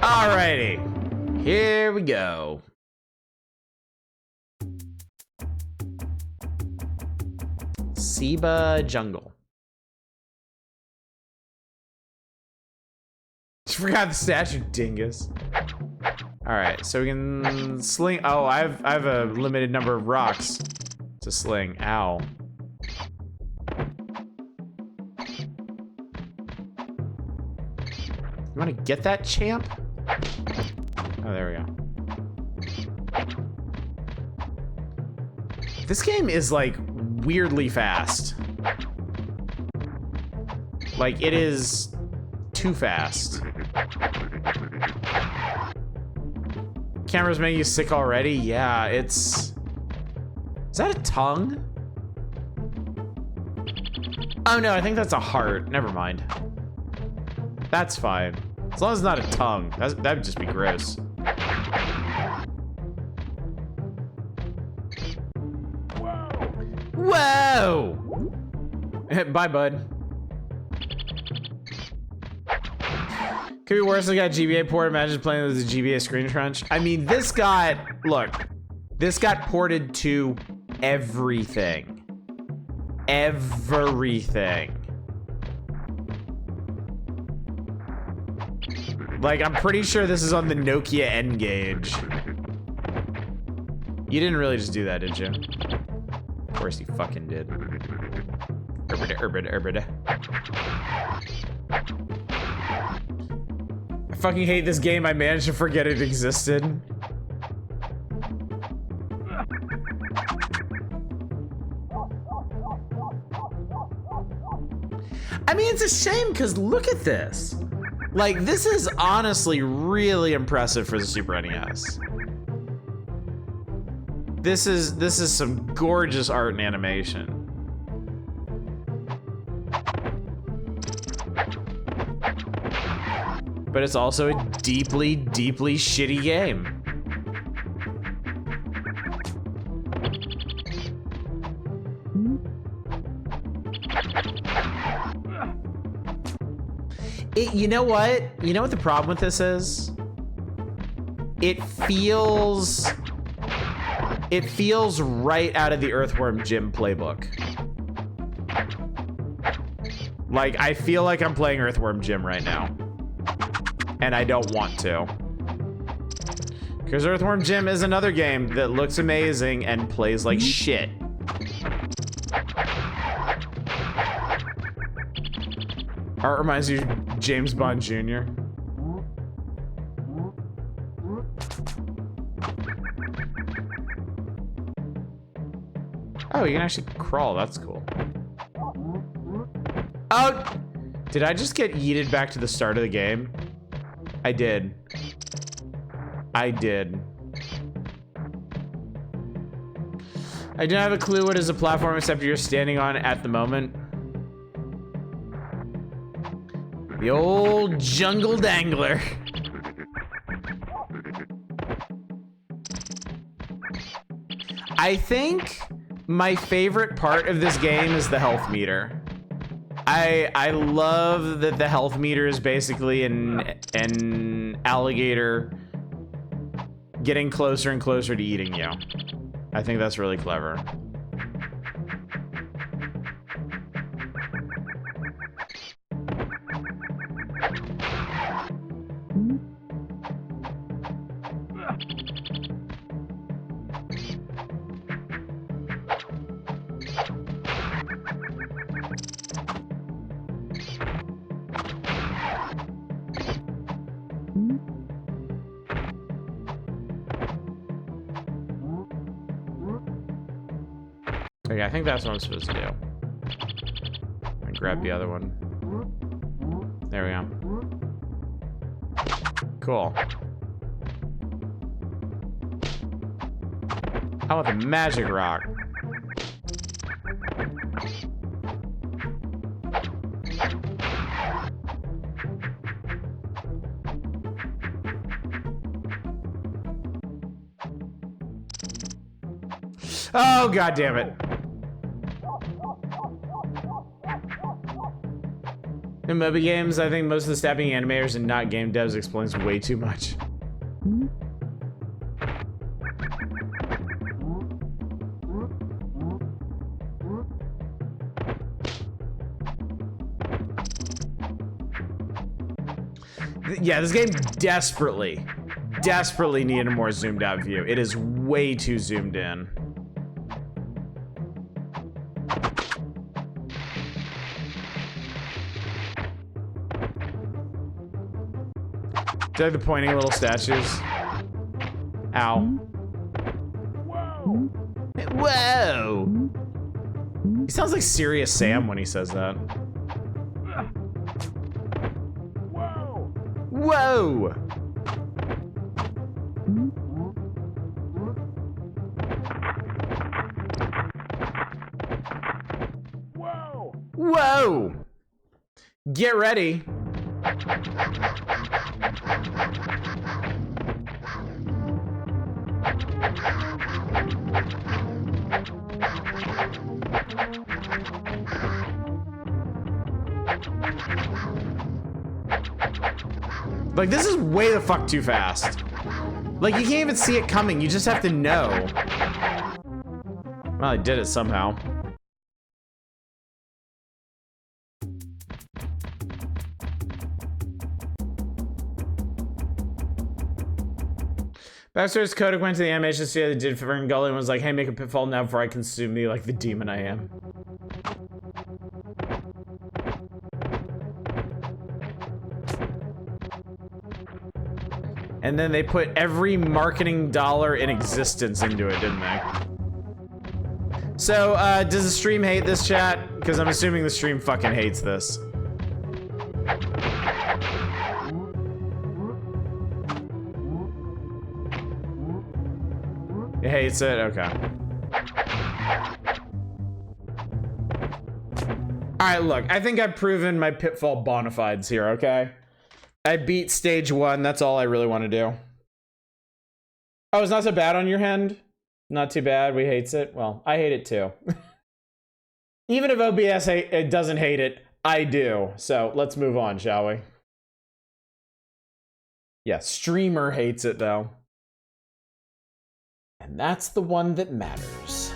Alrighty, here we go. Seba Jungle. Just forgot the statue, dingus. Alright, so we can sling. Oh, I have a limited number of rocks to sling. Ow. You want to get that, champ? Oh, there we go. This game is like weirdly fast. Like it is too fast. Camera's making you sick already? Yeah, it's... Is that a tongue? Oh no, I think that's a heart. Never mind. That's fine. As long as it's not a tongue. That would just be gross. Whoa! Bye, bud. Could be worse than got GBA port. Imagine playing with the GBA screen crunch. I mean, this got... Look. This got ported to everything. Everything. Like, I'm pretty sure this is on the Nokia N-Gage. You didn't really just do that, did you? Of course you fucking did. Urbida. I fucking hate this game. I managed to forget it existed. I mean, it's a shame because look at this. Like, this is honestly really impressive for the Super NES. This is some gorgeous art and animation. But it's also a deeply, deeply shitty game. You know what? You know what the problem with this is? It feels right out of the Earthworm Jim playbook. Like, I feel like I'm playing Earthworm Jim right now. And I don't want to. Because Earthworm Jim is another game that looks amazing and plays like shit. Art reminds you of James Bond Jr. Oh, you can actually crawl. That's cool. Oh! Did I just get yeeted back to the start of the game? I did. I did. I don't have a clue what is a platform except you're standing on at the moment. The old jungle dangler. I think my favorite part of this game is the health meter. I love that the health meter is basically an alligator getting closer and closer to eating you. I think that's really clever. Okay, I think that's what I'm supposed to do. And grab the other one. There we go. Cool. How about the magic rock? Oh, god damn it. In MOBA games, I think most of the stabbing animators and not game devs explains way too much. Yeah, this game desperately needed a more zoomed out view. It is way too zoomed in. Do you like the pointing little statues? Ow. Whoa! Whoa! He sounds like Serious Sam when he says that. Whoa! Whoa! Whoa! Whoa! Get ready. Like, this is way the fuck too fast. Like, you can't even see it coming. You just have to know. Well, I did it somehow. Backstory's Kodak went to the animation studio that did for Gully and was like, hey, make a Pitfall now before I consume thee like the demon I am. And then they put every marketing dollar in existence into it, didn't they? So, does the stream hate this, chat? Because I'm assuming the stream fucking hates this. It hates it? Okay. Alright, look. I think I've proven my Pitfall bona fides here, okay? I beat stage 1. That's all I really want to do. Oh, it's not so bad on your end? Not too bad. We hates it? Well, I hate it too. Even if OBS it doesn't hate it, I do. So let's move on, shall we? Yeah, streamer hates it though. And that's the one that matters.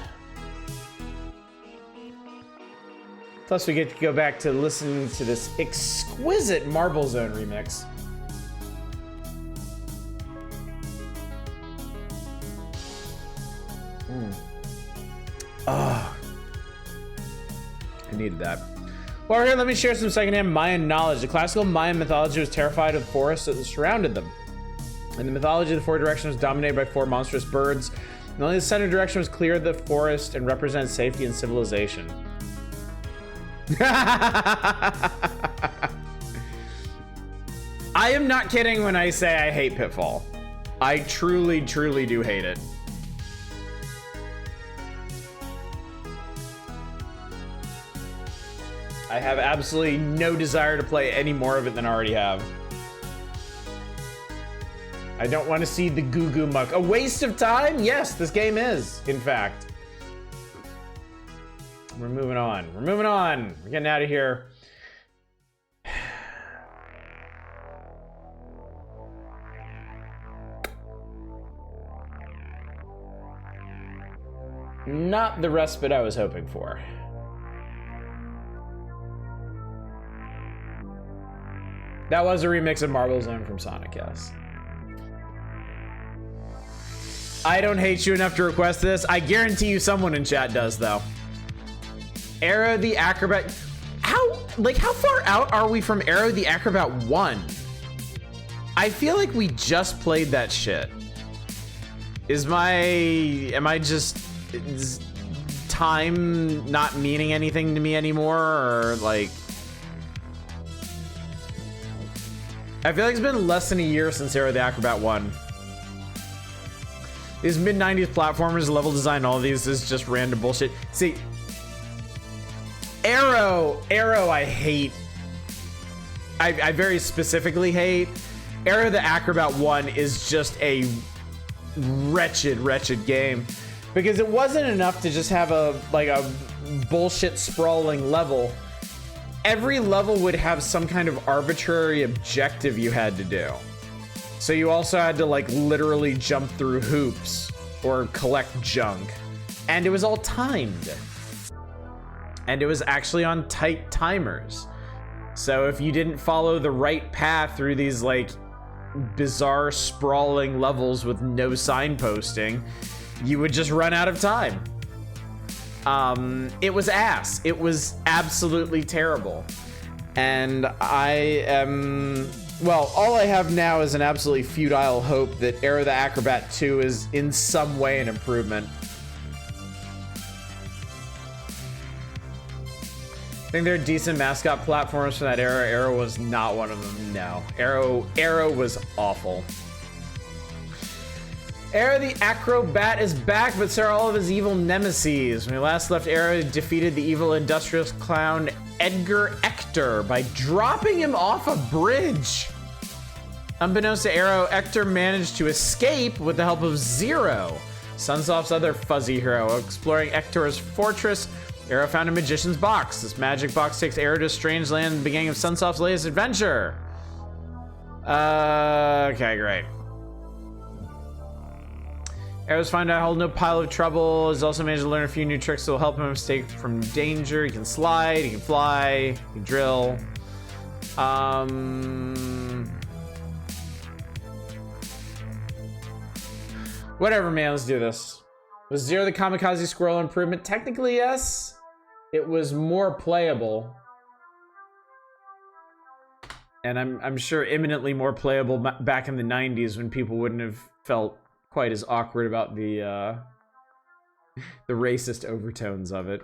Plus we get to go back to listen to this exquisite Marble Zone remix. Oh, I needed that. Well, here, let me share some secondhand Mayan knowledge. The classical Mayan mythology was terrified of the forests that surrounded them. In the mythology, the 4 directions was dominated by 4 monstrous birds, and only the center direction was clear of the forest and represented safety and civilization. I am not kidding when I say I hate Pitfall. I truly, truly do hate it. I have absolutely no desire to play any more of it than I already have. I don't want to see the goo goo muck. A waste of time? Yes, this game is, in fact. We're moving on. We're moving on. We're getting out of here. Not the respite I was hoping for. That was a remix of Marble Zone from Sonic, yes. I don't hate you enough to request this. I guarantee you someone in chat does, though. Aero the Acro-bat. How far out are we from Aero the Acro-bat 1? I feel like we just played that shit. Am I just time not meaning anything to me anymore, or like, I feel like it's been less than a year since Aero the Acro-bat 1. These mid-90s platformers, level design, all of these is just random bullshit. See, Aero I hate. I very specifically hate. Aero the Acro-bat 1 is just a wretched game. Because it wasn't enough to just have a bullshit sprawling level. Every level would have some kind of arbitrary objective you had to do. So you also had to like literally jump through hoops or collect junk. And it was all timed. And it was actually on tight timers. So if you didn't follow the right path through these like bizarre sprawling levels with no signposting, you would just run out of time. It was ass. It was absolutely terrible. And I am, well, all I have now is an absolutely futile hope that Aero the Acro-bat 2 is in some way an improvement. I think there are decent mascot platforms for that era. Aero was not one of them, no. Aero was awful. Aero the Acro-bat is back, but so are all of his evil nemesis. When we last left Aero, he defeated the evil industrialist clown Edgar Ector by dropping him off a bridge. Unbeknownst to Aero, Ector managed to escape with the help of Zero, Sunsoft's other fuzzy hero. Exploring Ector's fortress, Aero found a magician's box. This magic box takes Aero to a strange land, the beginning of Sunsoft's latest adventure. Okay, great. Aero's find out hold no pile of trouble. He's also managed to learn a few new tricks that will help him escape from danger. He can slide, he can fly, he can drill. Whatever, man, let's do this. Was Zero the Kamikaze Squirrel improvement? Technically, yes. It was more playable. And I'm sure imminently more playable back in the 90s when people wouldn't have felt quite as awkward about the racist overtones of it.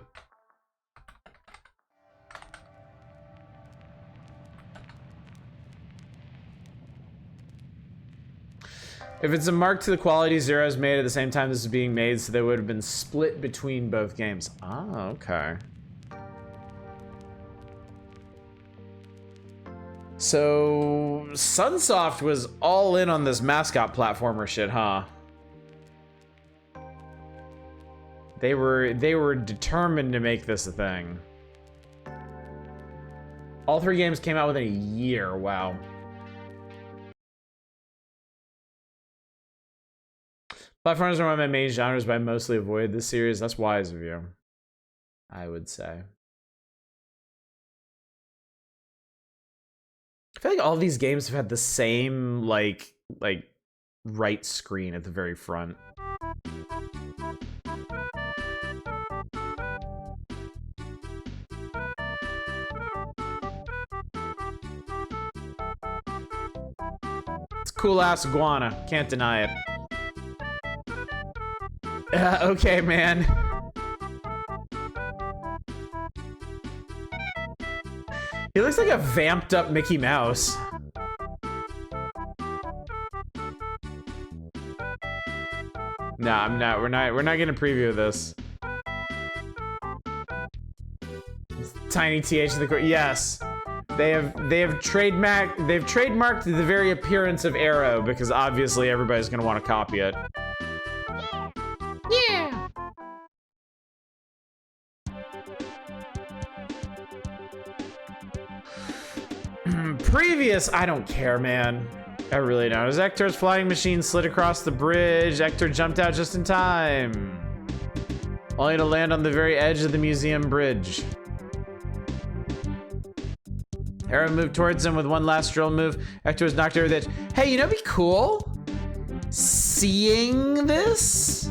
If it's a mark to the quality Zero is made at the same time this is being made, so they would have been split between both games. Ah, okay. So Sunsoft was all in on this mascot platformer shit, huh? They were determined to make this a thing. All three games came out within a year. Wow. Platformers are one of my main genres, but I mostly avoid this series. That's wise of you, I would say. I feel like all these games have had the same, like right screen at the very front. It's cool ass iguana, can't deny it. Okay, man. He looks like a vamped up Mickey Mouse. No, I'm not. We're not gonna preview this. Tiny TH in the court. Yes. They've trademarked the very appearance of Aero because obviously everybody's gonna want to copy it. Yeah. Previous, I don't care, man. I really don't. As Ector's flying machine slid across the bridge, Ector jumped out just in time, only to land on the very edge of the museum bridge. Aero moved towards him with one last drill move. Ector was knocked over the edge. Hey, you know, be cool seeing this.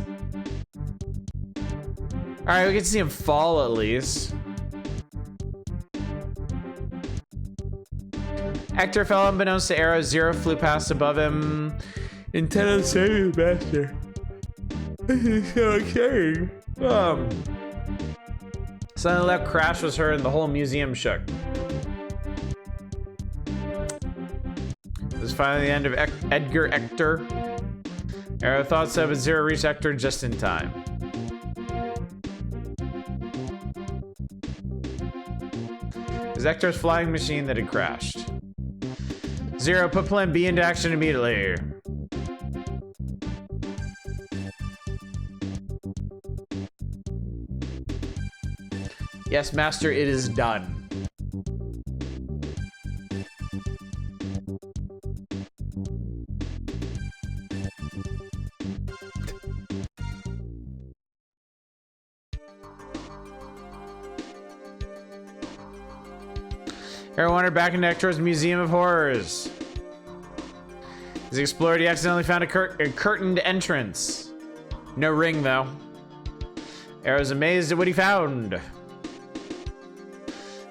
All right, we get to see him fall at least. Ector fell unbeknownst to Aero. Zero flew past above him. Intended to save you, master. This is so exciting. Suddenly left crash was heard and the whole museum shook. It was finally the end of Edgar Ector. Aero thought so, but Zero reached Ector just in time. It was Ector's flying machine that had crashed. Zero, put plan B into action immediately. Yes, Master, it is done. Aero wandered back into Ector's Museum of Horrors. As he explored, he accidentally found a curtained entrance. No ring, though. Aero's amazed at what he found.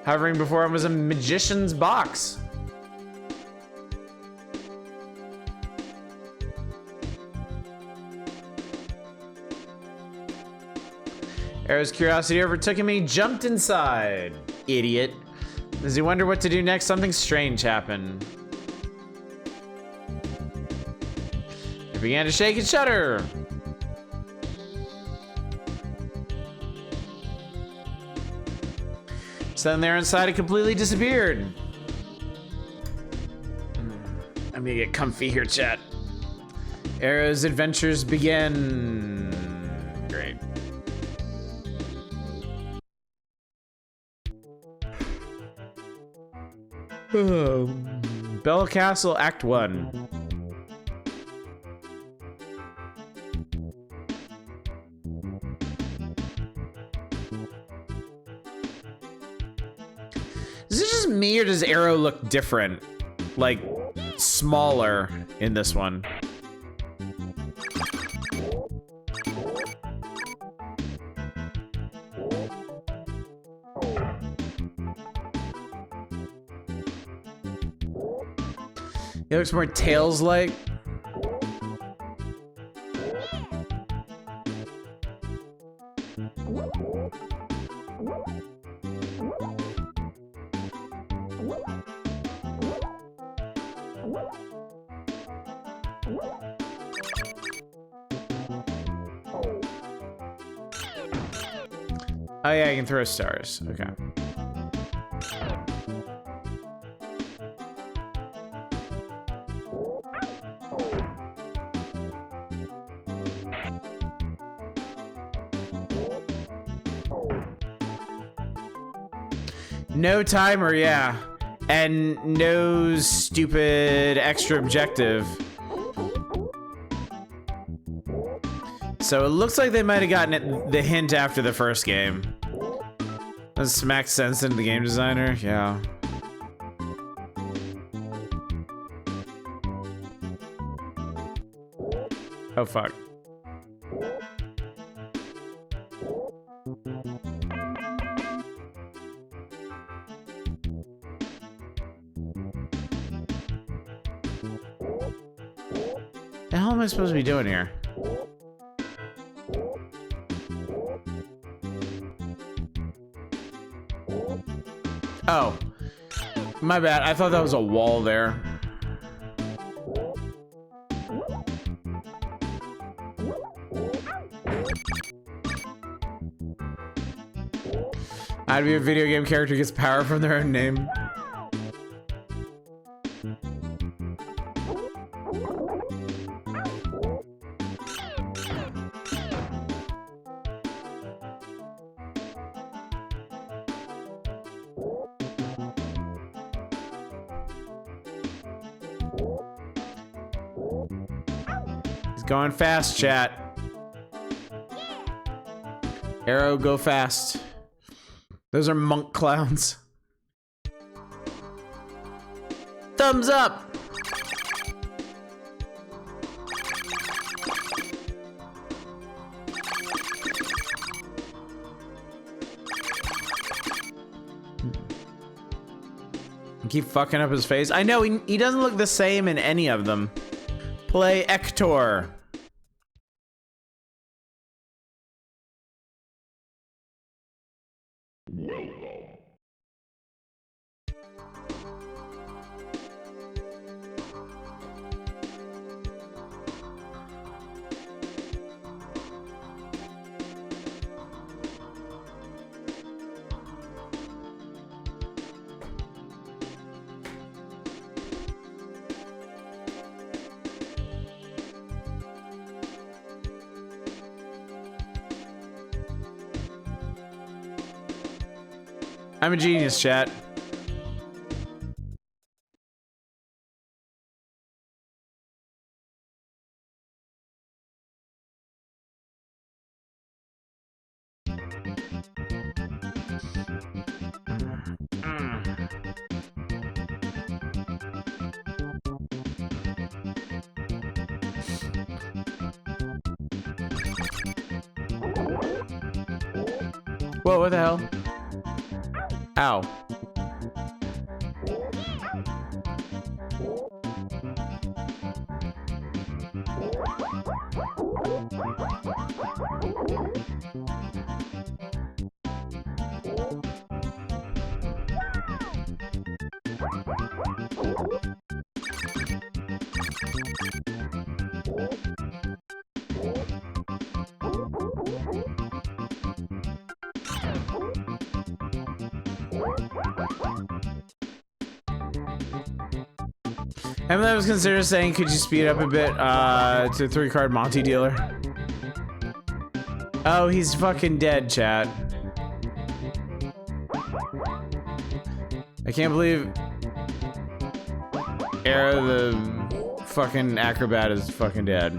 Hovering before him was a magician's box. Aero's curiosity overtook him and he jumped inside. Idiot. As he wondered what to do next, something strange happened. It began to shake and shudder. Suddenly there inside it completely disappeared. I'm gonna get comfy here, chat. Aero's adventures begin. Great. Bell Castle, Act 1. Is it just me or does Aero look different? Like, smaller in this one? It looks more Tails-like. Oh yeah, I can throw stars. Okay. No timer, yeah. And no stupid extra objective. So it looks like they might have gotten the hint after the first game. Does smack sense into the game designer? Yeah. Oh, fuck. The hell am I supposed to be doing here? Oh, my bad. I thought that was a wall there. I'd be a video game character gets power from their own name. Going fast, chat. Aero, go fast. Those are monk clowns. Thumbs up. Keep fucking up his face. I know, he doesn't look the same in any of them. Play Ector. I'm a genius, chat. Whoa, what the hell? Ow. Emily was considering saying, could you speed up a bit to a 3-card Monty dealer? Oh, he's fucking dead, chat. I can't believe Aero the fucking Acro-bat is fucking dead.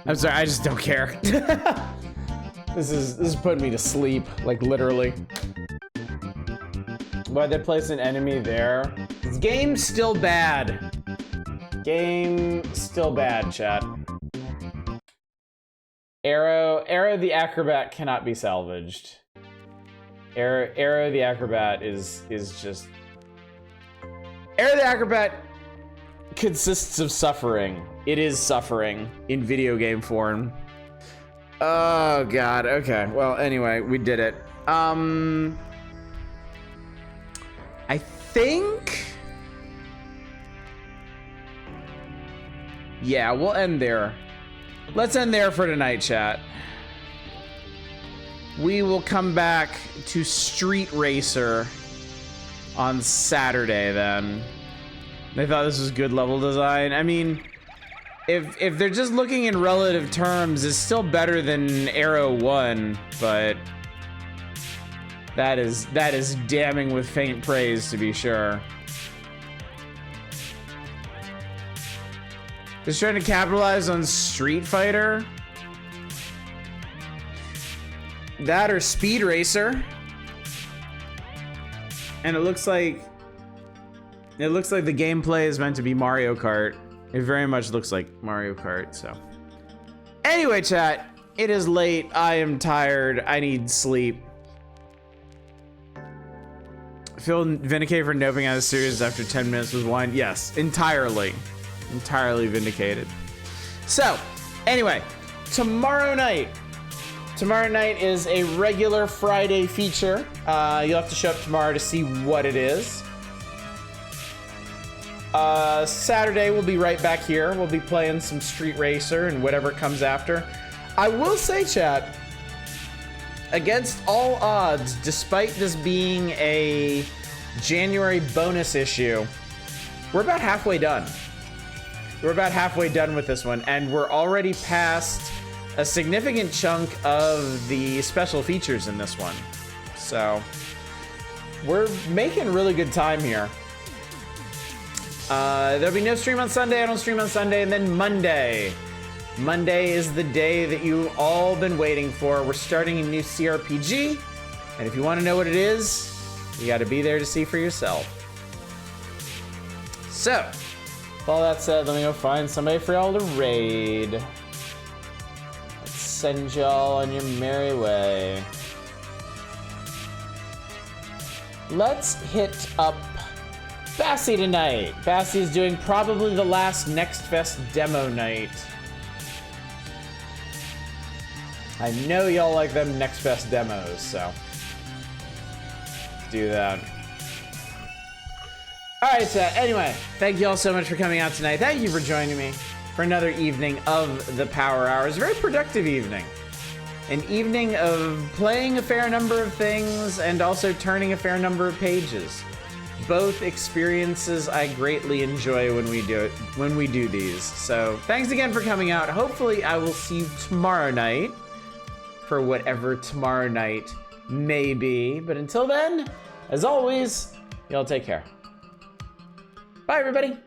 I'm sorry, I just don't care. This is putting me to sleep, like literally. Why'd they place an enemy there? Game's still bad. Game still bad, chat. Aero the Acro-bat cannot be salvaged. Aero the Acro-bat is just. Aero the Acro-bat consists of suffering. It is suffering in video game form. Oh god, okay. Well, anyway, we did it. I think... yeah, we'll end there. Let's end there for tonight, chat. We will come back to Street Racer on Saturday then. They thought this was good level design. I mean, if they're just looking in relative terms, it's still better than Aero 1, but that is damning with faint praise, to be sure. Just trying to capitalize on Street Fighter. That or Speed Racer. And it looks like the gameplay is meant to be Mario Kart. It very much looks like Mario Kart, so. Anyway, chat, it is late. I am tired. I need sleep. Feel vindicated for noping out of the series after 10 minutes was wine. Yes, entirely vindicated. So, anyway, tomorrow night is a regular Friday feature. You'll have to show up tomorrow to see what it is. Saturday we'll be right back here. We'll be playing some Street Racer and whatever comes after. I will say, chat, against all odds, despite this being a January bonus issue, we're about halfway done. We're about halfway done with this one, and we're already past a significant chunk of the special features in this one. So, we're making really good time here. There'll be no stream on Sunday. I don't stream on Sunday. And then Monday, Monday is the day that you've all been waiting for. We're starting a new CRPG, and if you want to know what it is, you got to be there to see for yourself. So, with all that said, let me go find somebody for y'all to raid. Let's send y'all on your merry way. Let's hit up Bassy tonight. Bassy's doing probably the last Next Fest demo night. I know y'all like them Next Fest demos, so let's do that. Alright, so anyway, thank you all so much for coming out tonight. Thank you for joining me for another evening of the Power Hours. Very productive evening. An evening of playing a fair number of things and also turning a fair number of pages. Both experiences I greatly enjoy when we do these. So thanks again for coming out. Hopefully I will see you tomorrow night for whatever tomorrow night may be. But until then, as always, y'all take care. Bye, everybody.